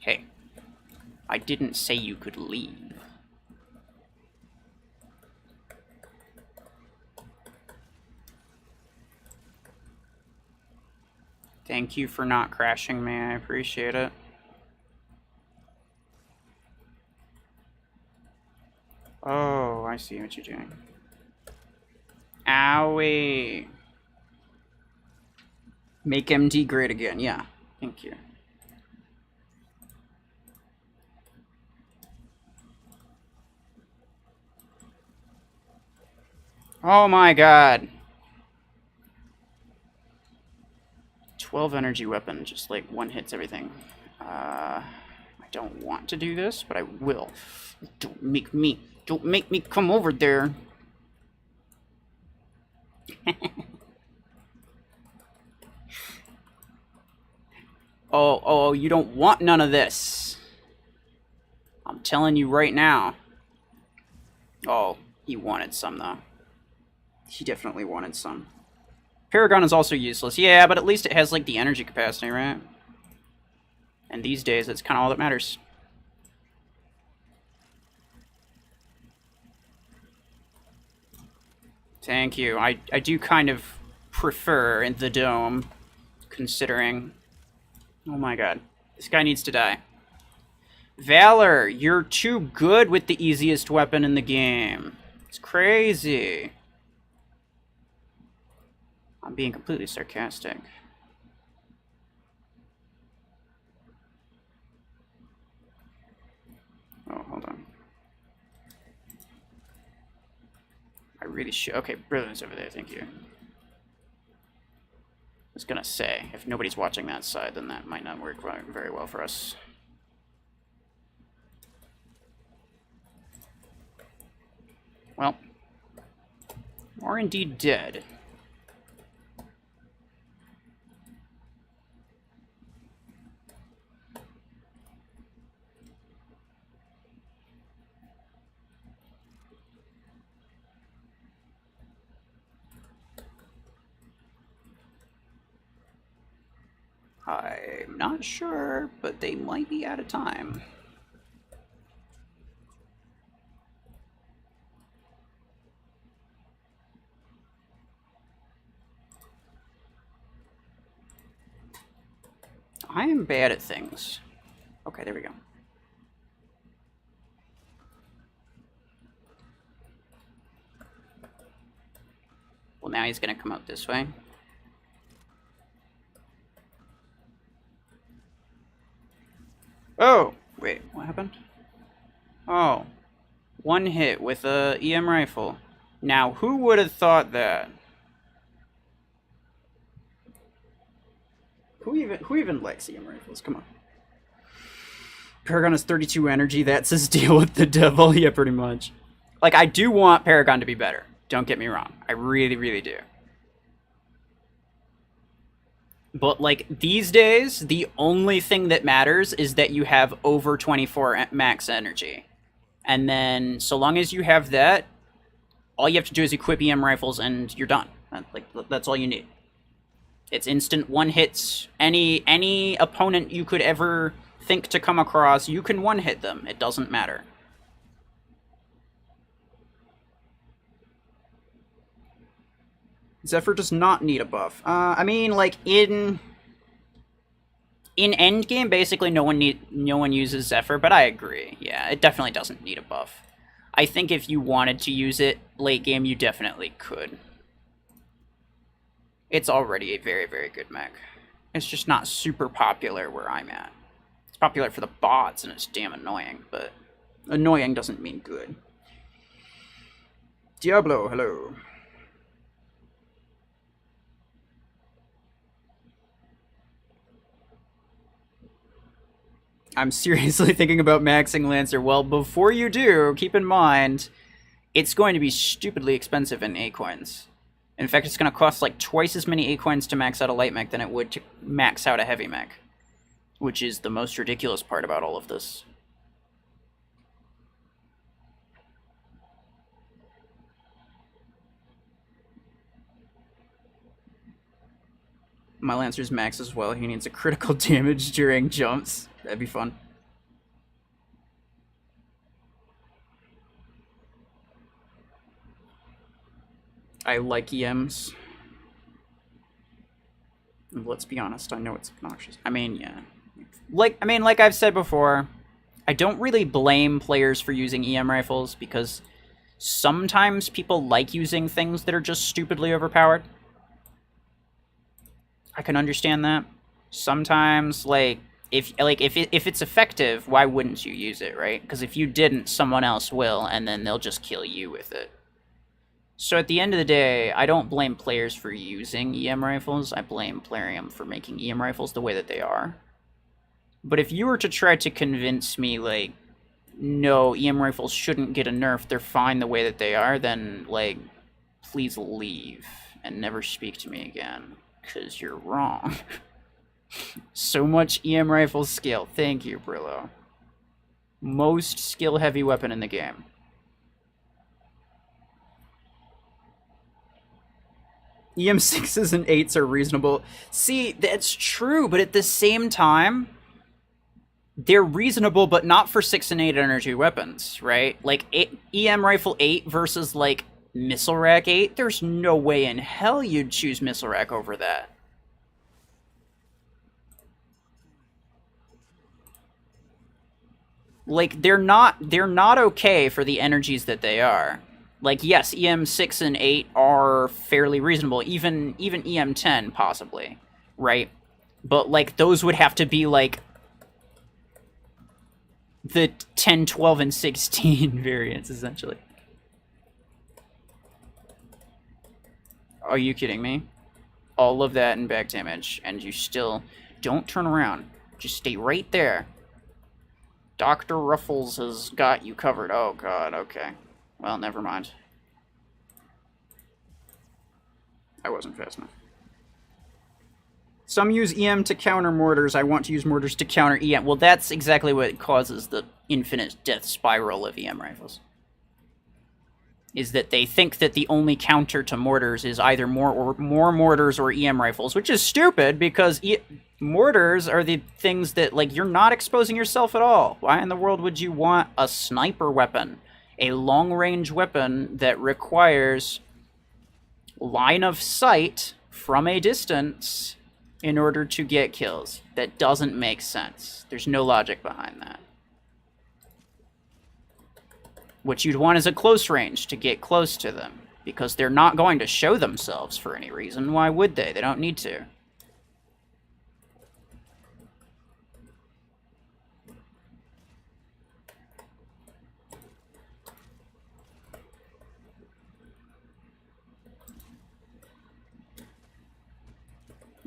Hey, I didn't say you could leave. Thank you for not crashing me, I appreciate it. Oh, I see what you're doing. Owie. Make MD great again, yeah. Thank you. Oh my god. 12 energy weapon, just like one hits everything. I don't want to do this, but I will. Don't make me come over there. Oh, you don't want none of this. I'm telling you right now. Oh, he wanted some, though. He definitely wanted some. Paragon is also useless. Yeah, but at least it has, like, the energy capacity, right? And these days, that's kind of all that matters. Thank you. I do kind of prefer the dome, considering... Oh my god. This guy needs to die. Valor, you're too good with the easiest weapon in the game. It's crazy. I'm being completely sarcastic. Oh, hold on. I really should. Okay, Brilliant's over there, thank you. I was gonna say, if nobody's watching that side, then that might not work very well for us. Well, are indeed dead. I'm not sure, but they might be out of time. I am bad at things. Okay, there we go. Well, now he's gonna come out this way. Oh! Wait, what happened? Oh. One hit with a EM rifle. Now, who would have thought that? Who even likes EM rifles? Come on. Paragon has 32 energy. That's his deal with the devil. Yeah, pretty much. Like, I do want Paragon to be better. Don't get me wrong. I really, really do. But, like, these days, the only thing that matters is that you have over 24 max energy. And then, so long as you have that, all you have to do is equip EM rifles and you're done. Like, that's all you need. It's instant one hits. Any opponent you could ever think to come across, you can one hit them. It doesn't matter. Zephyr does not need a buff. I mean, like, in endgame, basically no one uses Zephyr, but I agree. Yeah, it definitely doesn't need a buff. I think if you wanted to use it late game, you definitely could. It's already a very, very good mech. It's just not super popular where I'm at. It's popular for the bots, and it's damn annoying, but annoying doesn't mean good. Diablo, hello. I'm seriously thinking about maxing Lancer. Well, before you do, keep in mind, it's going to be stupidly expensive in A-coins. In fact, it's going to cost like twice as many A-coins to max out a light mech than it would to max out a heavy mech. Which is the most ridiculous part about all of this. My Lancer's max as well. He needs a critical damage during jumps. That'd be fun. I like EMs. Let's be honest, I know it's obnoxious. I mean, yeah. Like I've said before, I don't really blame players for using EM rifles because sometimes people like using things that are just stupidly overpowered. I can understand that. Sometimes, if it's effective, why wouldn't you use it, right? Because if you didn't, someone else will, and then they'll just kill you with it. So at the end of the day, I don't blame players for using EM rifles. I blame Plarium for making EM rifles the way that they are. But if you were to try to convince me, like, no, EM rifles shouldn't get a nerf, they're fine the way that they are, then, like, please leave and never speak to me again. Because you're wrong. So much EM rifle skill. Thank you, Brillo. Most skill-heavy weapon in the game. EM6s and 8s are reasonable. See, that's true, but at the same time, they're reasonable, but not for 6 and 8 energy weapons, right? Like, EM Rifle 8 versus, like, Missile Rack 8, there's no way in hell you'd choose Missile Rack over that. Like, they're not okay for the energies that they are. Like, yes, EM6 and 8 are fairly reasonable, even EM10, possibly, right? But, like, those would have to be, like, the 10, 12, and 16 variants, essentially. Are you kidding me? All of that in back damage, and you still don't turn around. Just stay right there. Dr. Ruffles has got you covered. Oh, God, okay. Well, never mind. I wasn't fast enough. Some use EM to counter mortars. I want to use mortars to counter EM. Well, that's exactly what causes the infinite death spiral of EM rifles. Is that they think that the only counter to mortars is either more mortars or EM rifles, which is stupid because mortars are the things that, like, you're not exposing yourself at all. Why in the world would you want a sniper weapon? A long-range weapon that requires line of sight from a distance in order to get kills. That doesn't make sense. There's no logic behind that. What you'd want is a close range to get close to them, because they're not going to show themselves for any reason. Why would they? They don't need to.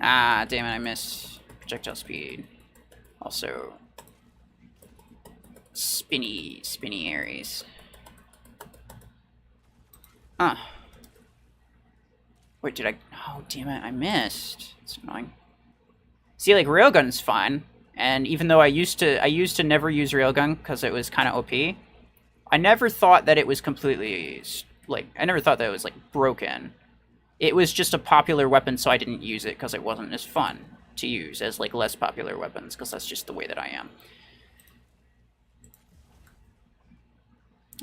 Ah, damn it, I missed projectile speed. Also, spinny areas. Wait, did I... Oh, damn it, I missed. It's annoying. See, like, railgun's fine, and even though I used to never use railgun because it was kind of OP, I never thought that it was completely, like, I never thought that it was, like, broken. It was just a popular weapon, so I didn't use it because it wasn't as fun to use as, like, less popular weapons, because that's just the way that I am.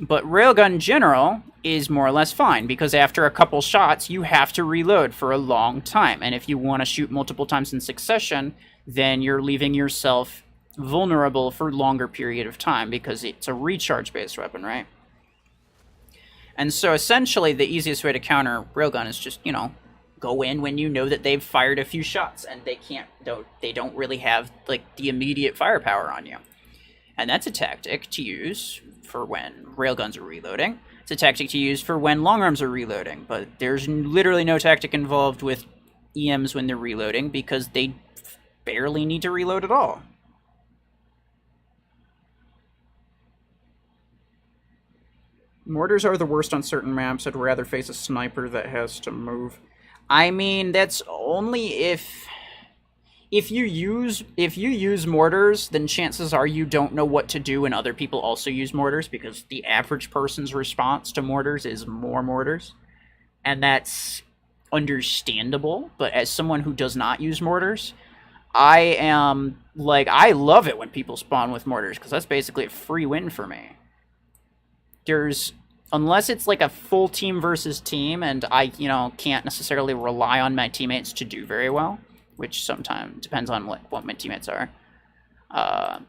But railgun general is more or less fine, because after a couple shots, you have to reload for a long time. And if you want to shoot multiple times in succession, then you're leaving yourself vulnerable for a longer period of time, because it's a recharge-based weapon, right? And so essentially, the easiest way to counter railgun is just, you know, go in when you know that they've fired a few shots, and they don't really have, like, the immediate firepower on you. And that's a tactic to use for when railguns are reloading. It's a tactic to use for when long arms are reloading, but there's literally no tactic involved with EMs when they're reloading, because they barely need to reload at all. Mortars are the worst on certain maps. I'd rather face a sniper that has to move. I mean, that's only if you use mortars, then chances are you don't know what to do when other people also use mortars, because the average person's response to mortars is more mortars. And that's understandable, but as someone who does not use mortars, I love it when people spawn with mortars, because that's basically a free win for me. Unless it's like a full team versus team, and I, you know, can't necessarily rely on my teammates to do very well, which sometimes depends on what my teammates are.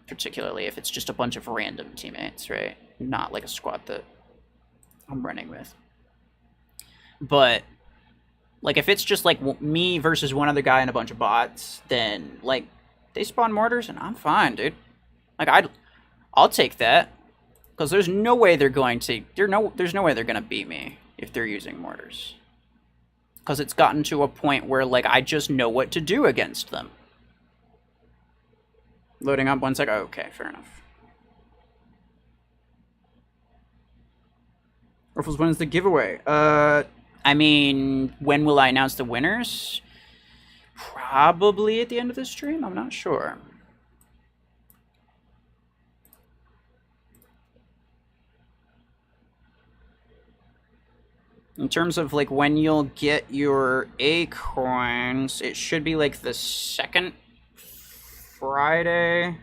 Particularly if it's just a bunch of random teammates, right? Not like a squad that I'm running with. But, like, if it's just, like, me versus one other guy and a bunch of bots, then, like, they spawn mortars, and I'm fine, dude. Like, I'll take that. Because there's no way they're going to... There's no way they're going to beat me if they're using mortars. Because it's gotten to a point where, like, I just know what to do against them. Loading up 1 sec. Oh, okay, fair enough. Ruffles, when is the giveaway? I mean, when will I announce the winners? Probably at the end of the stream? I'm not sure. In terms of, like, when you'll get your acorns, it should be, like, the second Friday.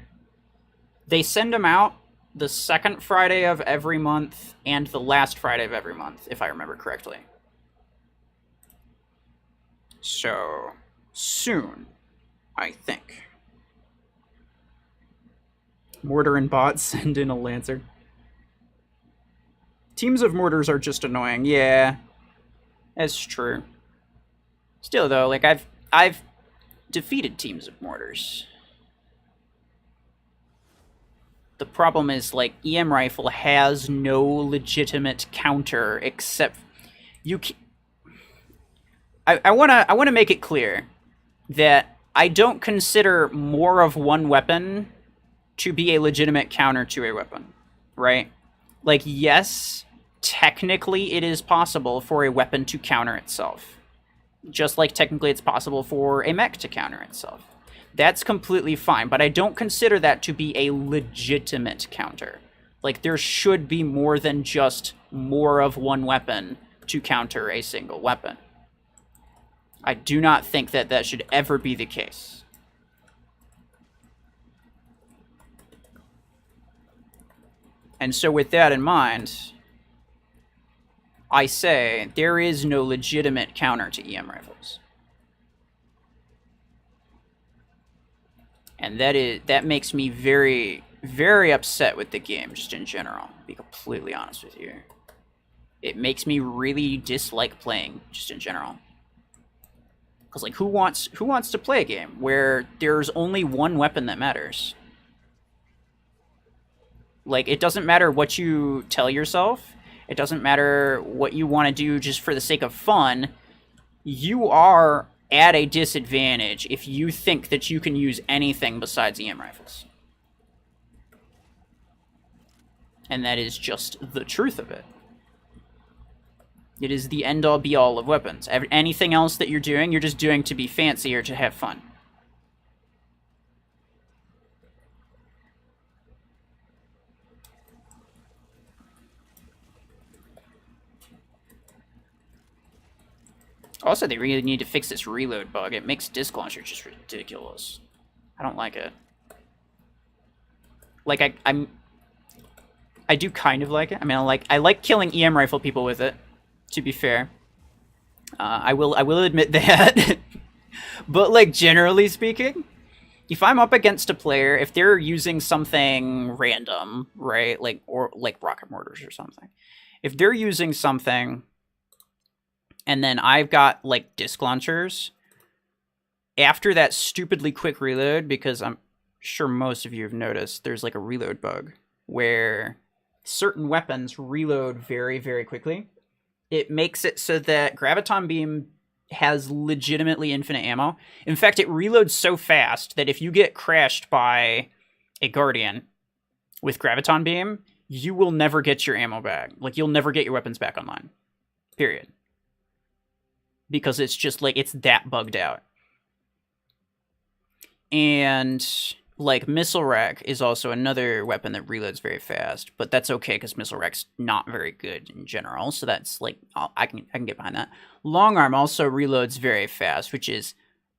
They send them out the second Friday of every month and the last Friday of every month, if I remember correctly. So, soon, I think. Mortar and bots send in a Lancer. Teams of mortars are just annoying. Yeah, that's true. Still, though, like, I've defeated teams of mortars. The problem is, like, EM rifle has no legitimate counter except you. I wanna make it clear that I don't consider more of one weapon to be a legitimate counter to a weapon, right? Like, yes, technically it is possible for a weapon to counter itself. Just like technically it's possible for a mech to counter itself. That's completely fine, but I don't consider that to be a legitimate counter. Like, there should be more than just more of one weapon to counter a single weapon. I do not think that that should ever be the case. And so with that in mind, I say there is no legitimate counter to EM rifles. And that makes me very, very upset with the game, just in general, to be completely honest with you. It makes me really dislike playing, just in general. Because, like, who wants to play a game where there's only one weapon that matters? Like, it doesn't matter what you tell yourself. It doesn't matter what you want to do just for the sake of fun. You are at a disadvantage if you think that you can use anything besides EM rifles. And that is just the truth of it. It is the end-all be-all of weapons. Anything else that you're just doing to be fancy or to have fun. Also, they really need to fix this reload bug. It makes disc launcher just ridiculous. I don't like it. Like, I do kind of like it. I mean, I like killing EM rifle people with it, to be fair. I will admit that. But, like, generally speaking, if I'm up against a player, if they're using something random, right, like rocket mortars or something, if they're using something, and then I've got like disc launchers, after that stupidly quick reload, because I'm sure most of you have noticed, there's like a reload bug where certain weapons reload very, very quickly. It makes it so that Graviton Beam has legitimately infinite ammo. In fact, it reloads so fast that if you get crashed by a Guardian with Graviton Beam, you will never get your ammo back. Like, you'll never get your weapons back online. Period. Because it's just, like, it's that bugged out. And, like, Missile Rack is also another weapon that reloads very fast, but that's okay because Missile Rack's not very good in general, so that's, like, I can get behind that. Long Arm also reloads very fast, which is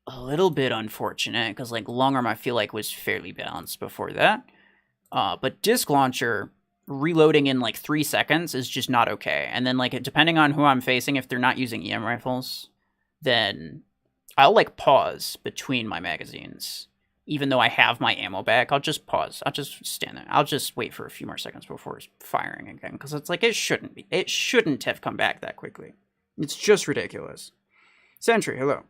a little bit unfortunate, because, like, Long Arm I feel like was fairly balanced before that. But Disc Launcher reloading in, like, 3 seconds is just not okay. And then, like, depending on who I'm facing, if they're not using EM rifles, then I'll, like, pause between my magazines. Even though I have my ammo back, I'll just pause. I'll just stand there. I'll just wait for a few more seconds before firing again. Because it's like, it shouldn't be. It shouldn't have come back that quickly. It's just ridiculous. Sentry, hello.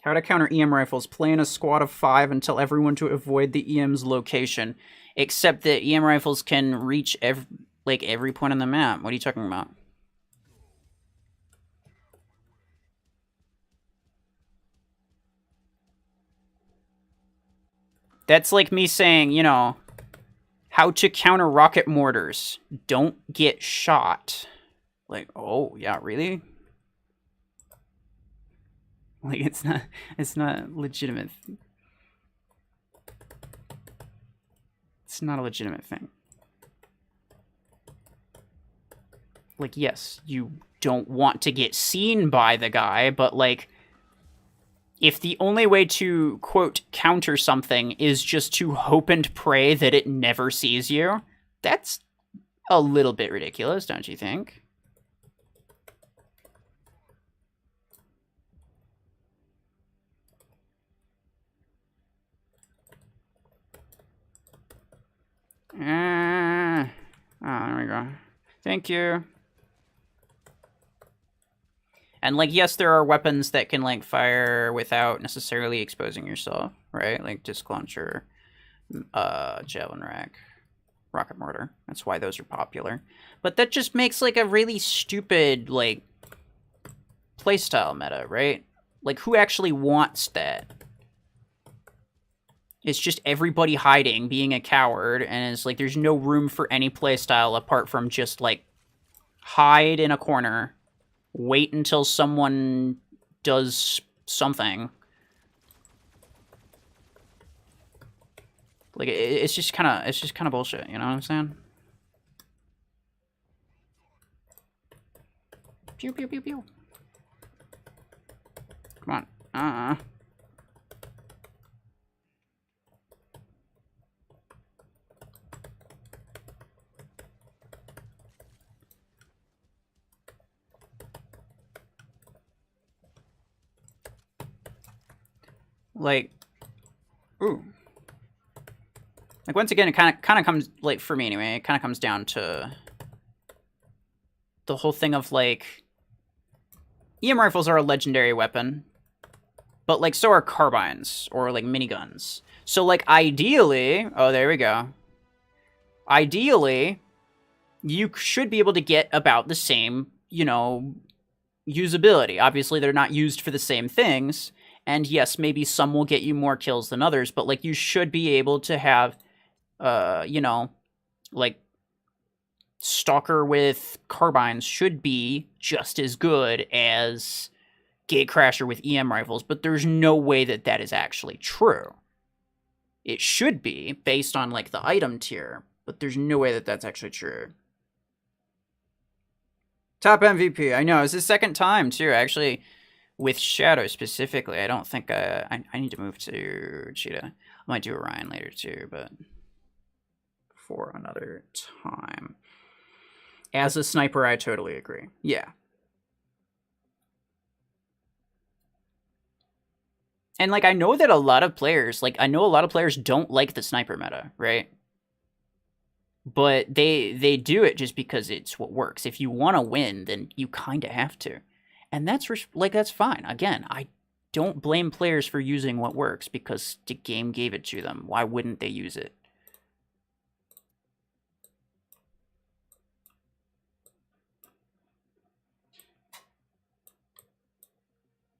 How to counter EM rifles. Play in a squad of 5 and tell everyone to avoid the EM's location. Except that EM rifles can reach every point on the map. What are you talking about? That's like me saying, you know, how to counter rocket mortars. Don't get shot. Like, oh, yeah, really? Like, it's not legitimate. It's not a legitimate thing. Like, yes, you don't want to get seen by the guy, but, like, if the only way to, quote, counter something is just to hope and pray that it never sees you, that's a little bit ridiculous, don't you think? Oh, there we go. Thank you. And, like, yes, there are weapons that can, like, fire without necessarily exposing yourself, right? Like, disc launcher, javelin rack, rocket mortar. That's why those are popular. But that just makes, like, a really stupid, like, playstyle meta, right? Like, who actually wants that? It's just everybody hiding, being a coward, and it's like there's no room for any playstyle apart from just, like, hide in a corner, wait until someone does something. Like, it's just kind of bullshit, you know what I'm saying? Pew, pew, pew, pew. Come on. like, ooh. Like, once again, it kind of comes, like, for me anyway, it kind of comes down to the whole thing of, like, EM rifles are a legendary weapon, but, like, so are carbines or, like, miniguns. So, like, ideally, oh, there we go. Ideally, you should be able to get about the same, you know, usability. Obviously, they're not used for the same things, and yes, maybe some will get you more kills than others, but, like, you should be able to have, you know, like, Stalker with carbines should be just as good as Gatecrasher with EM rifles, but there's no way that that is actually true. It should be, based on, like, the item tier, but there's no way that that's actually true. Top MVP, I know, it's the second time, too, actually, with Shadow specifically. I don't think, I need to move to Cheetah. I might do Orion later, too, but for another time. As a sniper, I totally agree. Yeah. And, like, I know that a lot of players, don't like the sniper meta, right? But they do it just because it's what works. If you want to win, then you kind of have to. And that's, like, that's fine. Again, I don't blame players for using what works because the game gave it to them. Why wouldn't they use it?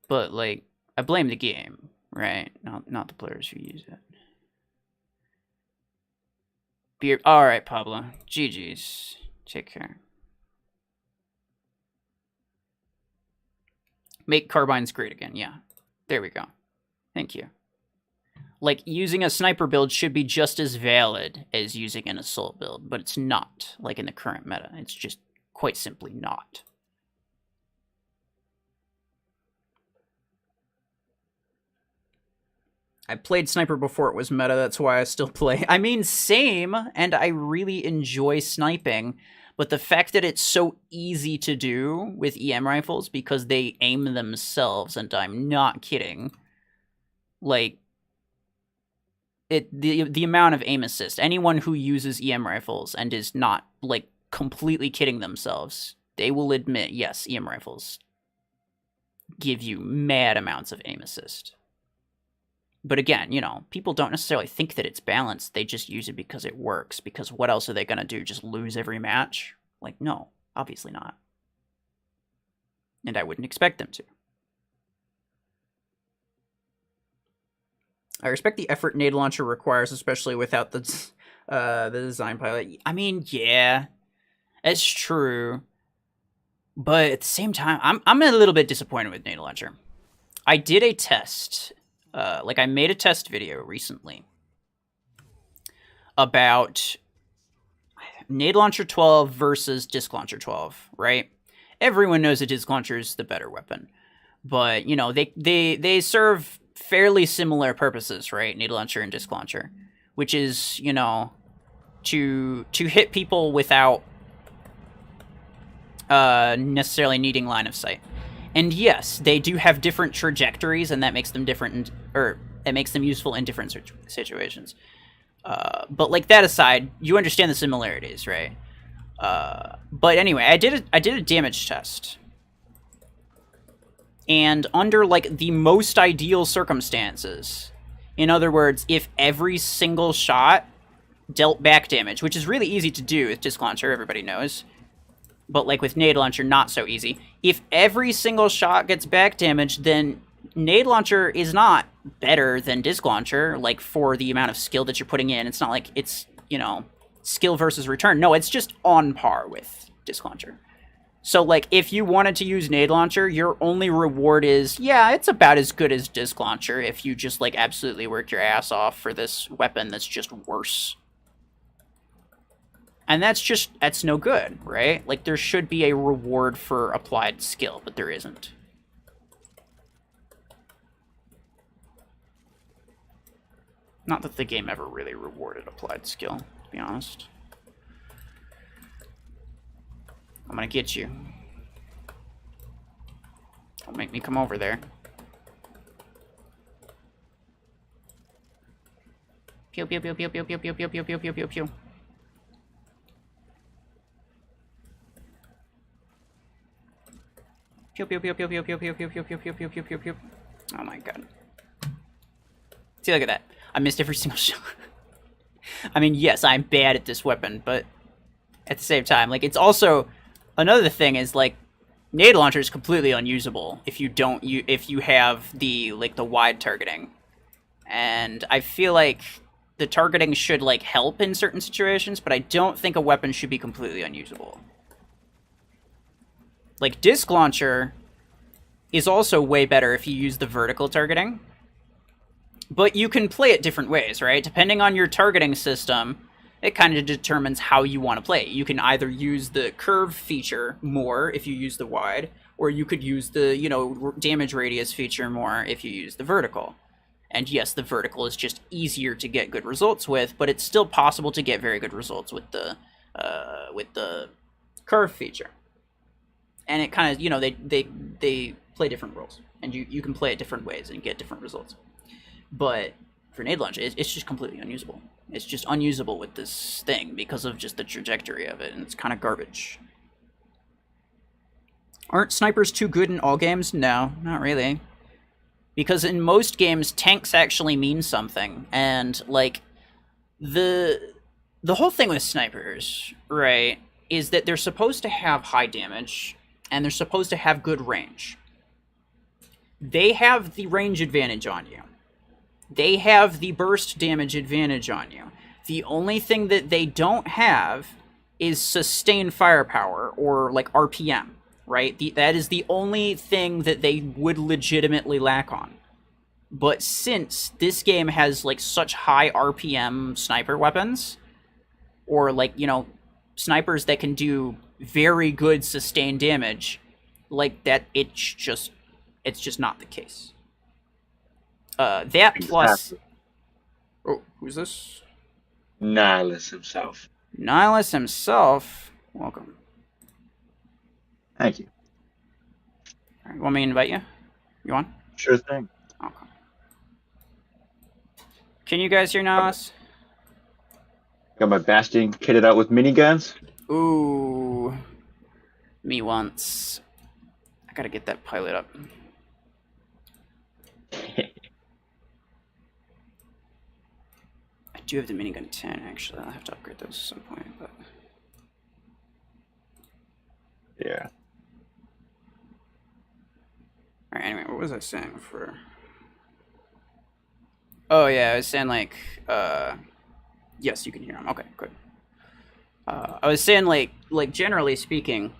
But, like, I blame the game, right? Not the players who use it. All right, Pablo. GG's. Take care. Make carbines great again. Yeah. There we go. Thank you. Like, using a sniper build should be just as valid as using an assault build, but it's not, like, in the current meta. It's just quite simply not. I played sniper before it was meta, that's why I still play. I mean, same, and I really enjoy sniping, but the fact that it's so easy to do with EM rifles because they aim themselves, and I'm not kidding, like, the amount of aim assist, anyone who uses EM rifles and is not, like, completely kidding themselves, they will admit, yes, EM rifles give you mad amounts of aim assist. But again, you know, people don't necessarily think that it's balanced. They just use it because it works. Because what else are they going to do? Just lose every match? Like, no, obviously not. And I wouldn't expect them to. I respect the effort Nade Launcher requires, especially without the design pilot. I mean, yeah, it's true. But at the same time, I'm a little bit disappointed with Nade Launcher. I did a test. Like, I made a test video recently about Nade Launcher 12 versus Disc Launcher 12, right? Everyone knows that Disc Launcher is the better weapon. But, you know, they serve fairly similar purposes, right? Nade Launcher and Disc Launcher. Which is, you know, to hit people without necessarily needing line of sight. And yes, they do have different trajectories, and that makes them different, or it makes them useful in different situations. But, like, that aside, you understand the similarities, right? But anyway, I did a damage test, and under, like, the most ideal circumstances, in other words, if every single shot dealt back damage, which is really easy to do with Disc Launcher, everybody knows. But, like, with Nade Launcher, not so easy. If every single shot gets back damage, then Nade Launcher is not better than Disc Launcher, like, for the amount of skill that you're putting in. It's not like it's, you know, skill versus return. No, it's just on par with Disc Launcher. So, like, if you wanted to use Nade Launcher, your only reward is, yeah, it's about as good as Disc Launcher if you just, like, absolutely work your ass off for this weapon that's just worse. And that's no good, right? Like, there should be a reward for applied skill, but there isn't. Not that the game ever really rewarded applied skill, to be honest. I'm gonna get you. Don't make me come over there. Pew pew pew pew pew pew pew pew pew pew pew pew pew. Pew pew pew pew pew pew pew pew pew pew pew pew pew pew pew. Oh my god. See, look at that. I missed every single shot. I mean, yes, I'm bad at this weapon, but at the same time, like, it's also another thing is like nade launcher is completely unusable if you don't if you have the wide targeting. And I feel like the targeting should like help in certain situations, but I don't think a weapon should be completely unusable. Like disc launcher is also way better if you use the vertical targeting. But you can play it different ways, right? Depending on your targeting system, it kind of determines how you want to play. You can either use the curve feature more if you use the wide, or you could use the, you know, damage radius feature more if you use the vertical. And yes, the vertical is just easier to get good results with, but it's still possible to get very good results with the curve feature. And it kind of, you know, they play different roles, and you can play it different ways and get different results. But for nade launch, it's just completely unusable. It's just unusable with this thing because of just the trajectory of it, and it's kind of garbage. Aren't snipers too good in all games? No, not really. Because in most games, tanks actually mean something, and like the whole thing with snipers, right, is that they're supposed to have high damage and they're supposed to have good range. They have the range advantage on you. They have the burst damage advantage on you. The only thing that they don't have is sustained firepower or like RPM, right? That is the only thing that they would legitimately lack on. But since this game has like such high RPM sniper weapons, or like, you know, snipers that can do very good sustained damage, like that, it's just not the case. That plus... Oh, who's this? Nihilus himself. Nihilus himself? Welcome. Thank you. Alright, want me to invite you? You on? Sure thing. Okay. Can you guys hear Nihilus? Got my Bastion kitted out with miniguns. Ooh. Me once. I gotta get that pilot up. I do have the minigun 10, actually. I'll have to upgrade those at some point, but... Yeah. Alright, anyway, what was I saying for... Oh, yeah, I was saying, like, yes, you can hear him. Okay, good. I was saying, like, generally speaking,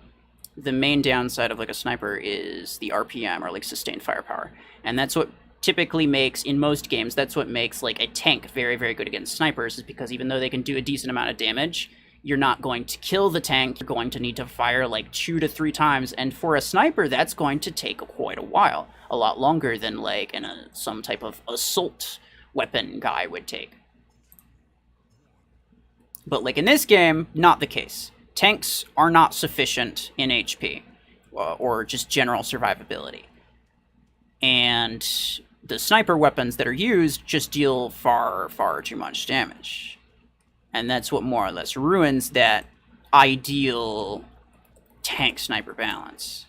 the main downside of, like, a sniper is the RPM, or, like, sustained firepower. And that's what typically makes, in most games, that's what makes, like, a tank very, very good against snipers, is because even though they can do a decent amount of damage, you're not going to kill the tank. You're going to need to fire, like, 2 to 3 times. And for a sniper, that's going to take quite a while. A lot longer than, like, some type of assault weapon guy would take. But, like, in this game, not the case. Tanks are not sufficient in HP, or just general survivability. And the sniper weapons that are used just deal far, far too much damage. And that's what more or less ruins that ideal tank-sniper balance.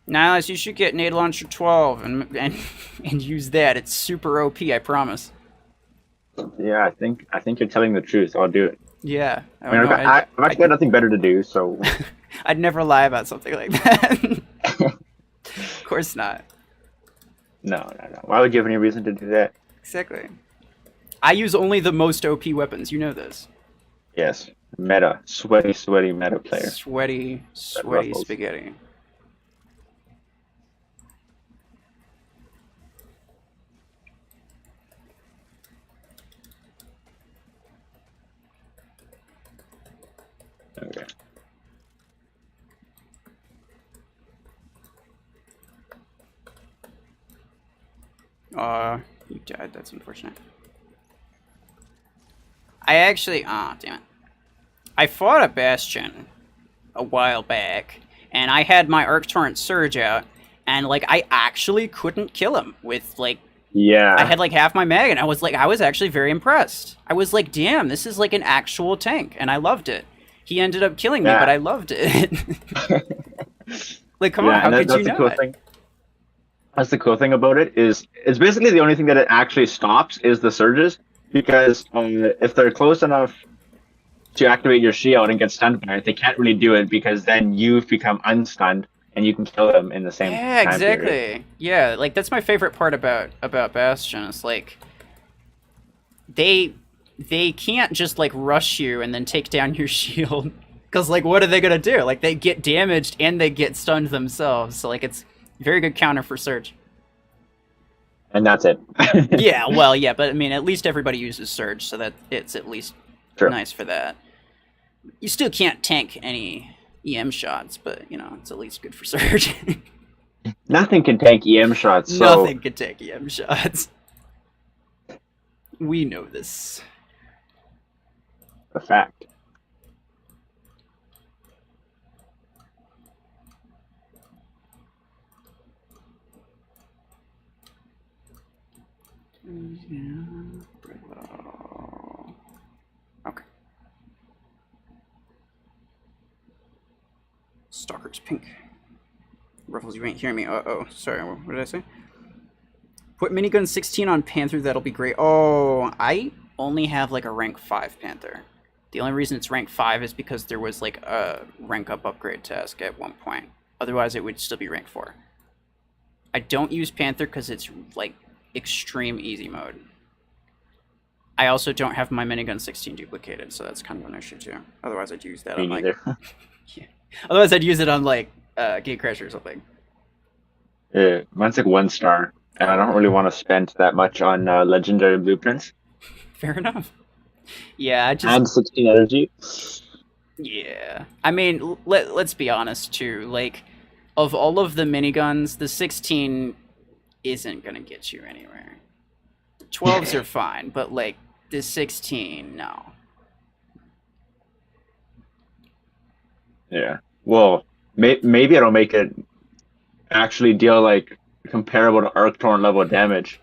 Nihilus, you should get Nade Launcher 12 and use that. It's super OP, I promise. Yeah, I think you're telling the truth. I'll do it. Yeah. I mean, I've actually got nothing better to do, so... I'd never lie about something like that. Of course not. No. Why would you have any reason to do that? Exactly. I use only the most OP weapons. You know this. Yes. Meta. Sweaty meta player. Sweaty spaghetti. Okay. You died. That's unfortunate. I actually... damn it. I fought a Bastion a while back, and I had my Arc Torrent Surge out, and like I actually couldn't kill him with like I Yeah. had like half my mag, and I was actually very impressed. I was like, damn, this is like an actual tank, and I loved it. He ended up killing me, but Yeah. I loved it. Like, come on, Yeah, how and could you that's the cool not? thing. That's the cool thing about it is it's basically the only thing that it actually stops is the surges because if they're close enough to activate your shield and get stunned by it, they can't really do it because then you've become unstunned and you can kill them in the same Yeah, time period. exactly. Yeah, like that's my favorite part about Bastion. It's like they they can't just like rush you and then take down your shield because like what are they gonna do? Like they get damaged and they get stunned themselves. So like it's very good counter for Surge. And that's it. Yeah, well, yeah, but I mean, at least everybody uses Surge, so that it's at least True. nice for that. You still can't tank any EM shots, but you know it's at least good for Surge. Nothing can tank EM shots, so Nothing can tank EM shots. We know this. a fact. Okay. Stalker's pink. Ruffles, you ain't hearing me. Uh-oh. Sorry, what did I say? Put minigun 16 on Panther, that'll be great. Oh, I only have like a rank 5 Panther. The only reason it's rank 5 is because there was like a rank up upgrade task at one point. Otherwise, it would still be rank 4. I don't use Panther because it's like extreme easy mode. I also don't have my minigun 16 duplicated, so that's kind of an issue too. Otherwise, I'd use that Me on like neither. yeah. Otherwise, I'd use it on like Gatecrasher or something. Yeah, mine's like 1 star, and I don't really want to spend that much on legendary blueprints Fair enough. Yeah, I just and 16 energy. yeah. I mean, let's be honest too. Like, of all of the miniguns, the 16 isn't gonna get you anywhere. 12s are fine, but like the 16, no. Yeah. Well, maybe it'll make it actually deal like comparable to Arc Torrent level damage.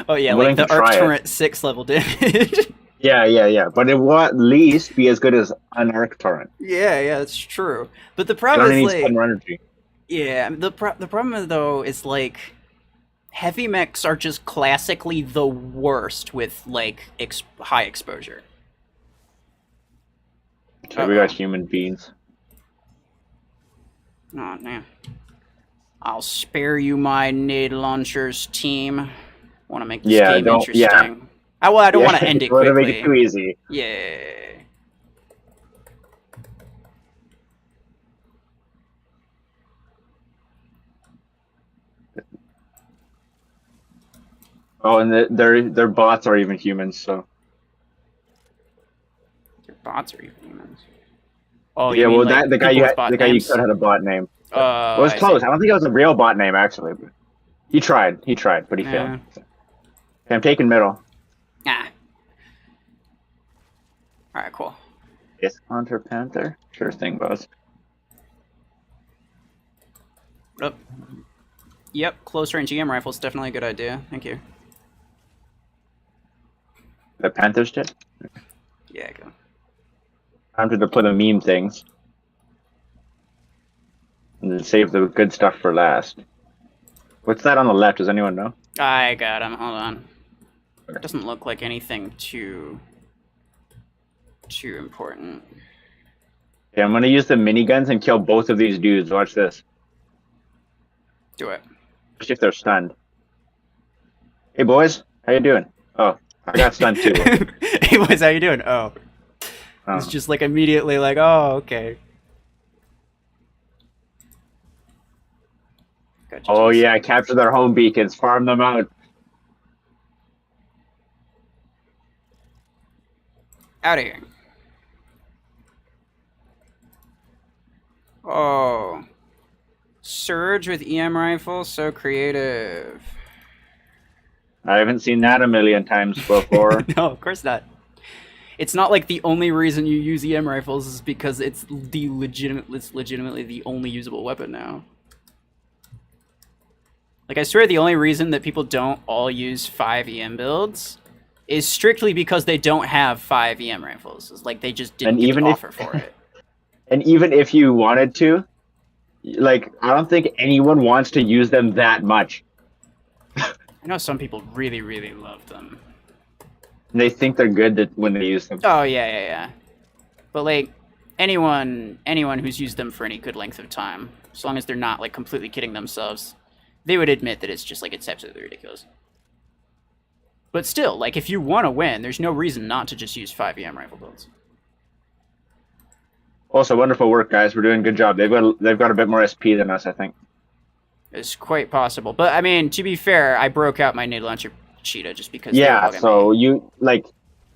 Oh yeah, I'm like willing to the Arc try it. Torrent 6 level damage. Yeah. But it will at least be as good as an Arc Torrent. Yeah, that's true. But the It problem only is needs like, 10 energy. yeah, the problem though is like heavy mechs are just classically the worst with like high exposure. So Uh we got oh. human beings. Oh man. I'll spare you my nade launchers, team. Want to make this Yeah, game don't. Yeah, interesting. I don't yeah. want to end it You want to make it quickly. too easy. Yeah. Oh, and their bots are even humans. So Your bots are even humans. Oh, you yeah. mean Well, like that people with bot the guy you names? killed had a bot name. It was I see. close. I don't think it was a real bot name actually. But he tried. He tried, but he failed. Yeah. Okay, I'm taking middle. Ah. All right, cool. Yes, Hunter Panther. Sure thing, boss. Oh. Yep, close range EM rifle is definitely a good idea. Thank you. The Panthers did. Yeah, go. Time to deploy the meme things. And then save the good stuff for last. What's that on the left? Does anyone know? I got him. Hold on. It doesn't look like anything too important. Okay, I'm gonna use the miniguns and kill both of these dudes. Watch this. Do it. Especially if they're stunned. Hey boys, how you doing? Oh, I got stunned too. Hey boys, how you doing? Oh. Oh. It's just like immediately like, oh, okay. Gotcha, Oh geez. yeah, capture their home beacons, farm them out. Out of here. Oh. Surge with EM rifle, so creative. I haven't seen that a million times before. No, of course not. It's not like the only reason you use EM rifles is because it's legitimately the only usable weapon now. Like, I swear the only reason that people don't all use 5 EM builds is strictly because they don't have 5 EM rifles. It's like they just didn't get the offer for it. And even if you wanted to, like, I don't think anyone wants to use them that much. I know some people really, really love them. They think they're good when they use them. Oh, yeah. But, like, anyone who's used them for any good length of time, as long as they're not, like, completely kidding themselves, they would admit that it's just, like, it's absolutely ridiculous. But still, like, if you want to win, there's no reason not to just use 5 EM rifle builds. Also, wonderful work, guys. We're doing a good job. They've got a bit more SP than us, I think. It's quite possible. But, I mean, to be fair, I broke out my nade launcher cheetah just because yeah, so you, like...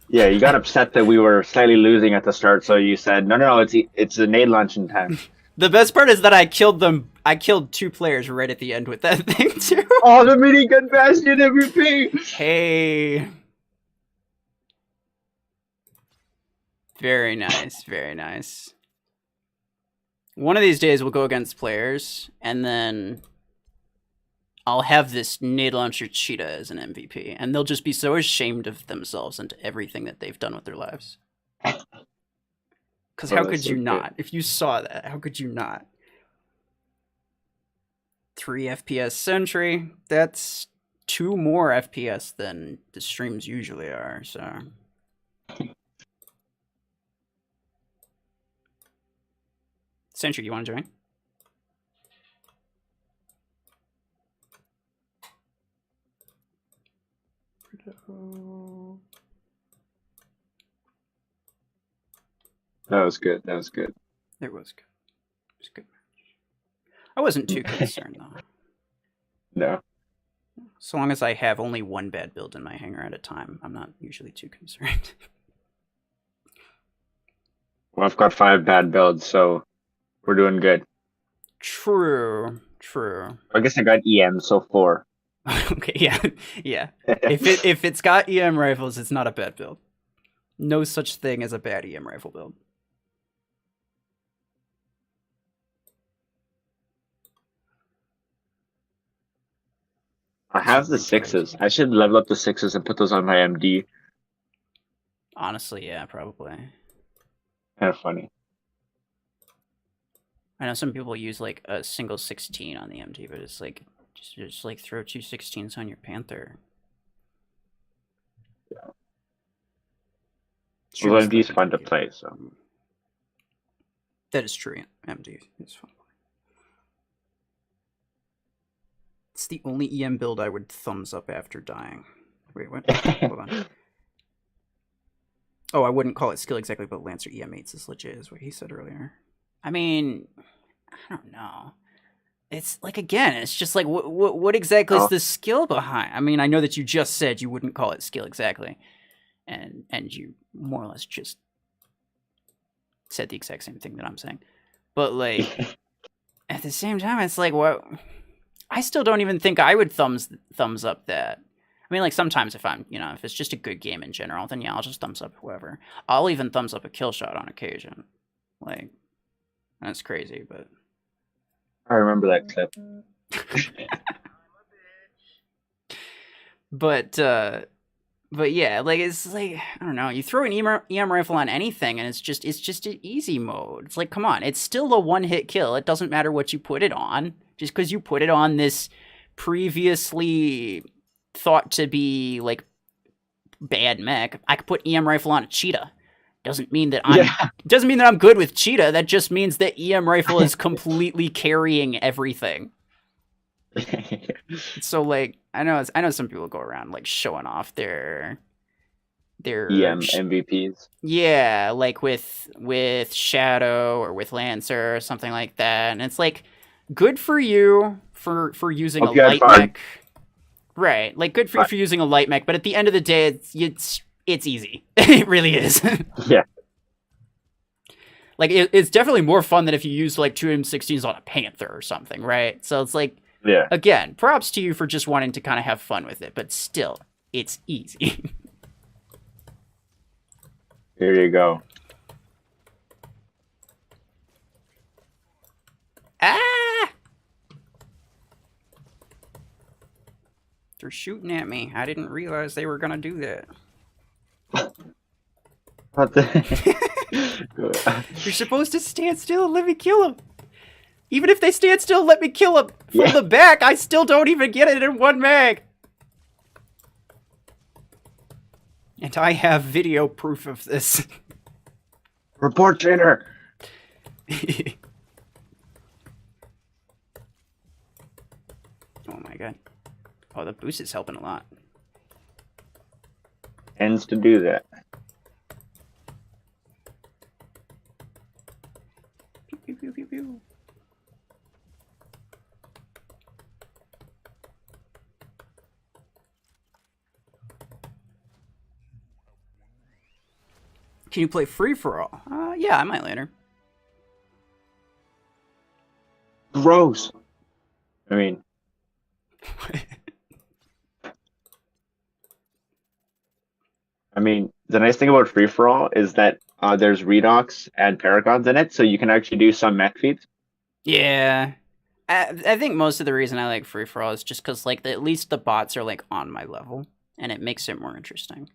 Yeah, you got upset that we were slightly losing at the start, so you said, no, it's a nade launching time. The best part is that I killed them. I killed 2 players right at the end with that thing, too. Oh, the minigun bastion MVP! Hey. Very nice, very nice. One of these days we'll go against players, and then I'll have this nade launcher cheetah as an MVP, and they'll just be so ashamed of themselves and everything that they've done with their lives. Because how could you not? If you saw that, how could you not? 3 FPS sentry, that's 2 more FPS than the streams usually are, so... Sentry, you want to join? That was good. It was good. It was good. I wasn't too concerned, though. No. So long as I have only 1 bad build in my hangar at a time, I'm not usually too concerned. Well, I've got 5 bad builds, so we're doing good. True. I guess I got EM, so 4. Okay, yeah. If it's got EM rifles, it's not a bad build. No such thing as a bad EM rifle build. I have the 6s. I should level up the 6s and put those on my MD. Honestly, yeah, probably. Kind of funny. I know some people use like a single 16 on the MD, but it's like just like throw 2 16s on your Panther. Yeah. Well, MD is fun to play, so. That is true. MD is fun. It's the only EM build I would thumbs up after dying. Wait, what? Hold on. Oh, I wouldn't call it skill exactly, but Lancer EM8s is legit, is what he said earlier. I mean, I don't know. It's like, again, it's just like, what exactly is the skill behind? I mean, I know that you just said you wouldn't call it skill exactly, and you more or less just said the exact same thing that I'm saying. But like, at the same time, it's like, what? I still don't even think I would thumbs up that. I mean, like, sometimes if I'm, if it's just a good game in general, then yeah, I'll just thumbs up whoever. I'll even thumbs up a kill shot on occasion. Like, that's crazy, but... I remember that clip. But yeah, like, it's like, I don't know, you throw an EM rifle on anything, and it's just an easy mode. It's like, come on, it's still a one-hit kill. It doesn't matter what you put it on. Just because you put it on this previously thought to be, like, bad mech, I could put EM rifle on a cheetah. Doesn't mean that I'm good with cheetah. That just means that EM rifle is completely carrying everything. So, like, I know some people go around like showing off their EM MVPs. Yeah, like with Shadow or with Lancer or something like that, and it's like, good for you for using a light mech. Right, like, good for you for using a light mech, but at the end of the day, it's easy. It really is. Yeah. Like, it's definitely more fun than if you used like 2 M16s on a Panther or something, right? So it's like, yeah. Again, props to you for just wanting to kind of have fun with it, but still, it's easy. Here you go. Ah! They're shooting at me. I didn't realize they were gonna do that. What the? You're supposed to stand still and let me kill them. Even if they stand still and let me kill them from the back, I still don't even get it in one mag. And I have video proof of this. Report trainer. Oh my god. Oh, the boost is helping a lot. Tends to do that. Pew, pew, pew, pew, pew. Can you play free for all? Yeah, I might later. Gross. I mean, the nice thing about free for all is that there's redox and paragons in it, so you can actually do some mech feats. Yeah. I think most of the reason I like free for all is just because like at least the bots are like on my level, and it makes it more interesting.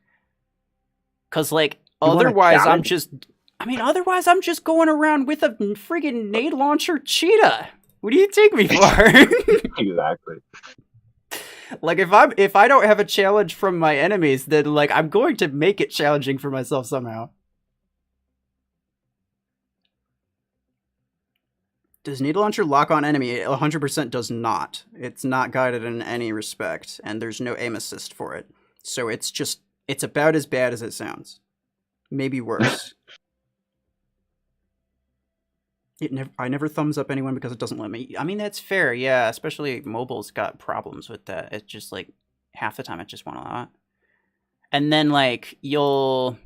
Cause like otherwise I'm just going around with a friggin' nade launcher cheetah. What do you take me for? Exactly. Like if I don't have a challenge from my enemies, then like I'm going to make it challenging for myself somehow. Does nade launcher lock on enemy? It 100% does not. It's not guided in any respect, and there's no aim assist for it. So it's about as bad as it sounds. Maybe worse. I never thumbs up anyone because it doesn't let me. I mean, that's fair, yeah. Especially mobile's got problems with that. It's just like half the time it just won't allow it. And then like it'll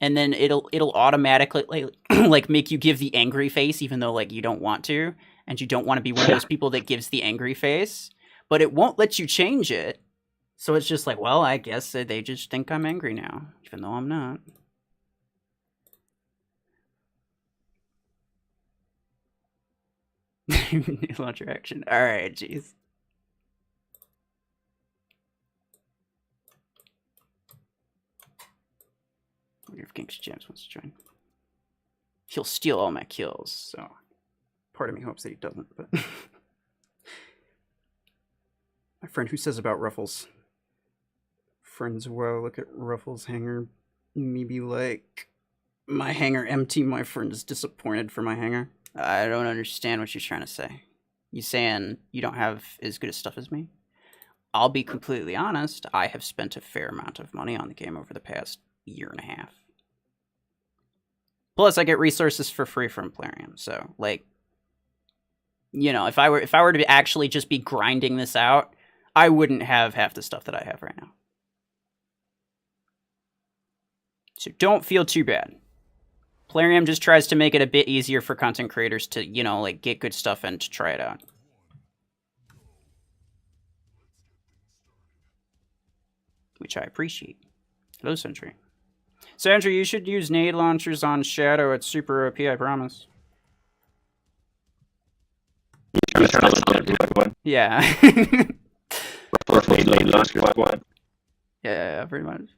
automatically like make you give the angry face even though like you don't want to, and you don't want to be one of those people that gives the angry face, but it won't let you change it. So it's just like, well, I guess they just think I'm angry now, even though I'm not. Launcher action. All right, jeez. I wonder if Gink's Gems wants to join. He'll steal all my kills, so part of me hopes that he doesn't. But my friend who says about Ruffles. Friends, wow, look at Ruffles' hangar. Maybe like my hangar empty. My friend is disappointed for my hangar. I don't understand what you're trying to say. You saying you don't have as good a stuff as me? I'll be completely honest. I have spent a fair amount of money on the game over the past year and a half. Plus, I get resources for free from Plarium. So, like, you know, if I were to actually just be grinding this out, I wouldn't have half the stuff that I have right now. So don't feel too bad. Plarium just tries to make it a bit easier for content creators to, you know, like get good stuff and to try it out. Which I appreciate. Hello, Sentry. Sentry, you should use nade launchers on Shadow. It's super OP, I promise. Yeah. Yeah, pretty much.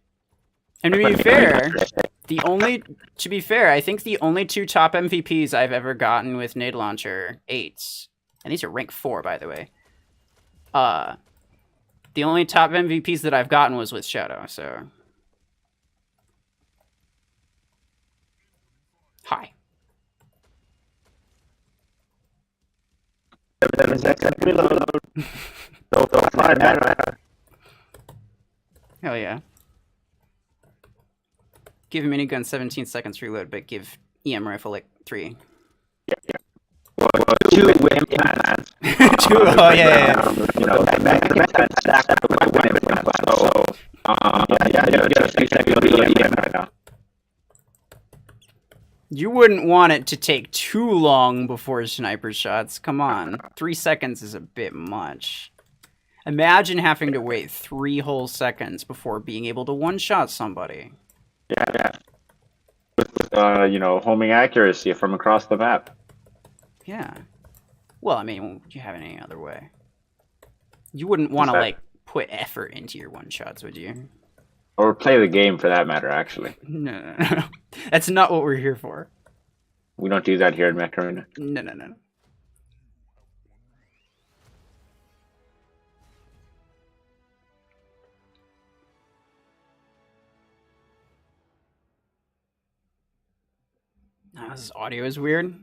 And to be fair, I think the only two top MVPs I've ever gotten with nade launcher 8s, and these are rank 4, by the way. The only top MVPs that I've gotten was with Shadow, so. Hi. Hell yeah. Give minigun 17 seconds reload, but give EM rifle like 3. Yeah. Well, 2 with implants. 2, oh yeah. You wouldn't want it to take too long before sniper shots. Come on. 3 seconds is a bit much. Imagine having to wait 3 whole seconds before being able to one-shot somebody. Yeah. with homing accuracy from across the map. Yeah. Well, I mean, would you have it any other way? You wouldn't want to that- like put effort into your one shots, would you? Or play the game for that matter. Actually, No. That's not what we're here for. we don't do that here in Mech Arena. No. Oh, this audio is weird.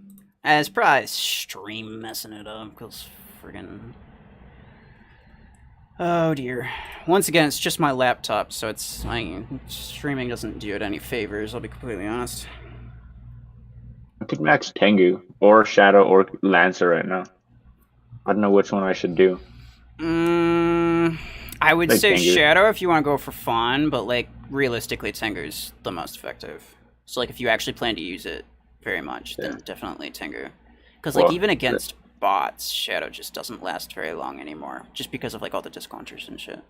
It's probably stream messing it up because friggin'. Oh dear. Once again, it's just my laptop, so it's streaming doesn't do it any favors. I'll be completely honest. I could max Tengu or Shadow or Lancer right now. I don't know which one I should do. I would Like say Tengu. Shadow if you want to go for fun, but like realistically, Tengu's the most effective. So like if you actually plan to use it very much, then definitely Tengu. Because like even against bots, Shadow just doesn't last very long anymore, just because of like all the discounters and shit.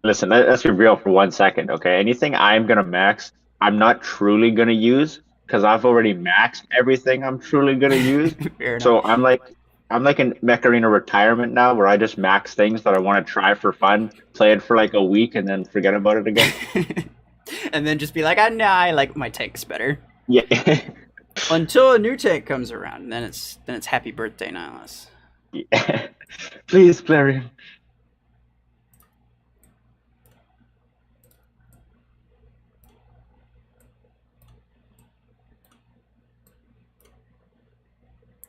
Listen, let's be real for 1 second, okay? Anything I'm gonna max, I'm not truly gonna use because I've already maxed everything I'm truly gonna use. So I'm like in Mech Arena retirement now, where I just max things that I want to try for fun, play it for like a week, and then forget about it again. And then just be like, nah, I like my tanks better. Yeah. Until a new tank comes around, and then it's happy birthday, Nihilus. Yeah. Please, Flareon.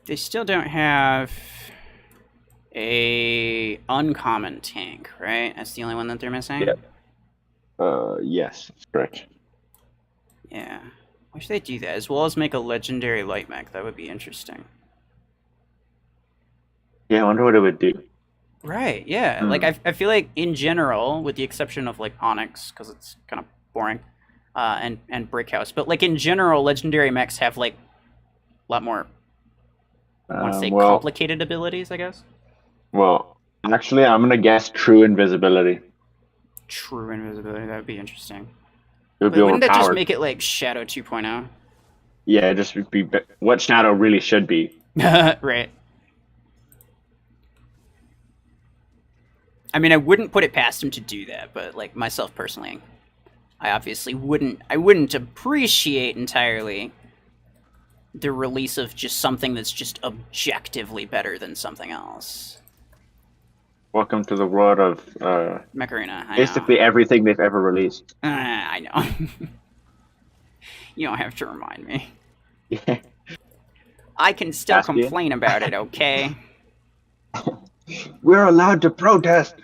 They still don't have a uncommon tank, right? That's the only one that they're missing? Yep. Yes, that's correct. Yeah. Wish they'd do that, as well as make a legendary light mech. That would be interesting. Yeah, I wonder what it would do. Right, yeah. Like, I feel like, in general, with the exception of, like, Onyx, because it's kind of boring, and Brickhouse, but, like, in general, legendary mechs have, like, a lot more, I want to say, complicated abilities, I guess? Well, actually, I'm going to guess true invisibility. True invisibility, that would be interesting. It would be Wouldn't that just overpowered. make it, like, Shadow 2.0? Yeah, it just would be what Shadow really should be. Right. I mean, I wouldn't put it past him to do that, but like myself personally, I obviously wouldn't. I wouldn't appreciate entirely the release of just something that's just objectively better than something else. Welcome to the world of Macarena. basically everything they've ever released. I know. You don't have to remind me. Yeah. I can still Caspian? complain about it, okay? We're allowed to protest.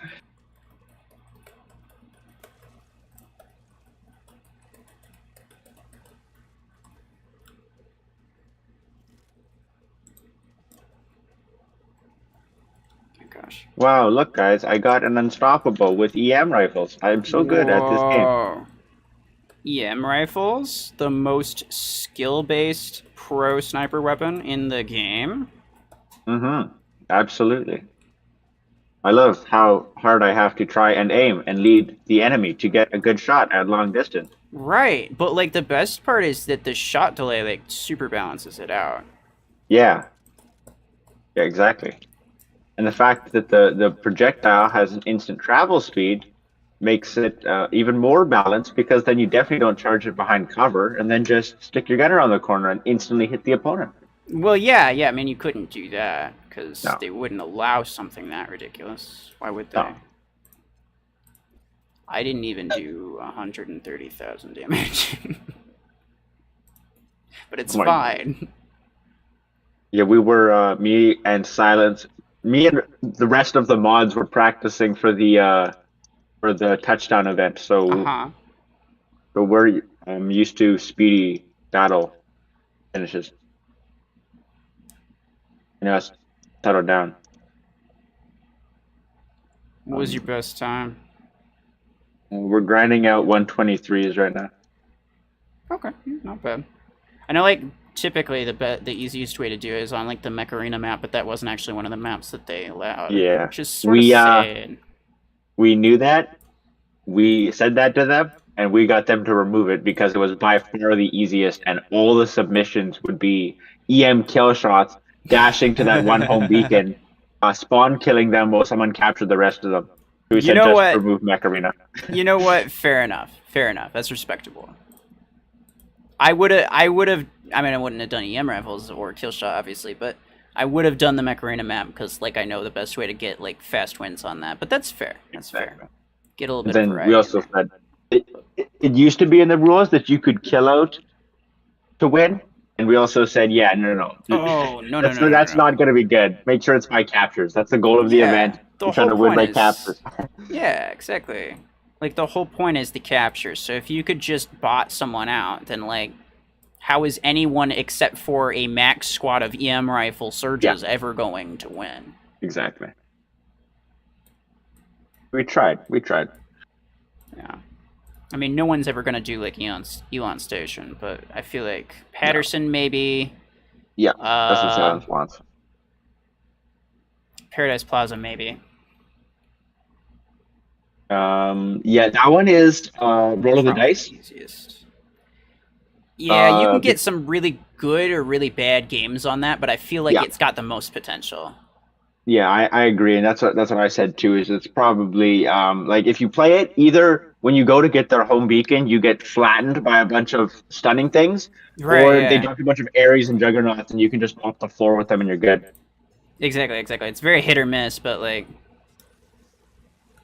Oh, gosh. Wow, look guys, I got an unstoppable with EM rifles. I'm so good at this game. Whoa. EM rifles, the most skill-based pro sniper weapon in the game. Mm-hmm. Absolutely. I love how hard I have to try and aim and lead the enemy to get a good shot at long distance. Right, but like the best part is that the shot delay like super balances it out. Yeah. Yeah, exactly. And the fact that the projectile has an instant travel speed makes it even more balanced, because then you definitely don't charge it behind cover and then just stick your gun around the corner and instantly hit the opponent. Well, yeah, I mean, you couldn't do that because No. they wouldn't allow something that ridiculous. Why would they? No. I didn't even do 130,000 damage. But it's Oh my fine. Yeah, we were me and Silence, me and the rest of the mods were practicing for the touchdown event. So, Uh-huh. so we're used to speedy battle finishes. You know, settle down. What was your best time? We're grinding out 123s right now. Okay, not bad. I know, like, typically the easiest way to do it is on, like, the Mech Arena map, but that wasn't actually one of the maps that they allowed. Yeah. Which is sort of sad. We knew that. We said that to them, and we got them to remove it because it was by far the easiest, and all the submissions would be EM kill shots, dashing to that one home beacon, spawn killing them while someone captured the rest of them. We You said know just what? remove Mech Arena. You know what? Fair enough. Fair enough. That's respectable. I would have. I mean, I wouldn't have done EM rifles or kill shot, obviously, but I would have done the Macarena map because, like, I know the best way to get like fast wins on that. But that's fair. That's fair. Get a little And bit of then variety. we also said it used to be in the rules that you could kill out to win, and we also said, yeah, no. Oh no no That's no no that's no! not going to be good. Make sure it's by captures. That's the goal of the event. Yeah, the You're trying whole to win point by is. captures. Yeah, exactly. Like the whole point is the capture. So if you could just bot someone out, then like, how is anyone except for a max squad of EM rifle surges ever going to win? Exactly. We tried. Yeah. I mean, no one's ever gonna do like Elon Station, but I feel like Patterson maybe. Yeah, that's what Silence wants. Paradise Plaza maybe. Yeah, that one is roll of the dice. Easiest. Yeah, you can get Be- some really good or really bad games on that, but I feel like Yeah. it's got the most potential. Yeah, I agree, and that's what I said too. Is it's probably like if you play it, either when you go to get their home beacon, you get flattened by a bunch of stunning things, Right, or they yeah. drop a bunch of Ares and Juggernauts, and you can just mop the floor with them, and you're good. Exactly. It's very hit or miss, but like,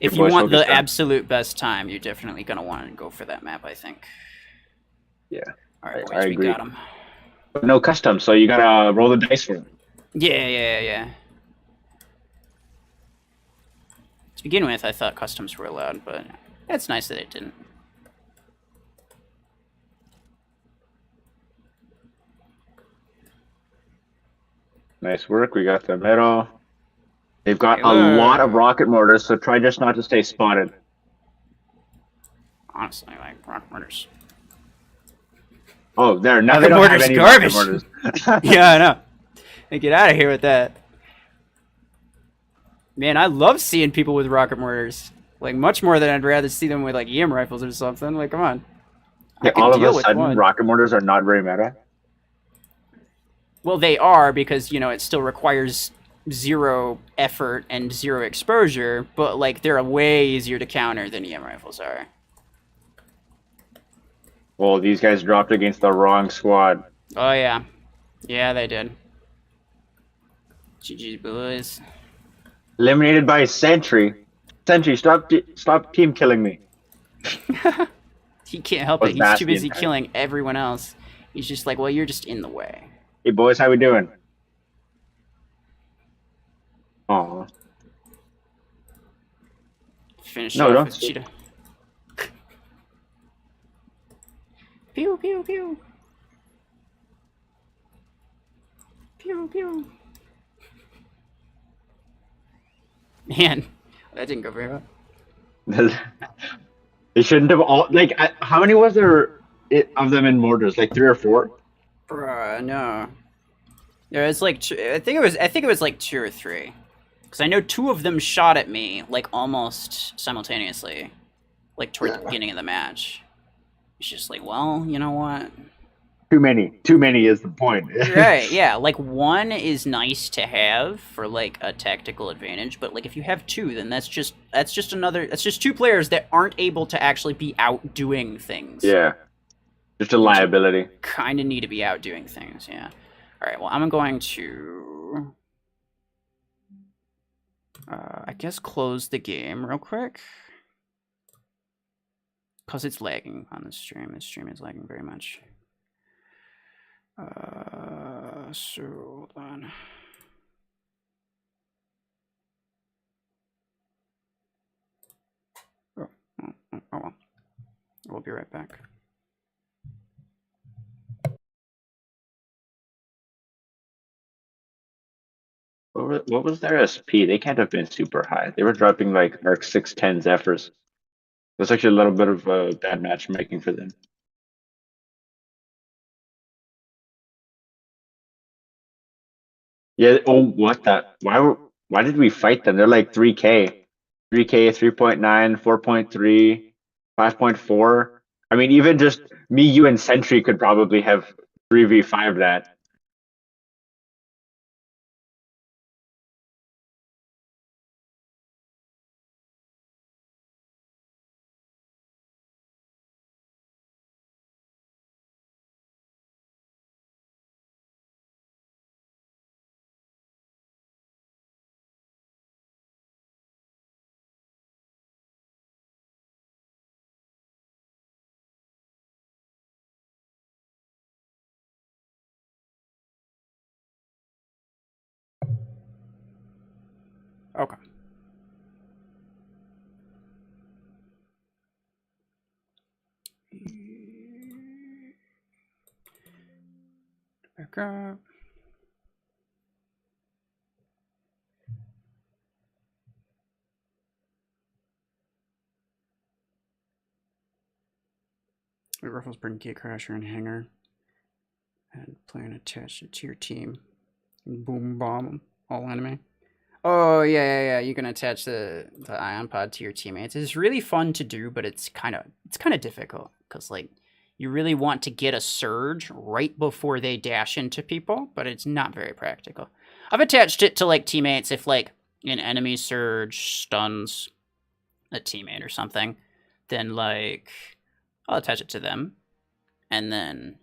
if Your you boys want focus the down. absolute best time, you're definitely gonna want to go for that map, I think. Yeah, All right, I boys, we agree. got him. But no custom, so you gotta roll the dice for it. Yeah. To begin with, I thought customs were allowed, but it's nice that it didn't. Nice work. We got the middle. They've got a Taylor. lot of rocket mortars, so try just not to stay spotted. Honestly, like rock mortars. Oh, there. Now Rocket they don't have mortars any garbage. rocket mortars. Yeah, I know. Hey, get out of here with that. Man, I love seeing people with rocket mortars. Like, much more than I'd rather see them with, like, EM rifles or something. Like, come on. Yeah, all of a sudden, rocket mortars are not very meta. Well, they are because, you know, it still requires 0 effort and 0 exposure, but, like, they're way easier to counter than EM rifles are. Well, these guys dropped against the wrong squad. Oh, yeah. Yeah, they did. GG, boys. Eliminated by Sentry. Sentry, stop team killing me. He can't help it. He's too busy killing everyone else. He's just like, well, you're just in the way. Hey, boys, how we doing? Aw. Finish No, off don't with Cheetah. Pew, pew, pew. Pew, pew. Man, that didn't go very well. They shouldn't have all like. How many was there of them in mortars? Like 3 or 4? Bruh, no. There was like I think it was like 2 or 3, because I know 2 of them shot at me like almost simultaneously, like toward the beginning of the match. It's just like, well, you know what? Too many is the point. Right, yeah. Like, 1 is nice to have for like a tactical advantage, but like if you have 2, then that's just 2 players that aren't able to actually be out doing things. Yeah. Just a liability. Kind of need to be out doing things, yeah. All right, well, I'm going to I guess close the game real quick, because it's lagging on the stream. The stream is lagging very much. So hold on. Oh well. We'll be right back. What was their SP? They can't have been super high. They were dropping like Arc 610 Zephyrs. That's actually a little bit of a bad matchmaking for them. Yeah. Oh, what that? Why did we fight them? They're like 3K, 3K, 3.9, 4.3, 5.4. I mean, even just me, you, and Sentry could probably have 3v5 that. Okay. Back up. The Ruffles bring Gatecrasher and Hangar and plan attach it to your team. And boom bomb them. All enemy. Oh yeah. You can attach the ion pod to your teammates. It's really fun to do, but it's kind of difficult because like you really want to get a surge right before they dash into people, but it's not very practical. I've attached it to like teammates if like an enemy surge stuns a teammate or something, then like I'll attach it to them, and then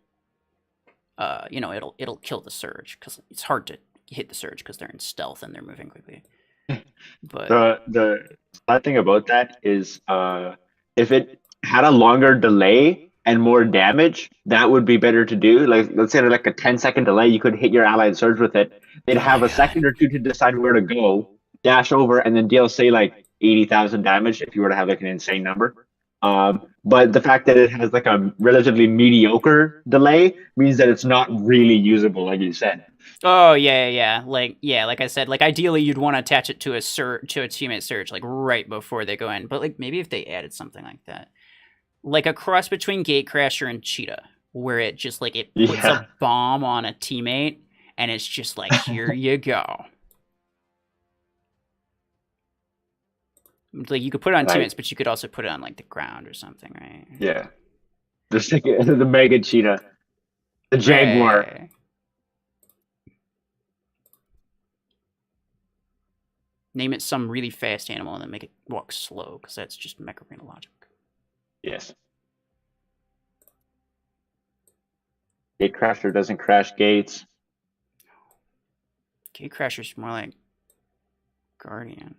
you know it'll kill the surge because it's hard to hit the surge because they're in stealth and they're moving quickly. But The sad thing about that is if it had a longer delay and more damage, that would be better to do. Like let's say like a 10-second delay, you could hit your allied surge with it. They'd have a second or two to decide where to go, dash over, and then deal say like 80,000 damage if you were to have like an insane number. But the fact that it has like a relatively mediocre delay means that it's not really usable, like you said. oh yeah. Like I said, like ideally you'd want to attach it to a teammate surge like right before they go in. But like maybe if they added something like that, like a cross between Gatecrasher and Cheetah, where it just like it puts a bomb on a teammate and it's just like here you go. Like you could put it on teammates, but you could also put it on like the ground or something, right? Yeah. The Mega Cheetah. The Jaguar. Right. Name it some really fast animal and then make it walk slow, because that's just Macarena logic. Yes. Gatecrasher doesn't crash gates. Gatecrasher's more like Guardian.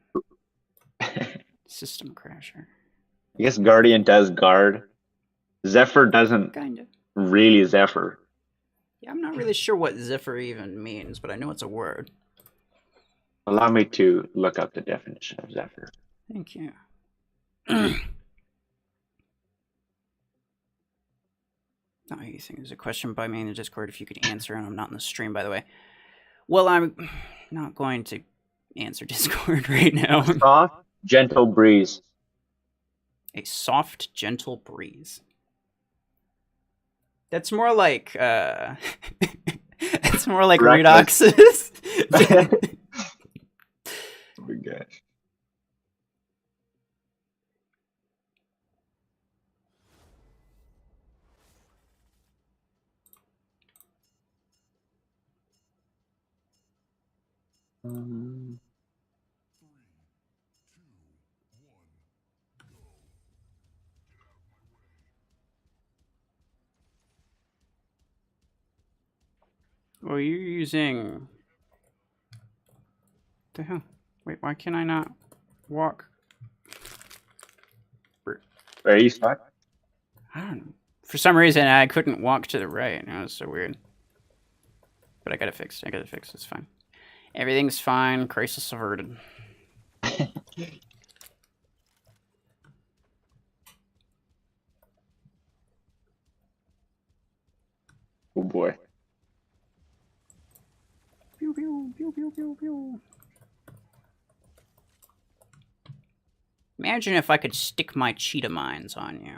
System Crasher. I guess Guardian does guard. Zephyr doesn't Kinda. really Zephyr. Yeah, I'm not really sure what Zephyr even means, but I know it's a word. Allow me to look up the definition of Zephyr. Thank you. Not anything. There's a question by me in the Discord if you could answer, and I'm not in the stream, by the way. Well, I'm not going to answer Discord right now. Soft, gentle breeze. A soft, gentle breeze. That's more like it's more like Redox's. Oh my gosh. Well, you're using the hell? Wait, why can I not walk? Are you stuck? I don't know. For some reason, I couldn't walk to the right. That was so weird. But I got it fixed. It's fine. Everything's fine. Crisis averted. Oh boy. Pew, pew, pew, pew, pew, pew. Imagine if I could stick my cheetah mines on you,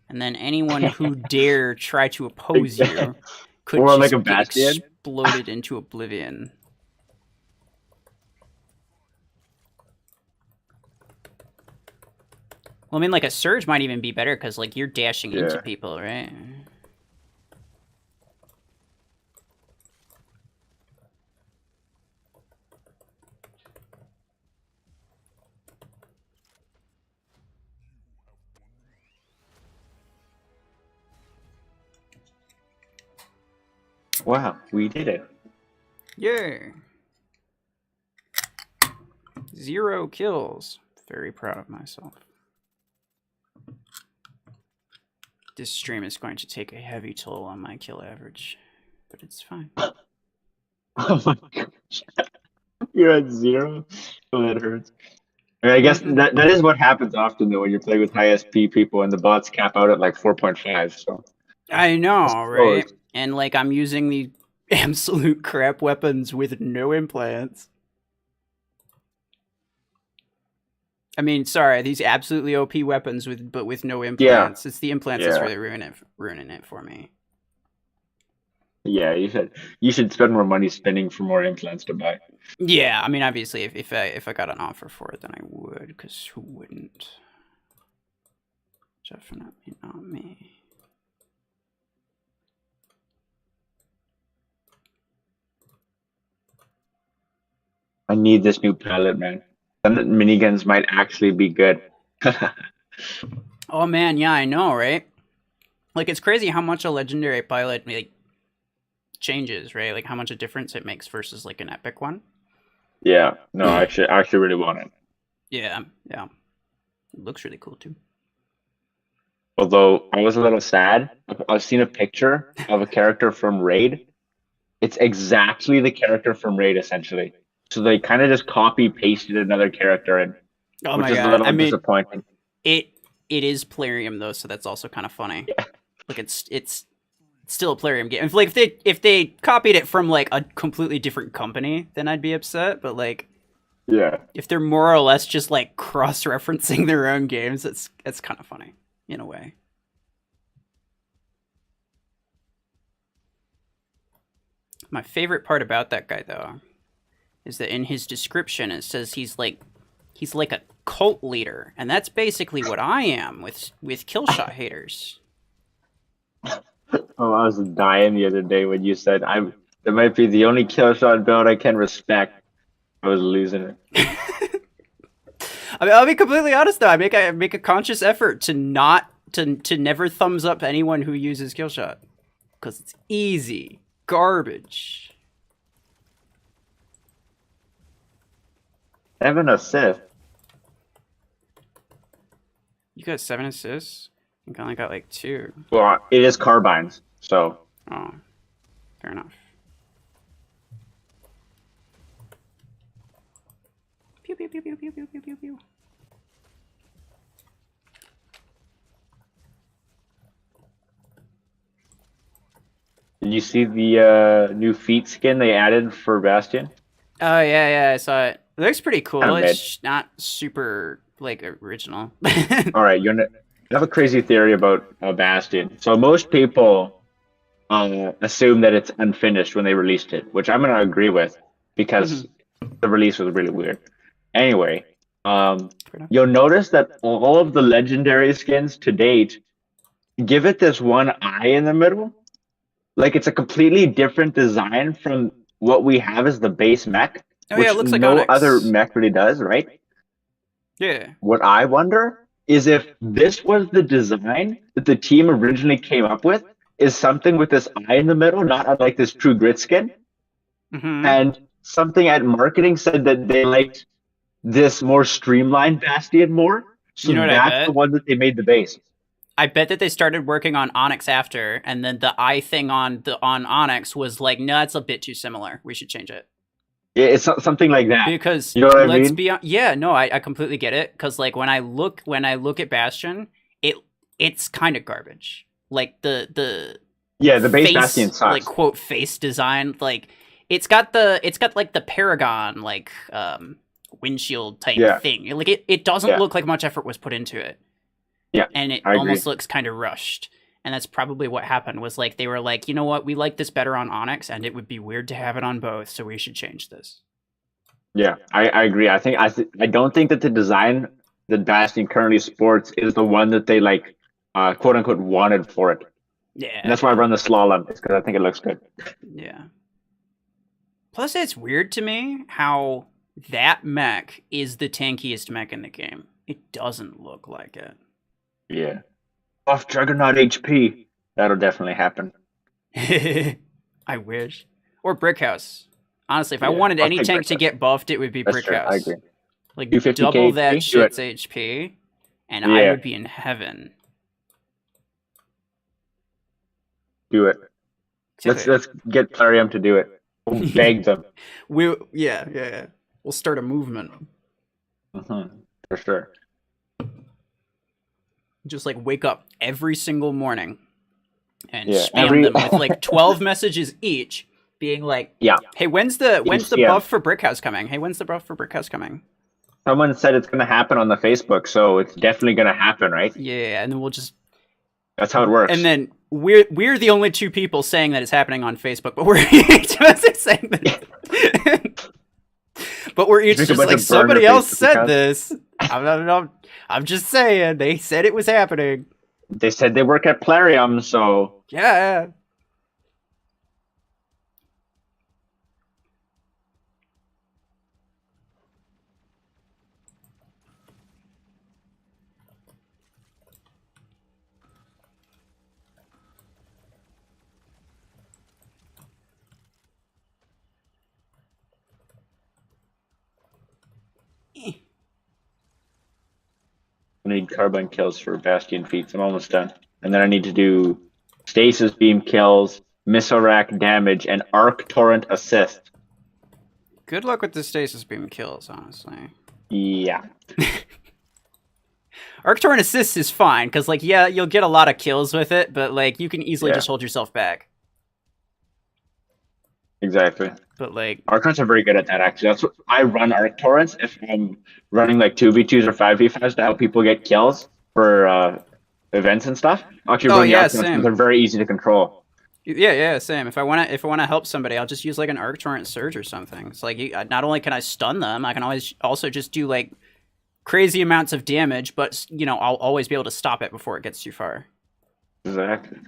and then anyone who dare try to oppose you could or just like a get bastion. exploded into oblivion. Well, I mean, like a surge might even be better because like you're dashing into Yeah. people, right? Wow, we did it. Yeah. 0 kills. Very proud of myself. This stream is going to take a heavy toll on my kill average, but it's fine. Oh my gosh. You're at 0? Oh, that hurts. I mean, I guess that is what happens often though when you're playing with high SP people and the bots cap out at like 4.5. So I I know, right? suppose. And like I'm using the absolute crap weapons with no implants. I mean, sorry, these absolutely OP weapons with no Yeah, implants. It's the implants that's yeah, really ruining it for me. yeah. You should spend more money spending for more implants to buy. Yeah, I mean, obviously, if I got an offer for it, then I would. Because who wouldn't? Definitely not me. I need this new palette, man. And the miniguns might actually be good. Oh man, yeah, I know, right? Like it's crazy how much a legendary pilot like changes, right? Like how much a difference it makes versus like an epic one. Yeah, no, I actually really want it. Yeah, yeah. It looks really cool too. Although I was a little sad. I've seen a picture of a character from Raid. It's exactly the character from Raid, essentially. So they kind of just copy pasted another character in, Oh which my is a god. I little mean, disappointing. it it is Plarium though, so that's also kind of funny. Yeah. Like it's still a Plarium game. Like if they copied it from like a completely different company, then I'd be upset. But like Yeah. if they're more or less just like cross referencing their own games, it's kind of funny in a way. My favorite part about that guy though is that in his description it says he's like a cult leader, and that's basically what I am with killshot haters. Oh, I was dying the other day when you said I'm. That might be the only kill shot build I can respect. I was losing it. I mean, I'll be completely honest though. I make a conscious effort to not to never thumbs up anyone who uses killshot because it's easy garbage. 7 assists. You got 7 assists. I think I only got like 2. Well, it is carbines, so Oh, fair enough. Pew pew pew pew pew pew pew pew pew. did you see the new feet skin they added for Bastion? Oh yeah, I saw it. It looks pretty cool. Kind of mid. It's not super like original. All right, I have a crazy theory about Bastion. So most people assume that it's unfinished when they released it, which I'm gonna agree with because the release was really weird. Anyway, you'll notice that all of the legendary skins to date give it this one eye in the middle. Like it's a completely different design from what we have as the base mech, Oh yeah, it which looks like no Onyx. other mech really does, right? Yeah. What I wonder is if this was the design that the team originally came up with, is something with this eye in the middle, not unlike this true grit skin. And something at marketing said that they liked this more streamlined Bastion more. So You know what I that's bet? the one that they made the base. I bet that they started working on Onyx after, and then the eye thing on Onyx was like, no, that's a bit too similar. We should change it. Yeah, it's something like that. Because You know what I let's mean? be yeah, no, I completely get it. Because like when I look at Bastion, it's kind of garbage. Like the Yeah, the base face, Bastion sucks. like quote face design, like it's got like the Paragon like windshield type thing. Like it doesn't look like much effort was put into it. Yeah, and it I agree. almost looks kind of rushed. And that's probably what happened, was like they were like, you know what, we like this better on Onyx, and it would be weird to have it on both, so we should change this. Yeah, I agree. I don't think that the design that Bastion currently sports is the one that they like, quote unquote, wanted for it. Yeah. And that's why I run the slalom, is because I think it looks good. Yeah. Plus, it's weird to me how that mech is the tankiest mech in the game. It doesn't look like it. Yeah. Off Juggernaut HP. That'll definitely happen. I wish. Or Brickhouse. Honestly, if I Yeah, wanted I'll any take tank to Brickhouse. get buffed, it would be That's true. I Brickhouse. agree. Like 250k double that HP, do it. shit's HP, and I Yeah. would be in heaven. Do it. Let's get Plarium to do it. We'll beg them. Yeah. We'll start a movement. For sure. Just like wake up every single morning and Yeah, spam them with like 12 messages each, being like, Yeah. "Hey, when's the HCM. buff for Brickhouse coming? Hey, when's the buff for Brickhouse coming?" Someone said it's going to happen on the Facebook, so it's definitely going to happen, right? Yeah, and then we'll just. That's how it works. And then we're the only two people saying that it's happening on Facebook, but we're each of us saying that. But we're each Just a just bunch like, of somebody burner else Facebook said accounts. this. I'm just saying, they said it was happening. They said they work at Plarium, so Yeah. I need carbine kills for Bastion feats. I'm almost done. And then I need to do stasis beam kills, missile rack damage, and arc torrent assist. Good luck with the stasis beam kills, honestly. Yeah. Arc Torrent Assist is fine, because, like, yeah, you'll get a lot of kills with it, but, like, you can easily just hold yourself back. Exactly. But, like... Arc torrents are very good at that, actually. That's what I run arc torrents if I'm running, like, 2v2s or 5v5s to help people get kills for events and stuff. Actually, run the arc torrents because they're very easy to control. Yeah, same. If I wanna help somebody, I'll just use like an Arc Torrent Surge or something. It's like not only can I stun them, I can also just do like crazy amounts of damage, but you know I'll always be able to stop it before it gets too far. Exactly.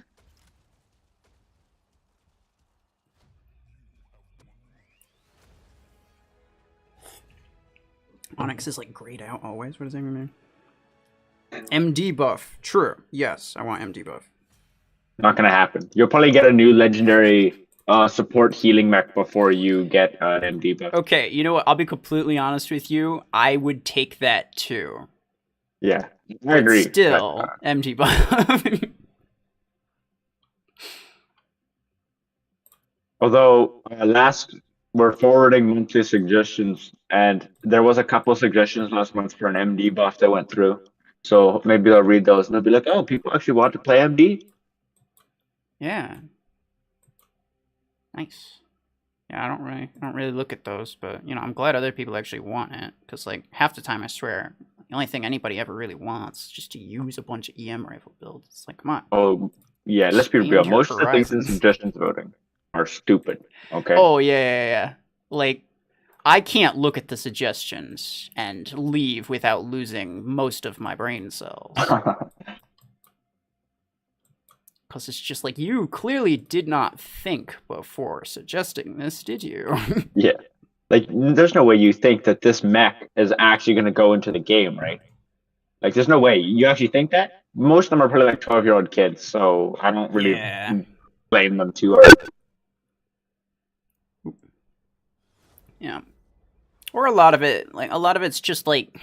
Onyx is like grayed out always. What does that mean? MD buff. True. Yes, I want MD buff. Not gonna happen. You'll probably get a new legendary support healing mech before you get an MD buff. Okay, you know what? I'll be completely honest with you. I would take that too. Yeah, I agree. Still, MD buff. Although last we're forwarding monthly suggestions, and there was a couple of suggestions last month for an MD buff that went through. So maybe I'll read those and they'll be like, "Oh, people actually want to play MD." Yeah. Nice. Yeah, I don't really look at those, but you know, I'm glad other people actually want it, because like half the time, I swear, the only thing anybody ever really wants is just to use a bunch of EM rifle builds. It's like, come on. Oh yeah, let's be Expand real. your Most of the things in horizons. suggestions voting are stupid. Okay. Oh yeah. Like, I can't look at the suggestions and leave without losing most of my brain cells. Because it's just like, you clearly did not think before suggesting this, did you? Yeah. Like, there's no way you think that this mech is actually going to go into the game, right? Like, there's no way. You actually think that? Most of them are probably like 12-year-old kids, so I don't really blame them too hard. Yeah. Or a lot of it's just like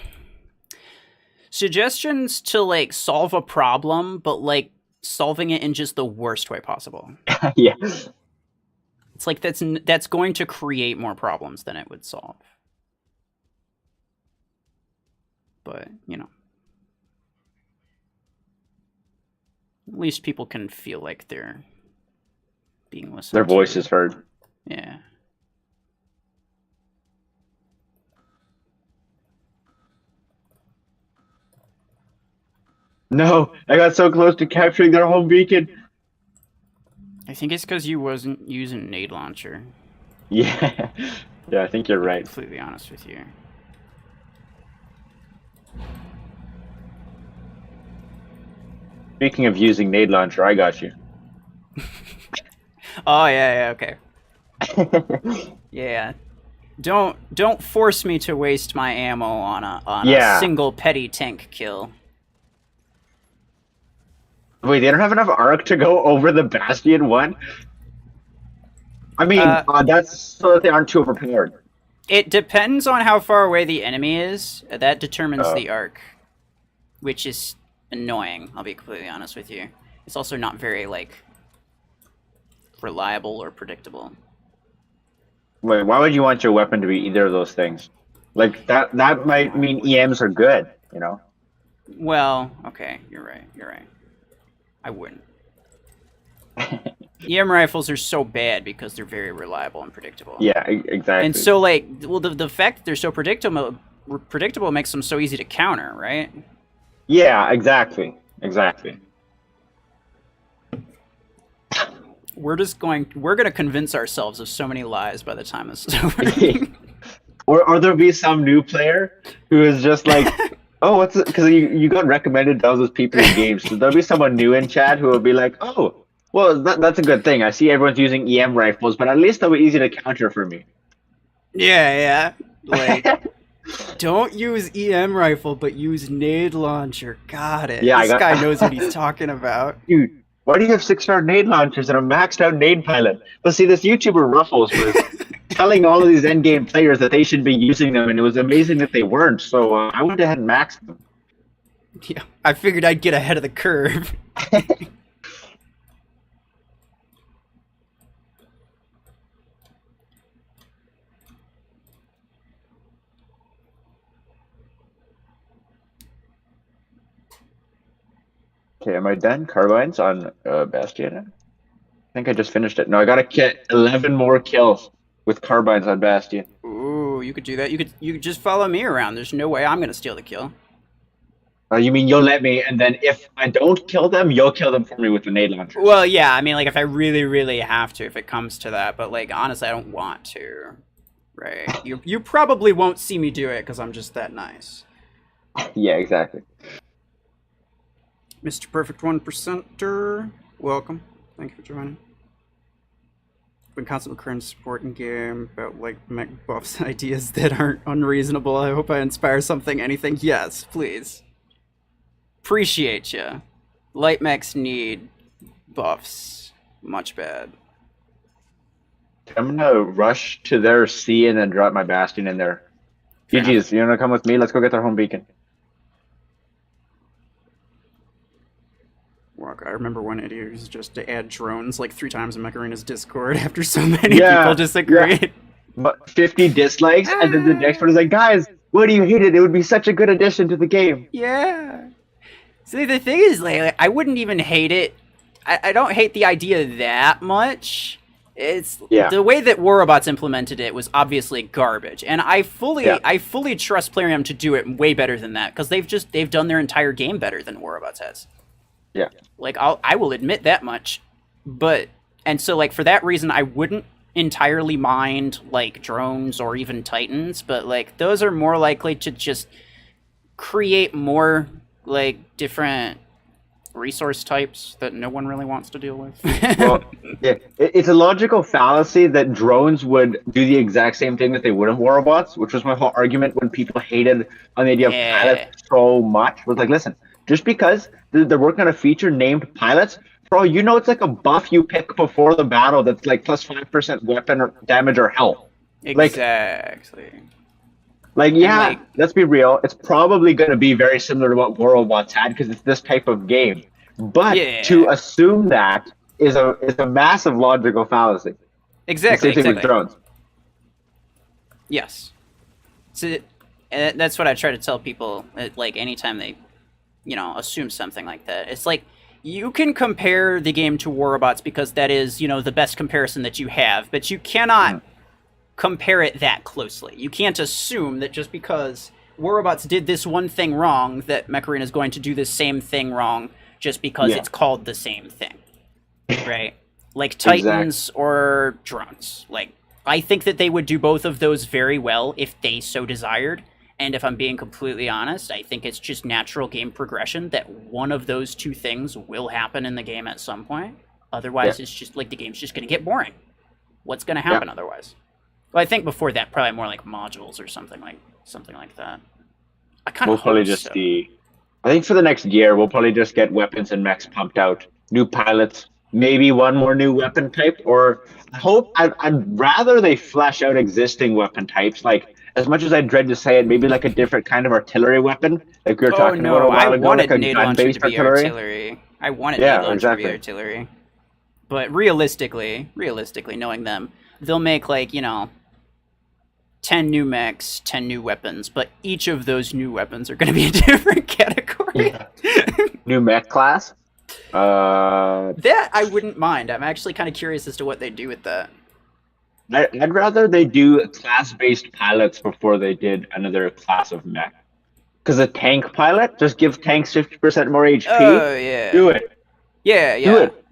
suggestions to like solve a problem, but like solving it in just the worst way possible. Yeah. It's like that's going to create more problems than it would solve. But, you know, at least people can feel like they're being listened to. Their voice is heard. Yeah. No, I got so close to capturing their home beacon. I think it's because you wasn't using nade launcher. Yeah. Yeah, I think you're right. To be completely honest with you. Speaking of using nade launcher, I got you. Oh yeah, okay. Yeah. Don't force me to waste my ammo on a Yeah. single petty tank kill. Wait, they don't have enough arc to go over the Bastion one? I mean, Uh, that's so that they aren't too overpowered. it depends on how far away the enemy is. That determines Uh, the arc, which is annoying. I'll be completely honest with you. It's also not very like reliable or predictable. Wait, why would you want your weapon to be either of those things? Like that might mean EMs are good, you know? Well, okay, you're right. You're right. I wouldn't. EM rifles are so bad because they're very reliable and predictable. Yeah, exactly. And so, like, well, the fact that they're so predictable makes them so easy to counter, right? Yeah, exactly. Exactly. We're gonna convince ourselves of so many lies by the time this is over. Or there'll be some new player who is just like, oh, what's it? Because you got recommended to all those people in games. So there'll be someone new in chat who will be like, oh, well, that's a good thing. I see everyone's using EM rifles, but at least they'll be easy to counter for me. Yeah. Like, don't use EM rifle, but use nade launcher. Got it. Yeah, this guy knows what he's talking about. Dude, why do you have 6-star nade launchers and a maxed out nade pilot? But see, this YouTuber Ruffles was telling all of these endgame players that they should be using them, and it was amazing that they weren't. So I went ahead and maxed them. Yeah, I figured I'd get ahead of the curve. Okay, am I done? Carbines on Bastion? I think I just finished it. No, I gotta get 11 more kills with carbines on Bastion. Ooh, you could do that. You could just follow me around. There's no way I'm gonna steal the kill. You mean you'll let me, and then if I don't kill them, you'll kill them for me with the nade launcher? Well, yeah. I mean, like, if I really, really have to, if it comes to that. But like, honestly, I don't want to. Right? You probably won't see me do it because I'm just that nice. Yeah, exactly. Mr. Perfect 1%er, welcome. Thank you for joining. Been constantly current support in game about like mech buffs ideas that aren't unreasonable. I hope I inspire something, anything. Yes, please. Appreciate ya. Light mechs need buffs. Much bad. I'm gonna rush to their C and then drop my Bastion in there. GG's, you wanna come with me? Let's go get their home beacon. I remember one idiot used just to add drones like 3 times in Mech Arena's Discord after so many people disagreed. Yeah. But 50 dislikes, and then the next one is like, guys, what do you hate it? It would be such a good addition to the game. Yeah. See, the thing is, like I wouldn't even hate it. I don't hate the idea that much. It's the way that War Robots implemented it was obviously garbage, and I fully trust Plarium to do it way better than that because they've done their entire game better than War Robots has. Yeah. Like I will admit that much, and so like for that reason I wouldn't entirely mind like drones or even Titans, but like those are more likely to just create more like different resource types that no one really wants to deal with. Well, yeah, it's a logical fallacy that drones would do the exact same thing that they would in War Robots, which was my whole argument when people hated on the idea of pilots so much. Was like, listen, just because they're working on a feature named pilots, for all you know, it's like a buff you pick before the battle that's like plus 5% weapon or damage or health. Exactly. Like, yeah, let's be real. It's probably going to be very similar to what War Robots had because it's this type of game. But to assume that is a massive logical fallacy. Exactly. Same thing with drones. Yes. So that's what I try to tell people. Like anytime they, assume something like that, it's like you can compare the game to War Robots because that is, the best comparison that you have, but you cannot compare it that closely. You can't assume that just because War Robots did this one thing wrong, that Mech Arena is going to do the same thing wrong just because it's called the same thing, right? Like Titans or drones. Like, I think that they would do both of those very well if they so desired, And if I'm being completely honest, I think it's just natural game progression that one of those two things will happen in the game at some point. Yeah, Otherwise, it's just like the game's just going to get boring. What's going to yeah. happen otherwise? Well, I think before that, probably more like modules or something like that. I kind of We'll probably hope just so. see. I think for the next year, we'll probably just get weapons and mechs pumped out, new pilots, maybe one more new weapon type. Or I'd rather they flesh out existing weapon types. Like as much as I dread to say it, maybe like a different kind of artillery weapon, like we were Oh talking about a no, I while ago, like wanted a nade launcher to gun-based be artillery. artillery. I wanted nade Yeah, launcher to be exactly. artillery. But realistically, knowing them, they'll make like, 10 new mechs, 10 new weapons, but each of those new weapons are going to be a different category. Yeah. New mech class. Uh, That I wouldn't mind. I'm actually kind of curious as to what they do with that. I'd rather they do class-based pilots before they did another class of mech. Because a tank pilot just gives tanks 50% more HP. Oh yeah. Do it. Yeah, Do yeah. it.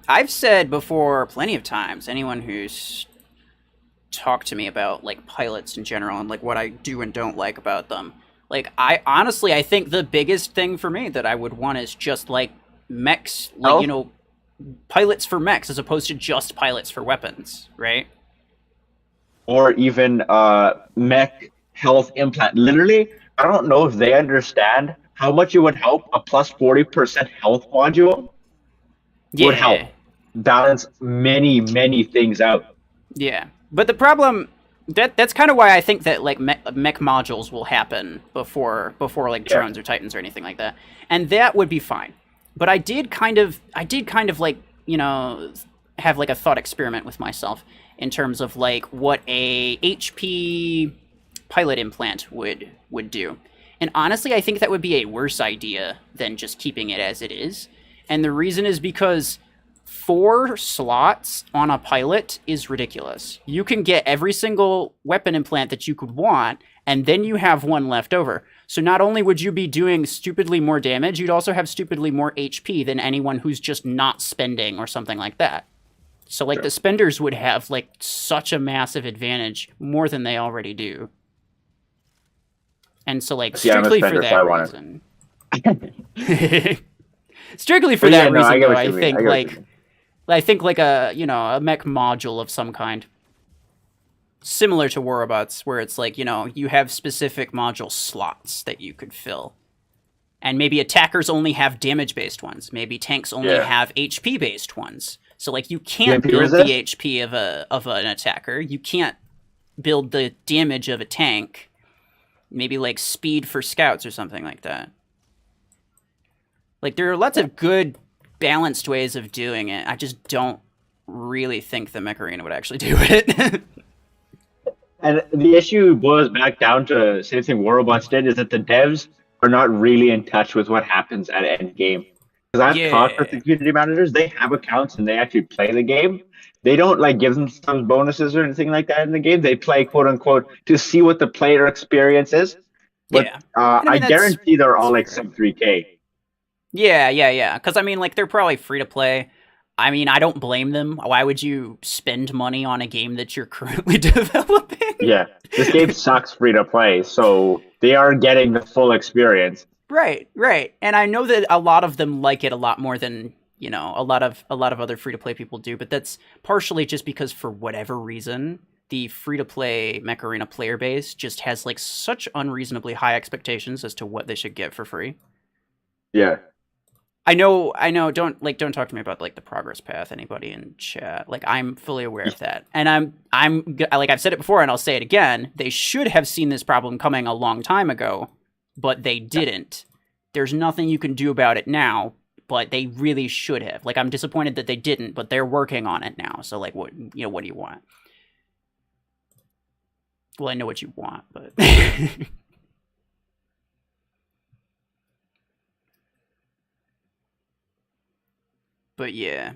I've said before plenty of times, anyone who's talked to me about like pilots in general and like what I do and don't like about them. Like I honestly I think the biggest thing for me that I would want is just like mechs, like Health pilots for mechs as opposed to just pilots for weapons, right? or even mech health implant. Literally, I don't know if they understand how much it would help. A plus 40% health module would Yeah. help balance many, many things out. Yeah. But the problem that's kind of why I think that like mech modules will happen before like Yeah. drones or titans or anything like that. And that would be fine. But I did kind of like, have like a thought experiment with myself in terms of like what a HP pilot implant would do. And honestly, I think that would be a worse idea than just keeping it as it is. And the reason is because 4 slots on a pilot is ridiculous. You can get every single weapon implant that you could want, and then you have one left over. So not only would you be doing stupidly more damage, you'd also have stupidly more HP than anyone who's just not spending or something like that. So like the Sure. spenders would have like such a massive advantage more than they already do. And so like See, I'm a strictly for spender, so I that want reason. it. Strictly for But yeah, that no, I reason get though, what I you mean. I think get what you like mean. I think like a mech module of some kind, similar to War Robots, where it's like, you have specific module slots that you could fill. And maybe attackers only have damage based ones. Maybe tanks only Yeah. have HP based ones. So like you can't EMP build the resist? HP of an attacker. You can't build the damage of a tank. Maybe like speed for scouts or something like that. Like there are lots Yeah. of good balanced ways of doing it. I just don't really think the Macarena would actually do it. And the issue boils back down to same thing War Robots did is that the devs are not really in touch with what happens at end game. Because I've talked with the Yeah. community managers, they have accounts and they actually play the game. They don't like give themselves bonuses or anything like that in the game. They play quote unquote to see what the player experience is. But Yeah. And I I mean guarantee they're that's all like fair. sub 3K. Yeah, yeah, yeah. Because I mean, like they're probably free to play. I mean, I don't blame them. Why would you spend money on a game that you're currently developing? Yeah, this game sucks free to play, so they are getting the full experience. Right, right. And I know that a lot of them like it a lot more than a lot of other free to play people do. But that's partially just because for whatever reason, the free to play Mech Arena player base just has like such unreasonably high expectations as to what they should get for free. Yeah. I know. Don't talk to me about like the progress path. Anybody in chat? Like I'm fully aware of that, and like I've said it before, and I'll say it again. They should have seen this problem coming a long time ago, but they didn't. There's nothing you can do about it now, but they really should have. Like I'm disappointed that they didn't, but they're working on it now. So like, what do you want? Well, I know what you want, but but yeah.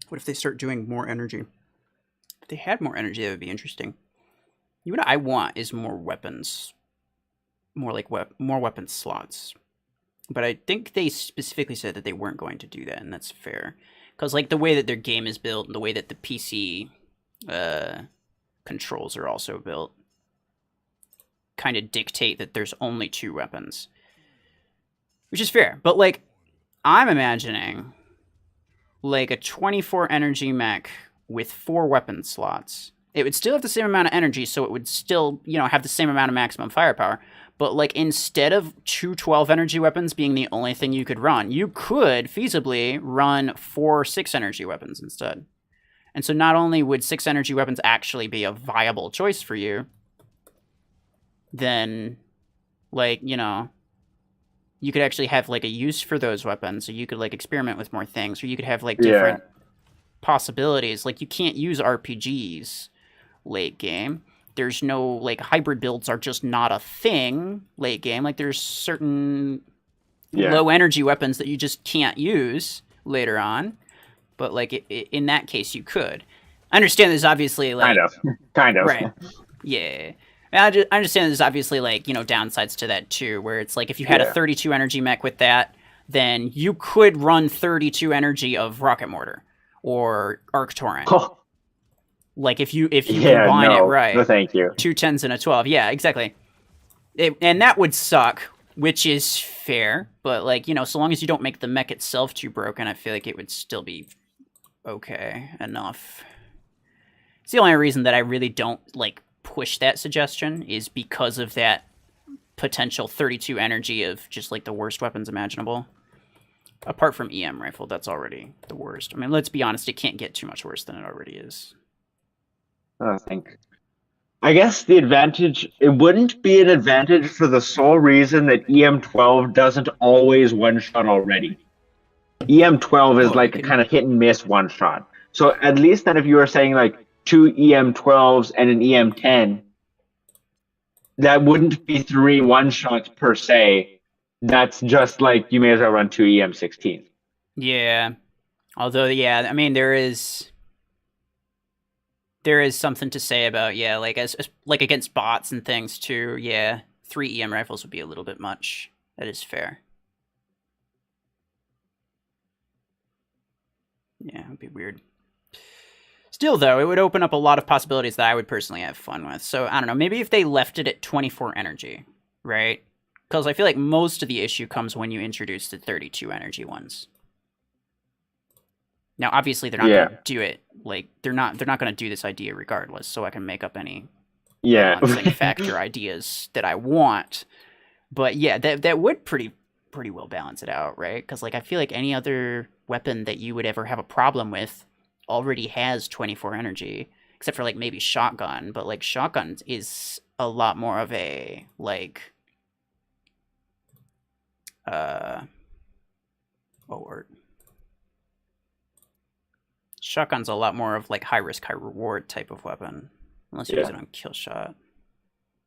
What if they start doing more energy? If they had more energy, that would be interesting. You know what I want is more weapons. more like more weapon slots. But I think they specifically said that they weren't going to do that, and that's fair. Because like the way that their game is built, and the way that the PC controls are also built, kind of dictate that there's only 2 weapons, which is fair. But like, I'm imagining like a 24 energy mech with 4 weapon slots. It would still have the same amount of energy, so it would still, you know, have the same amount of maximum firepower. But like, instead of 2 12 energy weapons being the only thing you could run, you could feasibly run 4 6 energy weapons instead. And so not only would 6 energy weapons actually be a viable choice for you, then, like, you know, you could actually have like a use for those weapons, or you could like experiment with more things, or you could have like different possibilities. Like, you can't use RPGs late game. There's no, like, hybrid builds are just not a thing late game. Like, there's certain low energy weapons that you just can't use later on. But, like, in that case, you could. I understand there's obviously, like... Kind of. Right. Yeah. I understand there's obviously, like, you know, downsides to that, too, where it's, like, if you had a 32 energy mech with that, then you could run 32 energy of rocket mortar or arc torrent. Oh. Like, if you combine it right. No, thank you. 2 10s and a 12. Yeah, exactly. And that would suck, which is fair. But, like, you know, so long as you don't make the mech itself too broken, I feel like it would still be okay enough. It's the only reason that I really don't, like, push that suggestion is because of that potential 32 energy of just, like, the worst weapons imaginable. Apart from EM rifle, that's already the worst. I mean, let's be honest, it can't get too much worse than it already is. I guess the advantage, it wouldn't be an advantage for the sole reason that EM12 doesn't always one-shot already. EM12 is like a kind of hit and miss one-shot. So at least then if you were saying like 2 EM12s and an EM10, that wouldn't be 3 one-shots per se. That's just like you may as well run 2 EM16. Yeah. Although, yeah, I mean, there is something to say about, yeah, like as like against bots and things too. Yeah, 3 EM rifles would be a little bit much. That is fair. Yeah, it would be weird. Still, though, it would open up a lot of possibilities that I would personally have fun with. So, I don't know, maybe if they left it at 24 energy, right? Because I feel like most of the issue comes when you introduce the 32 energy ones. Now, obviously, they're not going to do it. Like, they're not going to do this idea regardless, so I can make up any balancing factor ideas that I want. But yeah, that would pretty well balance it out, right? Because, like, I feel like any other weapon that you would ever have a problem with already has 24 energy, except for, like, maybe shotgun. But, like, shotgun is a lot more of a, like... Shotgun's a lot more of like high risk, high reward type of weapon. Unless you use it on kill shot.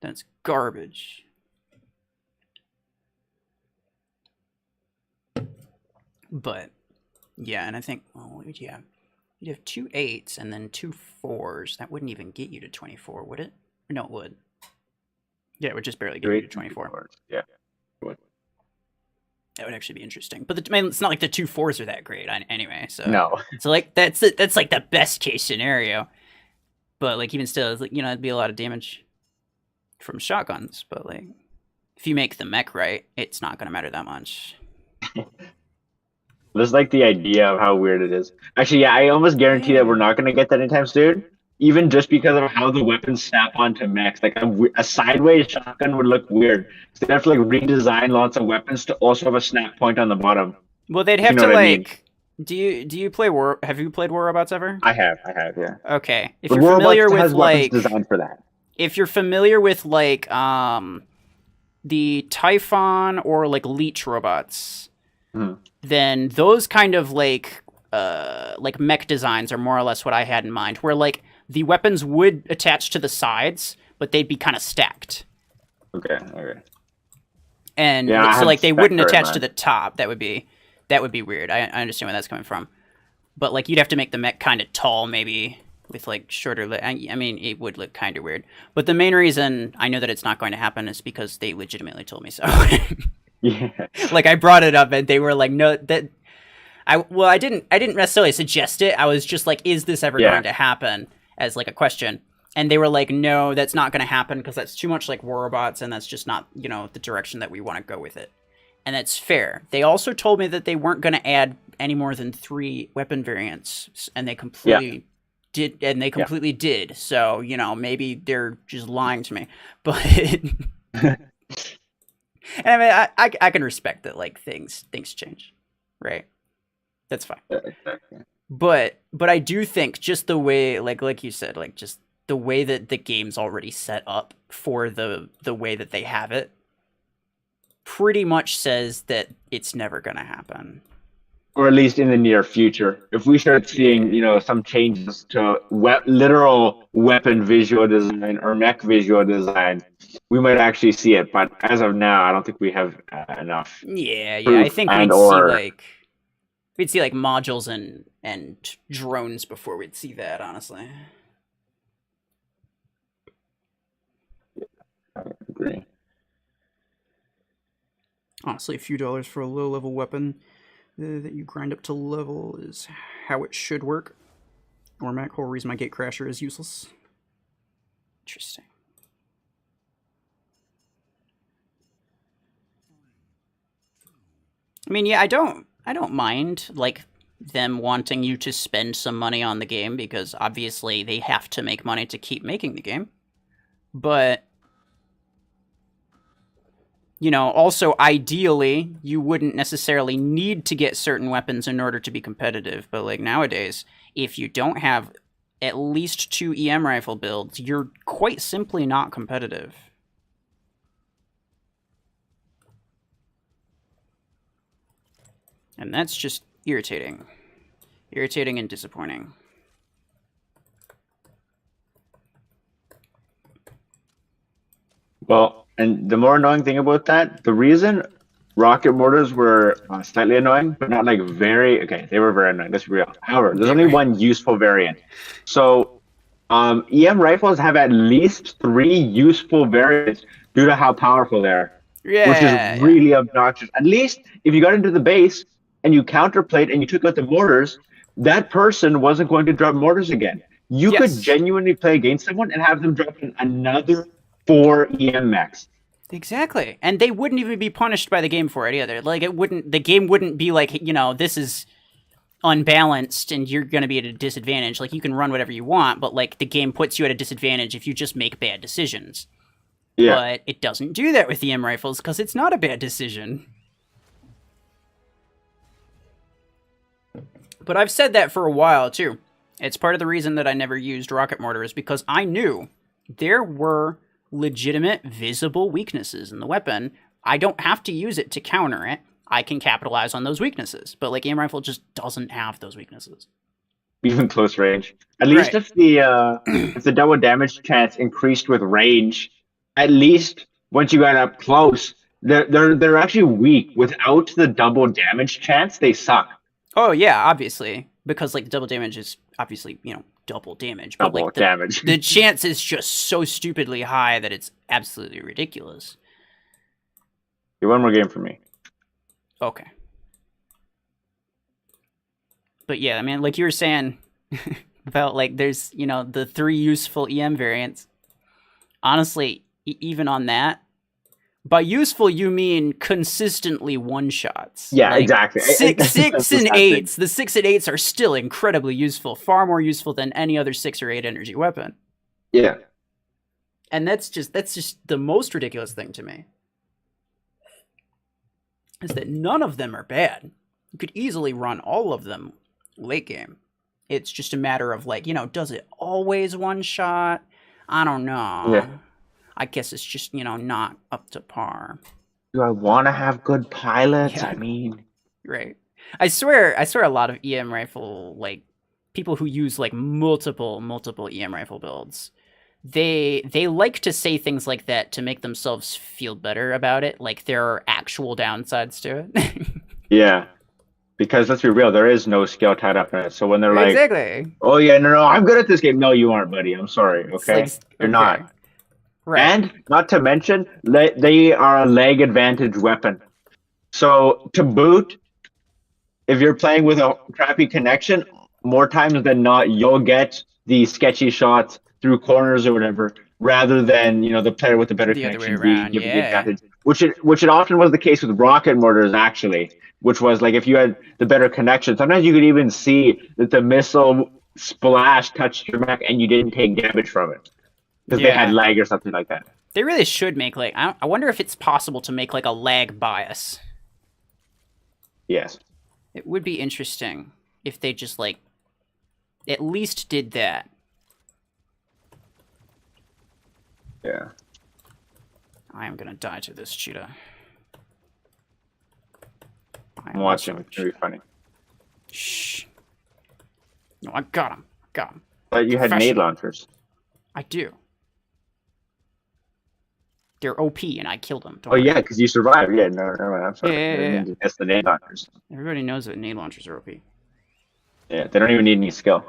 Then it's garbage. But yeah, and I think you'd have 2 8s and then 2 4s. That wouldn't even get you to 24, would it? No, it would. Yeah, it would just barely get you to 24. Yeah. It would. That would actually be interesting. But I mean, it's not like the 2 4s are that great anyway. So no. So like that's like the best case scenario. But like even still, it's like, you know, it'd be a lot of damage from shotguns. But like if you make the mech right, it's not gonna matter that much. Just like the idea of how weird it is. Actually, yeah, I almost guarantee that we're not gonna get that anytime soon. Even just because of how the weapons snap onto mechs. Like a sideways shotgun would look weird. So they have to like redesign lots of weapons to also have a snap point on the bottom. Well, they'd have to like... Do you play War... Have you played War Robots ever? I have, yeah. Okay. If you're familiar with like... designed for that. If you're familiar with like the Typhon or like Leech robots, then those kind of like mech designs are more or less what I had in mind. Where like the weapons would attach to the sides, but they'd be kind of stacked. Okay. And so like they wouldn't attach to the top. That would be weird. I understand where that's coming from. But like you'd have to make the mech kind of tall maybe with like shorter. I mean, it would look kind of weird. But the main reason I know that it's not going to happen is because they legitimately told me so. Yeah. Like I brought it up and they were like, no, that I didn't necessarily suggest it. I was just like, is this ever Yeah. going to happen as like a question? And they were like, no, that's not going to happen because that's too much like war robots and that's just not, the direction that we want to go with it. And that's fair. They also told me that they weren't going to add any more than 3 weapon variants, and they completely did. And they completely did. So maybe they're just lying to me. But and I mean, I can respect that. Like things change, right? That's fine. Exactly. But I do think just the way, like you said, like just the way that the game's already set up for the way that they have it, pretty much says that it's never gonna happen. Or at least in the near future. If we start seeing, some changes to literal weapon visual design or mech visual design, we might actually see it. But as of now, I don't think we have enough Yeah. I proof think and we'd see or like modules and drones before we'd see that, honestly. agree. Honestly, a few dollars for a low level weapon that you grind up to level is how it should work. Or Mac, whole reason my gate crasher is useless. Interesting. I mean, yeah, I don't mind like them wanting you to spend some money on the game because obviously they have to make money to keep making the game. But also ideally, you wouldn't necessarily need to get certain weapons in order to be competitive. But like nowadays, if you don't have at least 2 EM rifle builds, you're quite simply not competitive. And that's just irritating. Irritating and disappointing. Well, and the more annoying thing about that, the reason rocket mortars were slightly annoying, but not like very, okay, they were very annoying. That's real. However, there's only one useful variant. So, EM rifles have at least 3 useful variants due to how powerful they are, which is really obnoxious. At least if you got into the base and you counterplayed and you took out the mortars, that person wasn't going to drop mortars again. You could genuinely play against someone and have them drop in another 4 EM mechs. Exactly. And they wouldn't even be punished by the game for it either. Like the game wouldn't be like, this is unbalanced and you're going to be at a disadvantage. Like you can run whatever you want, but like the game puts you at a disadvantage if you just make bad decisions. Yeah. But it doesn't do that with EM rifles because it's not a bad decision. But I've said that for a while too. It's part of the reason that I never used rocket mortars because I knew there were legitimate, visible weaknesses in the weapon. I don't have to use it to counter it. I can capitalize on those weaknesses. But like aim rifle just doesn't have those weaknesses. Even close range. At least if the double damage chance increased with range, at least once you got up close, they're actually weak. Without the double damage chance, they suck. Oh yeah, obviously. Because like double damage is obviously, double damage. But like damage. The chance is just so stupidly high that it's absolutely ridiculous. One more game for me. Okay. But yeah, I mean, like you were saying about like there's, the 3 useful EM variants. Honestly, even on that, by useful you mean consistently one-shots. Yeah, like, exactly. 6 and 8s. The 6 and 8s are still incredibly useful, far more useful than any other 6 or 8 energy weapon. Yeah. And that's just the most ridiculous thing to me. Is that none of them are bad. You could easily run all of them late game. It's just a matter of like, does it always one-shot? I don't know. Yeah. I guess it's just, not up to par. Do I want to have good pilots? Yeah. I mean... Right. I swear a lot of EM rifle, like, people who use, like, multiple EM rifle builds, they like to say things like that to make themselves feel better about it. Like, there are actual downsides to it. Yeah. Because let's be real, there is no skill tied up in it. So when they're like, Exactly. "Oh yeah, no, I'm good at this game," no, you aren't, buddy. I'm sorry. It's Okay, like, you're okay. not. Right. And not to mention, they are a lag advantage weapon. So to boot, if you're playing with a crappy connection, more times than not, you'll get the sketchy shots through corners or whatever, rather than the player with the better The other way connection being around, given the yeah. advantage. Which it often was the case with rocket mortars, actually. Which was like if you had the better connection, sometimes you could even see that the missile splash touched your mech and you didn't take damage from it because they had Yeah. lag or something like that. They really should make, like, I wonder if it's possible to make, like, a lag bias. Yes. It would be interesting if they just, like, at least did that. Yeah. I am gonna die to this cheetah. I'm watching. It's gonna be funny. Shh. No, I got him. Got him. But you had nade launchers. I do. They're OP, and I killed them. Oh yeah, because you survived. Yeah, no, I'm sorry. Yeah. That's the nade launchers. Everybody knows that nade launchers are OP. Yeah, they don't even need any skill.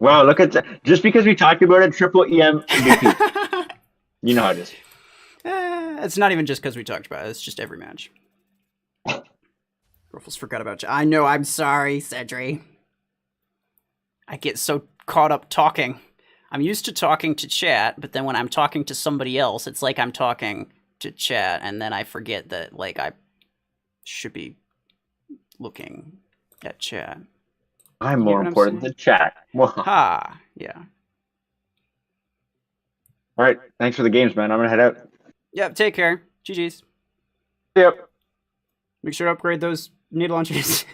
Wow, look at that. Just because we talked about it, triple EM MVP. You know how it is. It's not even just because we talked about it. It's just every match. Ruffles forgot about you. I know, I'm sorry, Cedri. I get so caught up talking. I'm used to talking to chat, but then when I'm talking to somebody else, it's like I'm talking to chat, and then I forget that, like, I should be looking at chat. I'm more important than chat. Ha, yeah. All right, thanks for the games, man. I'm gonna head out. Yep, take care. GG's. Yep. Make sure to upgrade those nade launchers.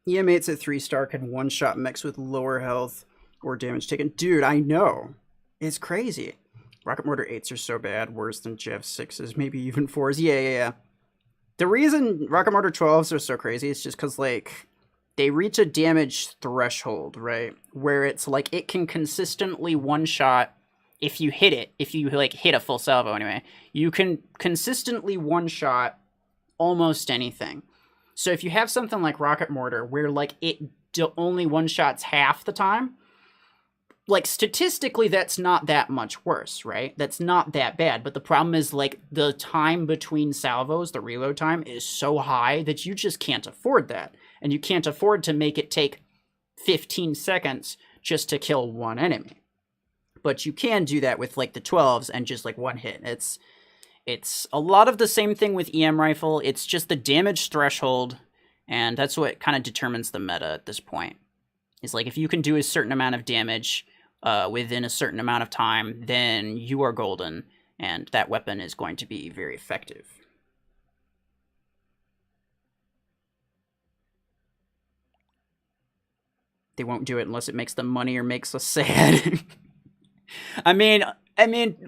EM8's at 3-star can one-shot mechs with lower health or damage taken. Dude, I know. It's crazy. Rocket Mortar 8s are so bad, worse than Jeff 6s, maybe even 4s. Yeah. The reason Rocket Mortar 12s are so crazy is just because, like, they reach a damage threshold, right? Where it's like it can consistently one-shot if you hit it. If you, like, hit a full salvo anyway. You can consistently one-shot almost anything. So if you have something like Rocket Mortar where, like, it only one-shots half the time, like, statistically, that's not that much worse, right? That's not that bad. But the problem is, like, the time between salvos, the reload time, is so high that you just can't afford that. And you can't afford to make it take 15 seconds just to kill one enemy. But you can do that with, like, the 12s and just, like, one hit. It's a lot of the same thing with EM Rifle. It's just the damage threshold, and that's what kind of determines the meta at this point. It's like, if you can do a certain amount of damage within a certain amount of time, then you are golden, and that weapon is going to be very effective. They won't do it unless it makes them money or makes us sad. I mean,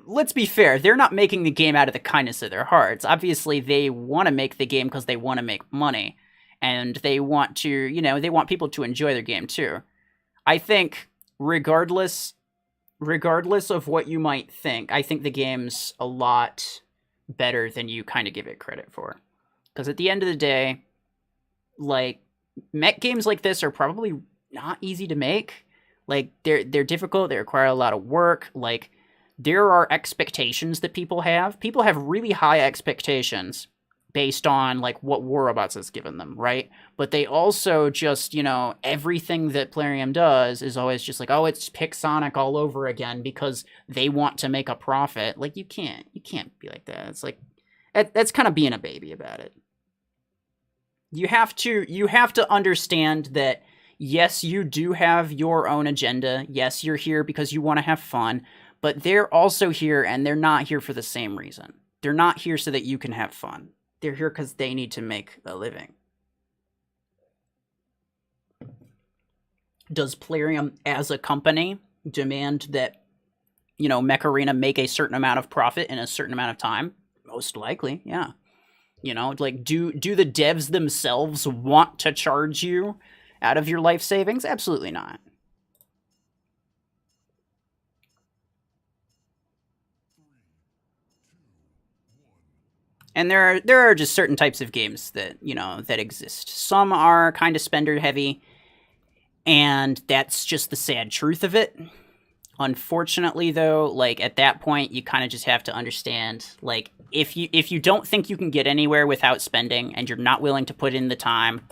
let's be fair. They're not making the game out of the kindness of their hearts. Obviously, they want to make the game because they want to make money. And they want to, they want people to enjoy their game too. I think, regardless of what you might think, I think the game's a lot better than you kind of give it credit for. Because at the end of the day, like, mech games like this are probably not easy to make. Like, they're difficult, they require a lot of work. Like, there are expectations that people have. People have really high expectations based on, like, what War Robots has given them, right? But they also just, everything that Plarium does is always just like, oh, it's pick Sonic all over again because they want to make a profit. Like, you can't be like that. It's like, that's kind of being a baby about it. You have to understand that, yes, you do have your own agenda. Yes, you're here because you want to have fun, but they're also here, and they're not here for the same reason. They're not here so that you can have fun. They're here because they need to make a living. Does Plarium as a company demand that, Mech Arena make a certain amount of profit in a certain amount of time? Most likely, yeah. Like, do the devs themselves want to charge you out of your life savings? Absolutely not. And there are just certain types of games that, that exist. Some are kind of spender heavy, and that's just the sad truth of it. Unfortunately, though, like at that point, you kind of just have to understand, like if you don't think you can get anywhere without spending, and you're not willing to put in the time,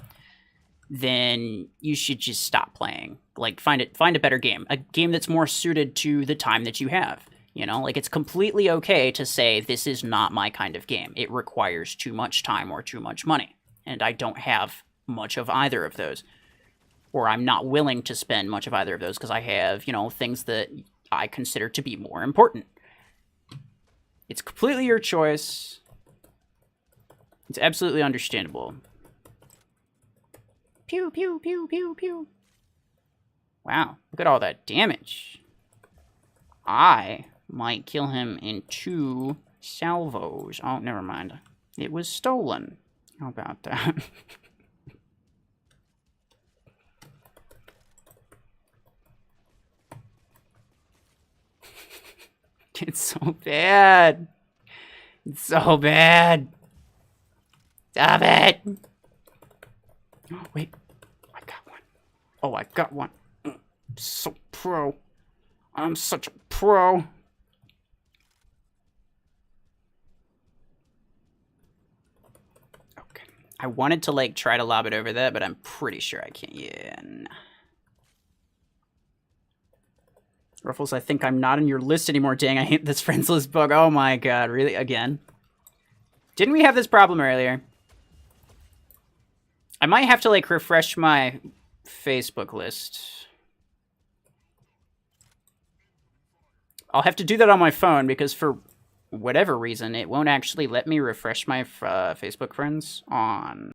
then you should just stop playing. Like find a better game, a game that's more suited to the time that you have. Like it's completely okay to say this is not my kind of game. It requires too much time or too much money, and I don't have much of either of those. Or I'm not willing to spend much of either of those because I have, things that I consider to be more important. It's completely your choice. It's absolutely understandable. Pew, pew, pew, pew, pew. Wow, look at all that damage. I might kill him in 2 salvos. Oh, never mind. It was stolen. How about that? It's so bad. It's so bad. Stop it. Wait. I got one. Oh, I got one. So pro. I'm such a pro. Okay. I wanted to, like, try to lob it over that, but I'm pretty sure I can't. Yeah, nah. Ruffles, I think I'm not on your list anymore. Dang, I hate this friends list bug. Oh my god, really? Again? Didn't we have this problem earlier? I might have to, like, refresh my Facebook list. I'll have to do that on my phone because for whatever reason, it won't actually let me refresh my Facebook friends on